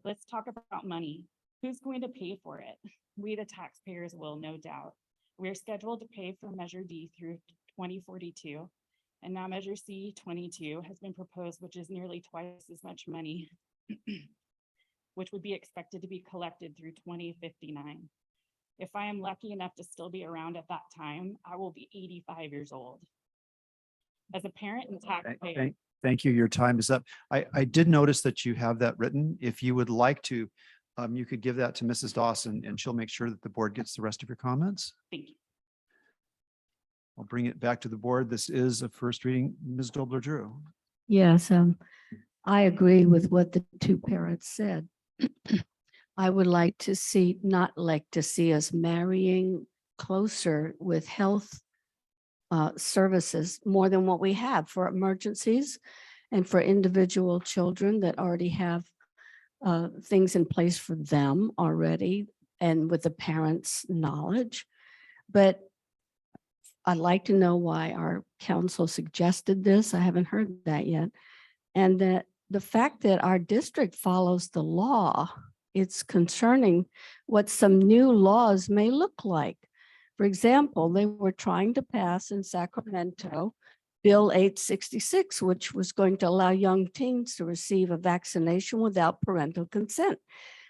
Let's talk about money. Who's going to pay for it? We, the taxpayers, will, no doubt. We're scheduled to pay for Measure D through 2042, and now Measure C 22 has been proposed, which is nearly twice as much money, which would be expected to be collected through 2059. If I am lucky enough to still be around at that time, I will be 85 years old. As a parent and taxpayer. Thank you. Your time is up. I did notice that you have that written. If you would like to, you could give that to Mrs. Dawson and she'll make sure that the board gets the rest of your comments. Thank you. I'll bring it back to the board. This is a first reading. Ms. Dobler-Drew. Yes, I agree with what the two parents said. I would not like to see us marrying closer with health services more than what we have for emergencies and for individual children that already have things in place for them already and with the parents' knowledge. But I'd like to know why our council suggested this. I haven't heard that yet. And that the fact that our district follows the law, it's concerning what some new laws may look like. For example, they were trying to pass in Sacramento Bill 866, which was going to allow young teens to receive a vaccination without parental consent.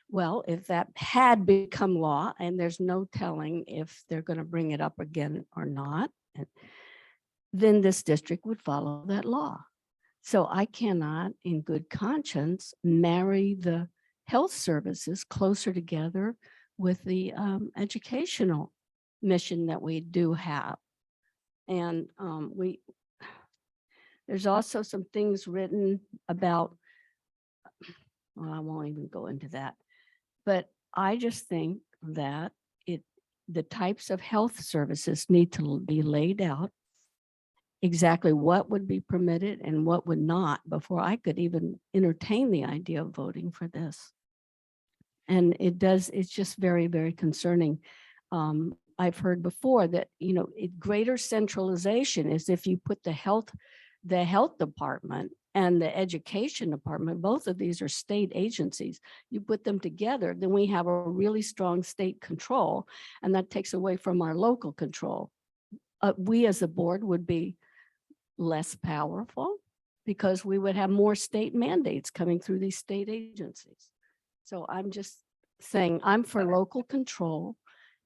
Well, if that had become law, and there's no telling if they're going to bring it up again or not, then this district would follow that law. So I cannot, in good conscience, marry the health services closer together with the educational mission that we do have. And there's also some things written about, well, I won't even go into that, but I just think that the types of health services need to be laid out, exactly what would be permitted and what would not, before I could even entertain the idea of voting for this. And it's just very, very concerning. I've heard before that, greater centralization is if you put the health department and the education department, both of these are state agencies. You put them together, then we have a really strong state control, and that takes away from our local control. We as a board would be less powerful because we would have more state mandates coming through these state agencies. So I'm just saying I'm for local control,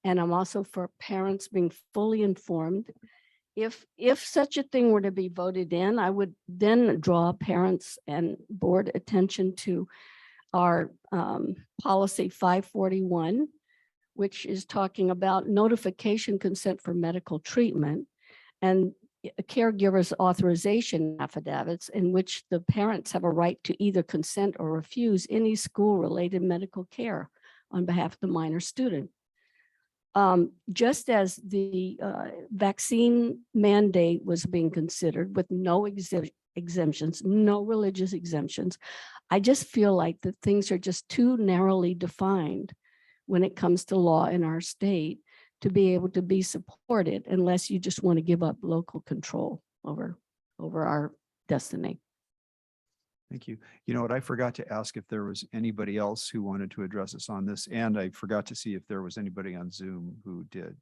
and I'm also for parents being fully informed. If such a thing were to be voted in, I would then draw parents and board attention to our policy 541, which is talking about notification consent for medical treatment and caregivers authorization affidavits in which the parents have a right to either consent or refuse any school-related medical care on behalf of the minor student. Just as the vaccine mandate was being considered with no exemptions, no religious exemptions, I just feel like that things are just too narrowly defined when it comes to law in our state to be able to be supported unless you just want to give up local control over our destiny. Thank you. You know what, I forgot to ask if there was anybody else who wanted to address us on this, and I forgot to see if there was anybody on Zoom who did.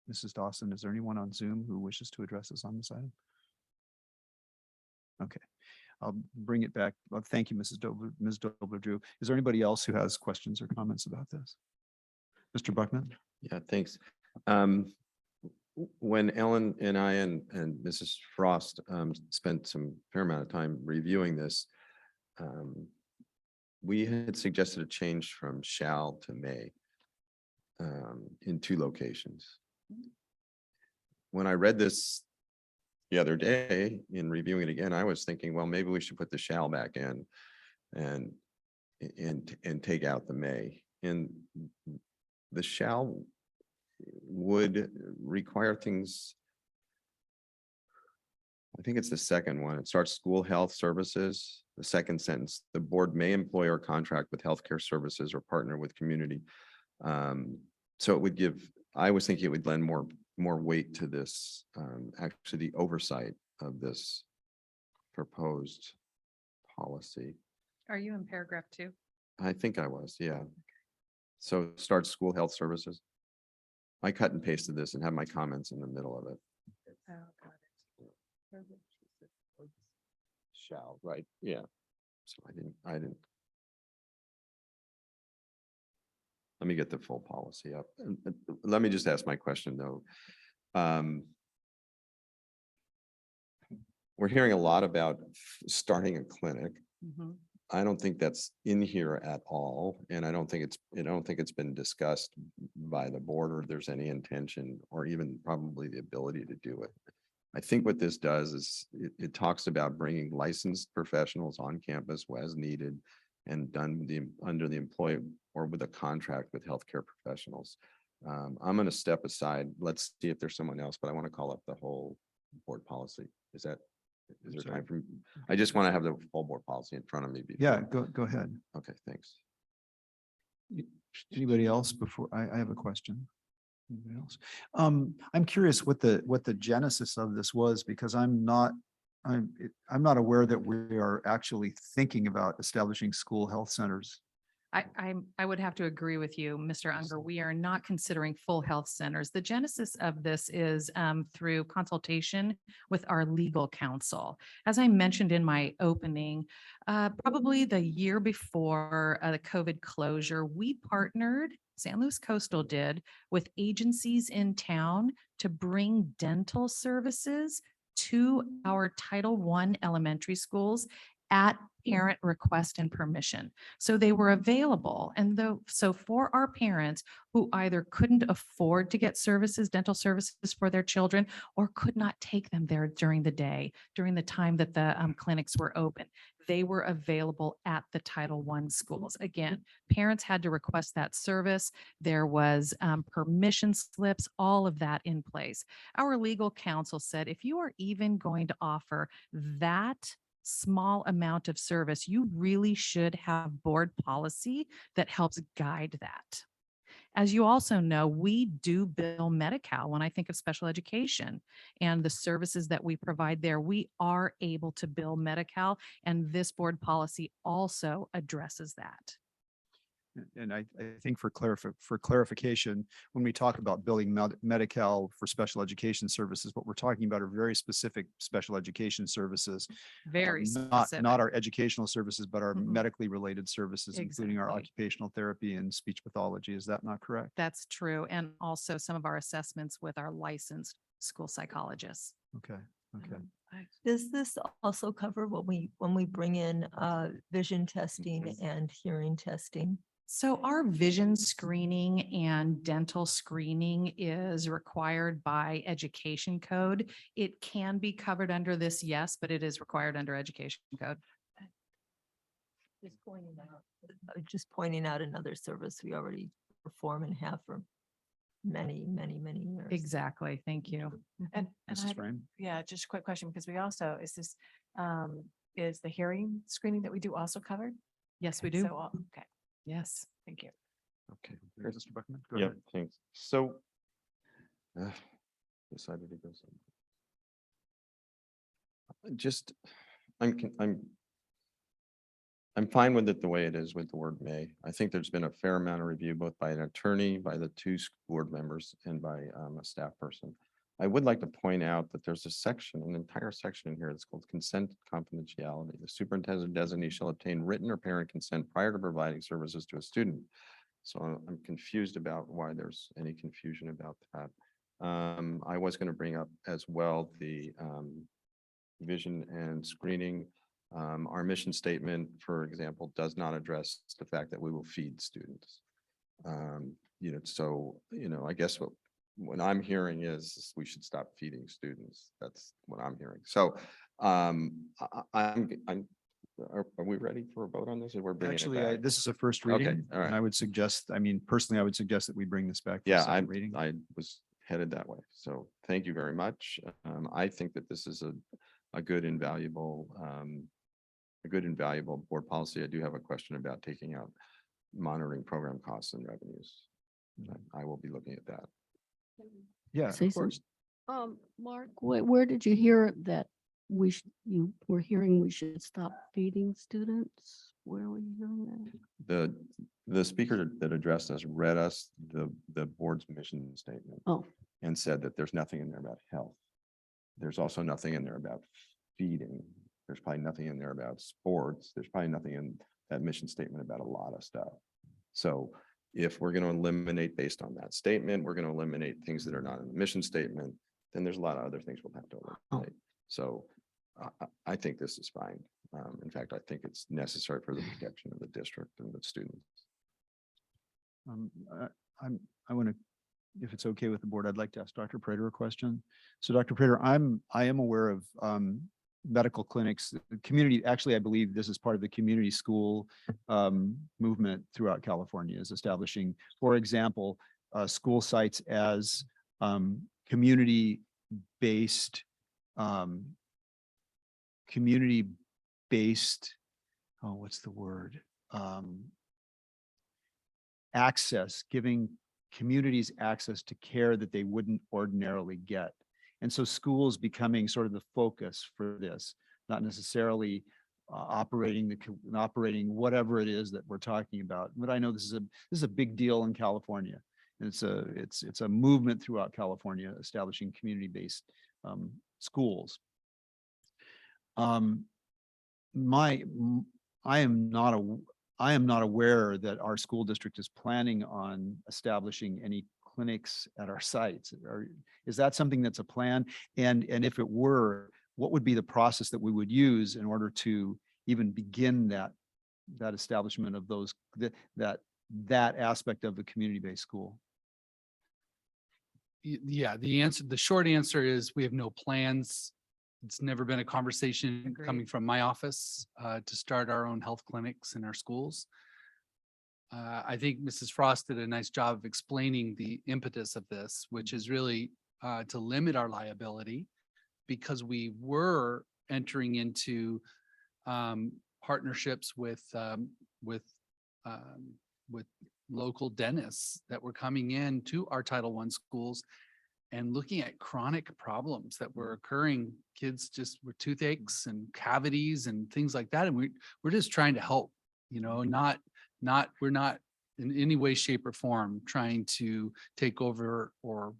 Mrs. Dawson, is there anyone on Zoom who wishes to address us on this item? Okay, I'll bring it back. Well, thank you, Ms. Dobler-Drew. Is there anybody else who has questions or comments about this? Mr. Buckman? Yeah, thanks. When Ellen and I and Mrs. Frost spent some fair amount of time reviewing this, we had suggested a change from shall to may in 2 locations. When I read this the other day in reviewing it again, I was thinking, well, maybe we should put the shall back in and take out the may. And the shall would require things. I think it's the second one. It starts school health services. The second sentence, the board may employ or contract with healthcare services or partner with community. So it would give, I was thinking it would lend more weight to this, actually the oversight of this proposed policy. Are you in paragraph 2? I think I was, yeah. So start school health services. I cut and pasted this and have my comments in the middle of it. Oh, got it. Shall, right? Yeah. So I didn't. Let me get the full policy up. Let me just ask my question though. We're hearing a lot about starting a clinic. I don't think that's in here at all, and I don't think it's been discussed by the board, or there's any intention or even probably the ability to do it. I think what this does is it talks about bringing licensed professionals on campus as needed and done under the employee or with a contract with healthcare professionals. I'm going to step aside. Let's see if there's someone else, but I want to call up the whole board policy. Is there sorry. time for, I just want to have the full board policy in front of me. Yeah, before- go ahead. Okay, thanks. Anybody else before I have a question? Anybody else? I'm curious what the genesis of this was, because I'm not aware that we are actually thinking about establishing school health centers. I would have to agree with you, Mr. Unger. We are not considering full health centers. The genesis of this is through consultation with our legal counsel. As I mentioned in my opening, probably the year before the COVID closure, we partnered, San Luis Coastal did, with agencies in town to bring dental services to our Title I elementary schools at parent request and permission. So they were available. And so for our parents who either couldn't afford to get services, dental services for their children, or could not take them there during the day, during the time that the clinics were open, they were available at the Title I schools. Again, parents had to request that service. There was permission slips, all of that in place. Our legal counsel said, if you are even going to offer that small amount of service, you really should have board policy that helps guide that. As you also know, we do bill Medi-Cal when I think of special education and the services that we provide there. We are able to bill Medi-Cal, and this board policy also addresses that. And I think for clarification, when we talk about billing Medi-Cal for special education services, what we're talking about are very specific special education services. Very not specific. our educational services, but our Mhm. medically related services, including our Exactly. occupational therapy and speech pathology. Is that not correct? That's true. And also some of our assessments with our licensed school psychologists. Okay, okay. Does this also cover when we bring in vision testing and hearing testing? So our vision screening and dental screening is required by education code. It can be covered under this, yes, but it is required under education code. Just pointing out another service we already perform and have for many, many, many years. Exactly. Thank you. And Mrs. I, Frame? yeah, just a quick question, because we also, is the hearing screening that we do also covered? Yes, we Okay, do. So, okay, Yes. thank you. Okay. Mr. Buckman, go Yeah, ahead. thanks. So decided to go. Just, I'm fine with it the way it is with the word may. I think there's been a fair amount of review, both by an attorney, by the two board members, and by a staff person. I would like to point out that there's a section, an entire section in here that's called consent confidentiality. The superintendent designee shall obtain written or parent consent prior to providing services to a student. So I'm confused about why there's any confusion about that. I was going to bring up as well the vision and screening. Our mission statement, for example, does not address the fact that we will feed students. I guess what I'm hearing is we should stop feeding students. That's what I'm hearing. So are we ready for a vote on this, or we're bringing it Actually, back? this is a first Okay, reading. all right. And I would suggest, personally, I would suggest that we bring this back. for a Yeah, second reading. I was headed that way. So thank you very much. I think that this is a good and valuable board policy. I do have a question about taking out monitoring program costs and revenues. I will be looking at that. Yeah, Say of course. Mark, where did you hear that you were hearing we should stop feeding students? Where were you hearing that? The speaker that addressed us read us the board's mission statement. Oh. And said that there's nothing in there about health. There's also nothing in there about feeding. There's probably nothing in there about sports. There's probably nothing in that mission statement about a lot of stuff. So if we're going to eliminate based on that statement, we're going to eliminate things that are not in the mission statement, then there's a lot of other things we'll have to eliminate. So I think this is fine. In fact, I think it's necessary for the protection of the district and the students. I want to, if it's okay with the board, I'd like to ask Dr. Prater a question. So Dr. Prater, I am aware of medical clinics, the community, actually, I believe this is part of the community school movement throughout California, is establishing, for example, school sites as community-based, oh, what's the word? Access, giving communities access to care that they wouldn't ordinarily get. And so schools becoming sort of the focus for this, not necessarily operating whatever it is that we're talking about. But I know this is a big deal in California. And it's a movement throughout California establishing community-based schools. I am not aware that our school district is planning on establishing any clinics at our sites. Is that something that's a plan? And if it were, what would be the process that we would use in order to even begin that establishment of those, that aspect of the community-based school? Yeah, the short answer is we have no plans. It's never been a conversation coming from my office to start our own health clinics in our schools. I think Mrs. Frost did a nice job of explaining the impetus of this, which is really to limit our liability, because we were entering into partnerships with local dentists that were coming in to our Title I schools and looking at chronic problems that were occurring, kids just with toothaches and cavities and things like that. And we're just trying to help, we're not in any way, shape or form trying to take over or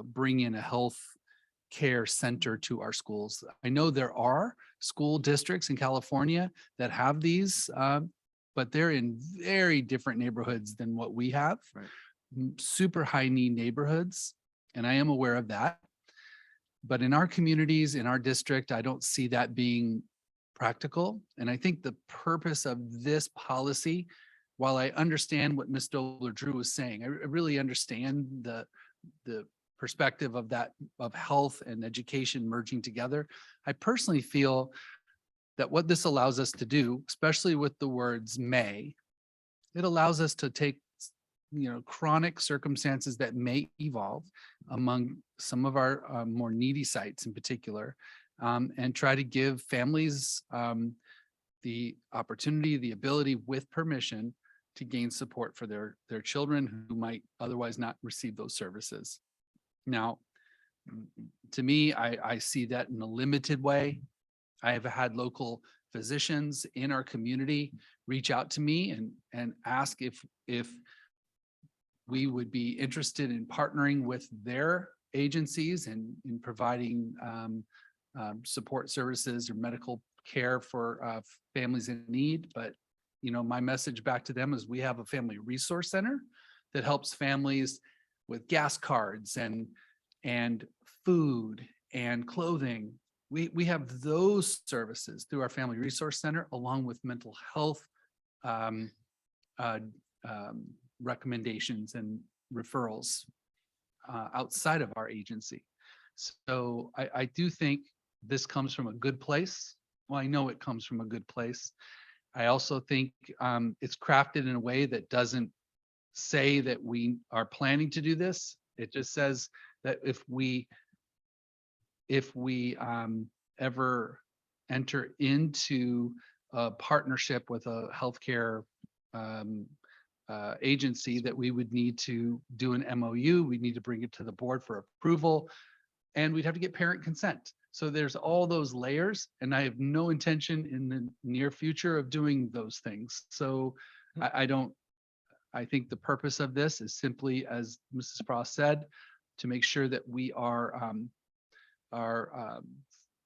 bring in a health care center to our schools. I know there are school districts in California that have these, but they're in very different neighborhoods than what we have. Right. Super high need neighborhoods. And I am aware of that. But in our communities, in our district, I don't see that being practical. And I think the purpose of this policy, while I understand what Ms. Dobler-Drew was saying, I really understand the perspective of that, of health and education merging together. I personally feel that what this allows us to do, especially with the words may, it allows us to take chronic circumstances that may evolve among some of our more needy sites in particular, and try to give families the opportunity, the ability with permission to gain support for their children who might otherwise not receive those services. Now, to me, I see that in a limited way. I have had local physicians in our community reach out to me and ask if we would be interested in partnering with their agencies and in providing support services or medical care for families in need. But, my message back to them is we have a family resource center that helps families with gas cards and food and clothing. We have those services through our family resource center, along with mental health recommendations and referrals outside of our agency. So I do think this comes from a good place. Well, I know it comes from a good place. I also think it's crafted in a way that doesn't say that we are planning to do this. It just says that if we ever enter into a partnership with a healthcare agency, that we would need to do an MOU. We need to bring it to the board for approval, and we'd have to get parent consent. So there's all those layers, and I have no intention in the near future of doing those things. So I think the purpose of this is simply, as Mrs. Frost said, to make sure that we are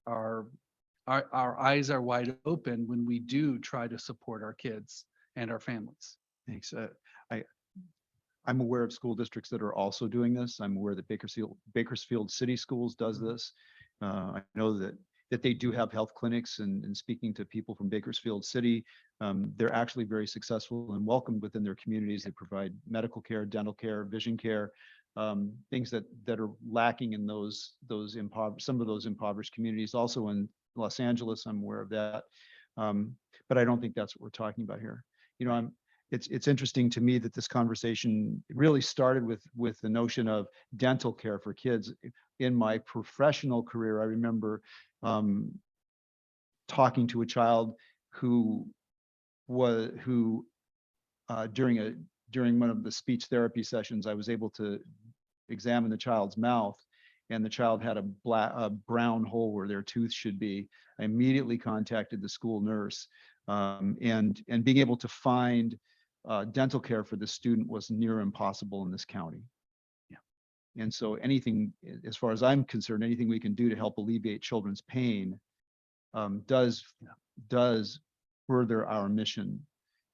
our eyes are wide open when we do try to support our kids and our families. Thanks. I'm aware of school districts that are also doing this. I'm aware that Bakersfield City Schools does this. I know that they do have health clinics, and speaking to people from Bakersfield City, they're actually very successful and welcomed within their communities. They provide medical care, dental care, vision care, things that are lacking in some of those impoverished communities. Also in Los Angeles, I'm aware of that. But I don't think that's what we're talking about here. it's interesting to me that this conversation really started with the notion of dental care for kids. In my professional career, I remember talking to a child who during one of the speech therapy sessions, I was able to examine the child's mouth, and the child had a brown hole where their tooth should be. I immediately contacted the school nurse, and being able to find dental care for the student was near impossible in this county. Yeah. And so anything, as far as I'm concerned, anything we can do to help alleviate children's pain does further our mission.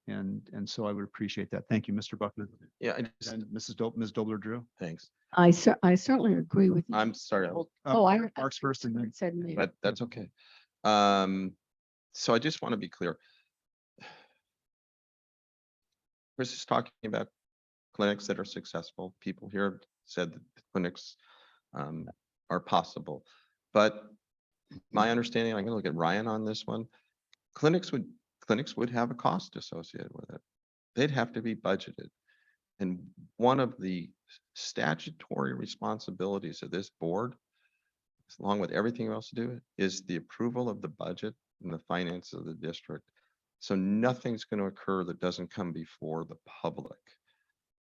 And so I would appreciate that. Thank you, Mr. Buckner. Yeah, And Ms. Dobler-Drew. Thanks. I certainly agree with you. I'm sorry. Mark's first and then. Said me. But that's okay. So I just want to be clear. Chris is talking about clinics that are successful. People here said that the clinics are possible. But my understanding, I'm going to look at Ryan on this one. Clinics would have a cost associated with it. They'd have to be budgeted. And one of the statutory responsibilities of this board, along with everything else to do, is the approval of the budget and the finances of the district. So nothing's going to occur that doesn't come before the public,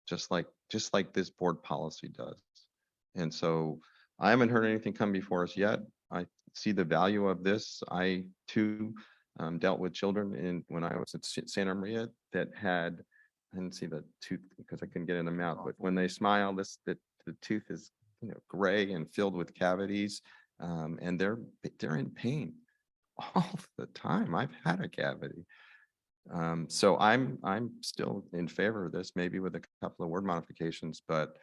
just like this board policy does. And so I haven't heard anything come before us yet. I see the value of this. I too dealt with children when I was at Santa Maria that had, I didn't see the tooth because I couldn't get in the mouth, but when they smile, the tooth is gray and filled with cavities, and they're in pain all the time. I've had a cavity. So I'm still in favor of this, maybe with a couple of word modifications, but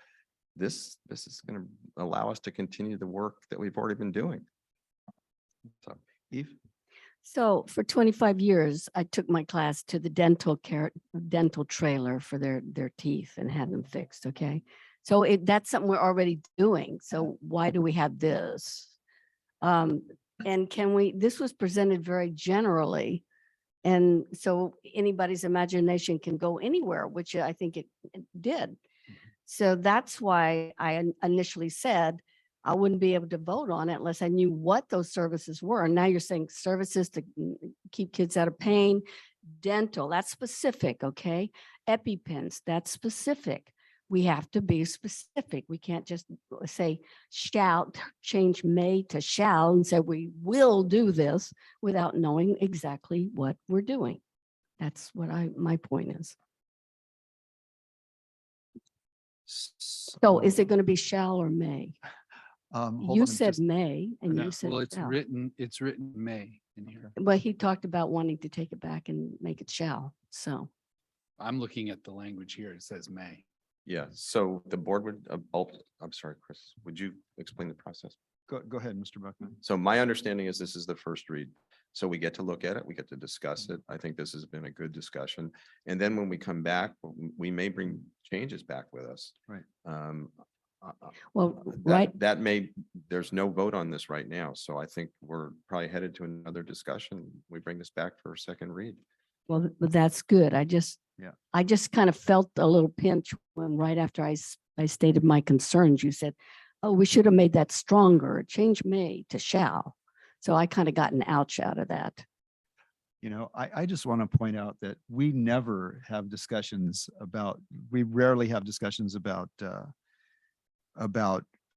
this is going to allow us to continue the work that we've already been doing. So, Eve. So for 25 years, I took my class to the dental trailer for their teeth and had them fixed. Okay. So that's something we're already doing. So why do we have this? And this was presented very generally. And so anybody's imagination can go anywhere, which I think it did. So that's why I initially said I wouldn't be able to vote on it unless I knew what those services were. And now you're saying services to keep kids out of pain, dental, that's specific, okay? EpiPens, that's specific. We have to be specific. We can't just say shall, change may to shall and say we will do this without knowing exactly what we're doing. That's what my point is. So is it going to be shall or may? You said may and No, you said well, it's shall. written may in here. But he talked about wanting to take it back and make it shall. So I'm looking at the language here. It says may. Yeah, so the board would, I'm sorry, Chris, would you explain the process? Go ahead, Mr. Buckner. So my understanding is this is the first read. So we get to look at it, we get to discuss it. I think this has been a good discussion. And then when we come back, we may bring changes back with us. Right. Well, right. There's no vote on this right now. So I think we're probably headed to another discussion. We bring this back for a second read. Well, but that's good. I just kind of felt a little pinch when right after I stated my concerns, you said, oh, we should have made that stronger, change may to shall. So I kind of got an ouch out of that. I just want to point out that we never have discussions we rarely have discussions about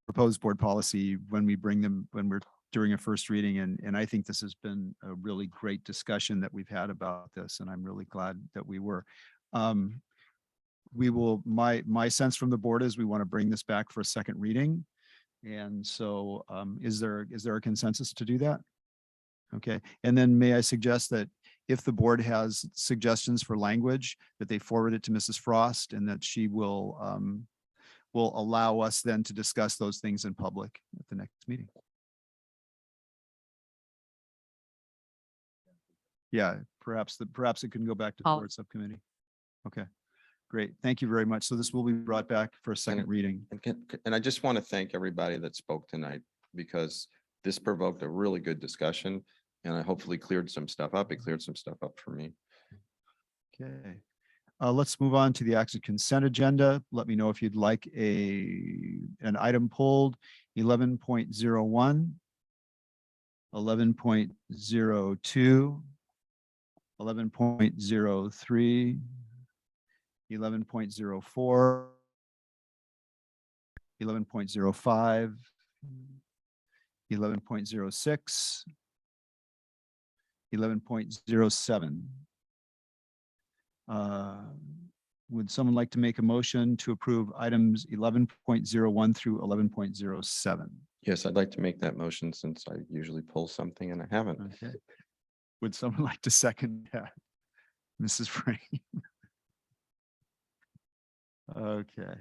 proposed board policy when we're during a first reading. And I think this has been a really great discussion that we've had about this. And I'm really glad that we were. My sense from the board is we want to bring this back for a second reading. And so is there a consensus to do that? Okay. And then may I suggest that if the board has suggestions for language, that they forward it to Mrs. Frost and that she will allow us then to discuss those things in public at the next meeting. Yeah, perhaps it can go back to the board subcommittee. Okay, great. Thank you very much. So this will be brought back for a second reading. And I just want to thank everybody that spoke tonight because this provoked a really good discussion and I hopefully cleared some stuff up. It cleared some stuff up for me. Okay. Let's move on to the acts of consent agenda. Let me know if you'd like an item pulled. 11.01, 11.02, 11.03, 11.04, 11.05, 11.06, 11.07. Would someone like to make a motion to approve items 11.01 through 11.07? Yes, I'd like to make that motion since I usually pull something and I haven't. Okay. Would someone like to second that? Mrs. Frame? Okay.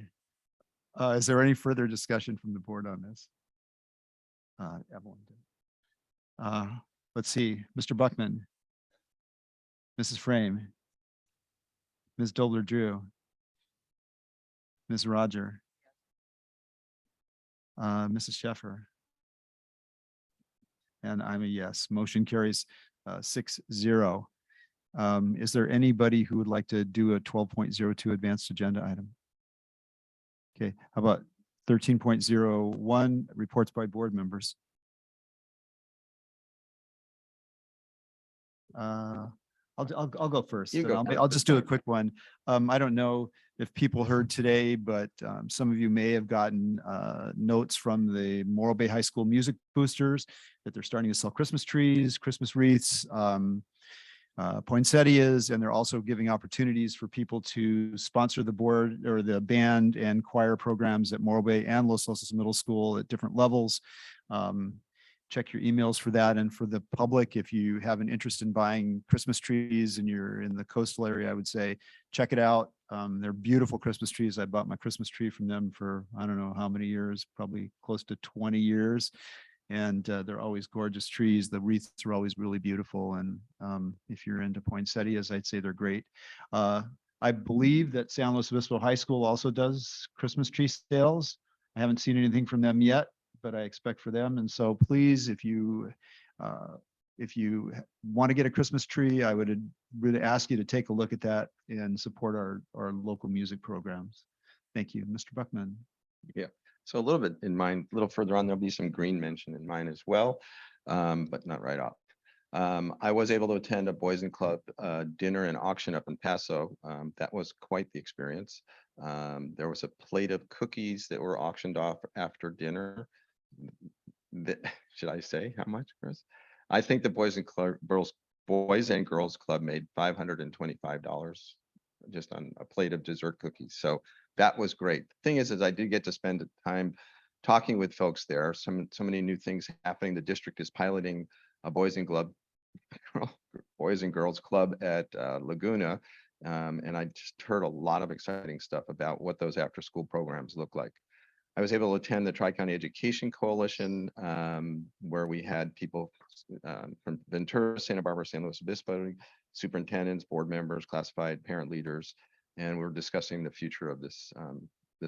Is there any further discussion from the board on this? Evelyn. Let's see, Mr. Buckman, Mrs. Frame, Ms. Dobler-Drew, Ms. Roger, Mrs. Sheffer, and I'm a yes. Motion carries 6-0. Is there anybody who would like to do a 12.02 advanced agenda item? Okay, how about 13.01 reports by board members? I'll go first. You and go I'll first. just do a quick one. I don't know if people heard today, but some of you may have gotten notes from the Morro Bay High School music boosters that they're starting to sell Christmas trees, Christmas wreaths, poinsettias, and they're also giving opportunities for people to sponsor the board or the band and choir programs at Morro Bay and Los Osos Middle School at different levels. Check your emails for that. And for the public, if you have an interest in buying Christmas trees and you're in the coastal area, I would say, check it out. They're beautiful Christmas trees. I bought my Christmas tree from them for, I don't know how many years, probably close to 20 years. And they're always gorgeous trees. The wreaths are always really beautiful. And if you're into poinsettias, I'd say they're great. I believe that San Luis Obispo High School also does Christmas tree sales. I haven't seen anything from them yet, but I expect for them. And so please, if you want to get a Christmas tree, I would really ask you to take a look at that and support our local music programs. Thank you, Mr. Buckman. Yeah. So a little bit in mine, a little further on, there'll be some green mention in mine as well, but not right off. I was able to attend a Boys and Club dinner and auction up in Paso. That was quite the experience. There was a plate of cookies that were auctioned off after dinner. Should I say how much, Chris? I think the Boys and Girls Club made $525 just on a plate of dessert cookies. So that was great. The thing is I did get to spend time talking with folks there. So many new things happening. The district is piloting a Boys and Girls Club at Laguna. And I just heard a lot of exciting stuff about what those after school programs look like. I was able to attend the Tri-County Education Coalition, where we had people from Ventura, Santa Barbara, San Luis Obispo, superintendents, board members, classified parent leaders, and we're discussing the future of this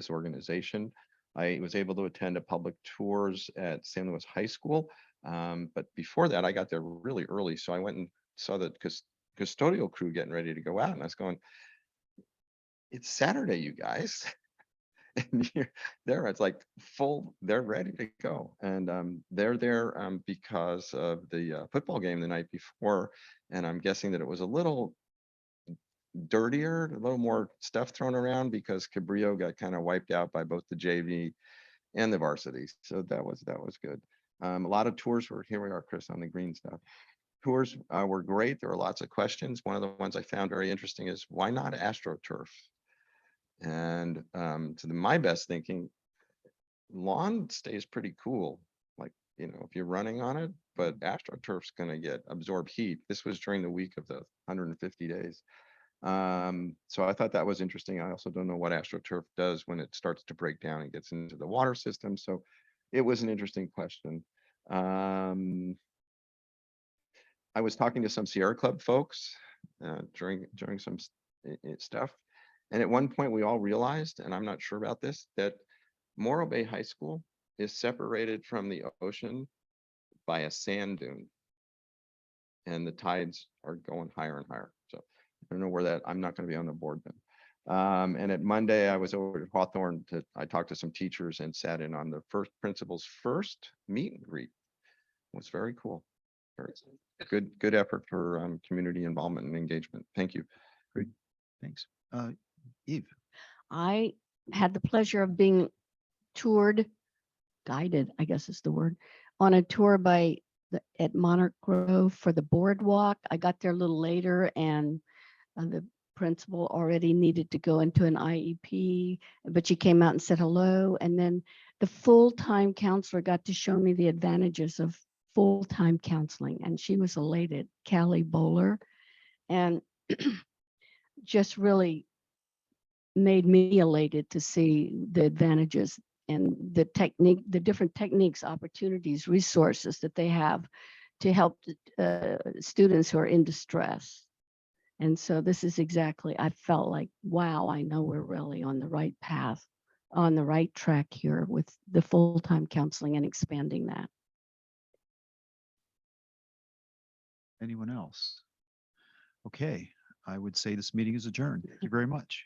organization. I was able to attend a public tours at San Luis High School, but before that, I got there really early, so I went and saw the custodial crew getting ready to go out, and I was going, "It's Saturday, you guys." And you're there, it's like full, they're ready to go. And they're there because of the football game the night before. And I'm guessing that it was a little dirtier, a little more stuff thrown around because Cabrillo got kind of wiped out by both the JV and the varsity. So that was good. A lot of tours were, here we are, Chris, on the green stuff. Tours were great. There were lots of questions. One of the ones I found very interesting is, why not AstroTurf? And to my best thinking, lawn stays pretty cool, like, if you're running on it, but AstroTurf's going to absorb heat. This was during the week of the 150 days. So I thought that was interesting. I also don't know what AstroTurf does when it starts to break down and gets into the water system. So it was an interesting question. I was talking to some Sierra Club folks during some stuff. And at one point we all realized, and I'm not sure about this, that Morro Bay High School is separated from the ocean by a sand dune. And the tides are going higher and higher. So I don't know where that, I'm not going to be on the board then. And at Monday, I was over at Hawthorne I talked to some teachers and sat in on the principal's first meet and greet. It was very cool. Very good effort for community involvement and engagement. Thank you. Great, thanks. Eve. I had the pleasure of being guided, I guess is the word, on a tour at Monarch Grove for the boardwalk. I got there a little later and the principal already needed to go into an IEP, but she came out and said hello. And then the full-time counselor got to show me the advantages of full-time counseling, and she was elated, Callie Bowler, and just really made me elated to see the advantages and the different techniques, opportunities, resources that they have to help students who are in distress. And so this is exactly, I felt like, wow, I know we're really on the right path, on the right track here with the full-time counseling and expanding that. Anyone else? Okay, I would say this meeting is adjourned. Thank you very much.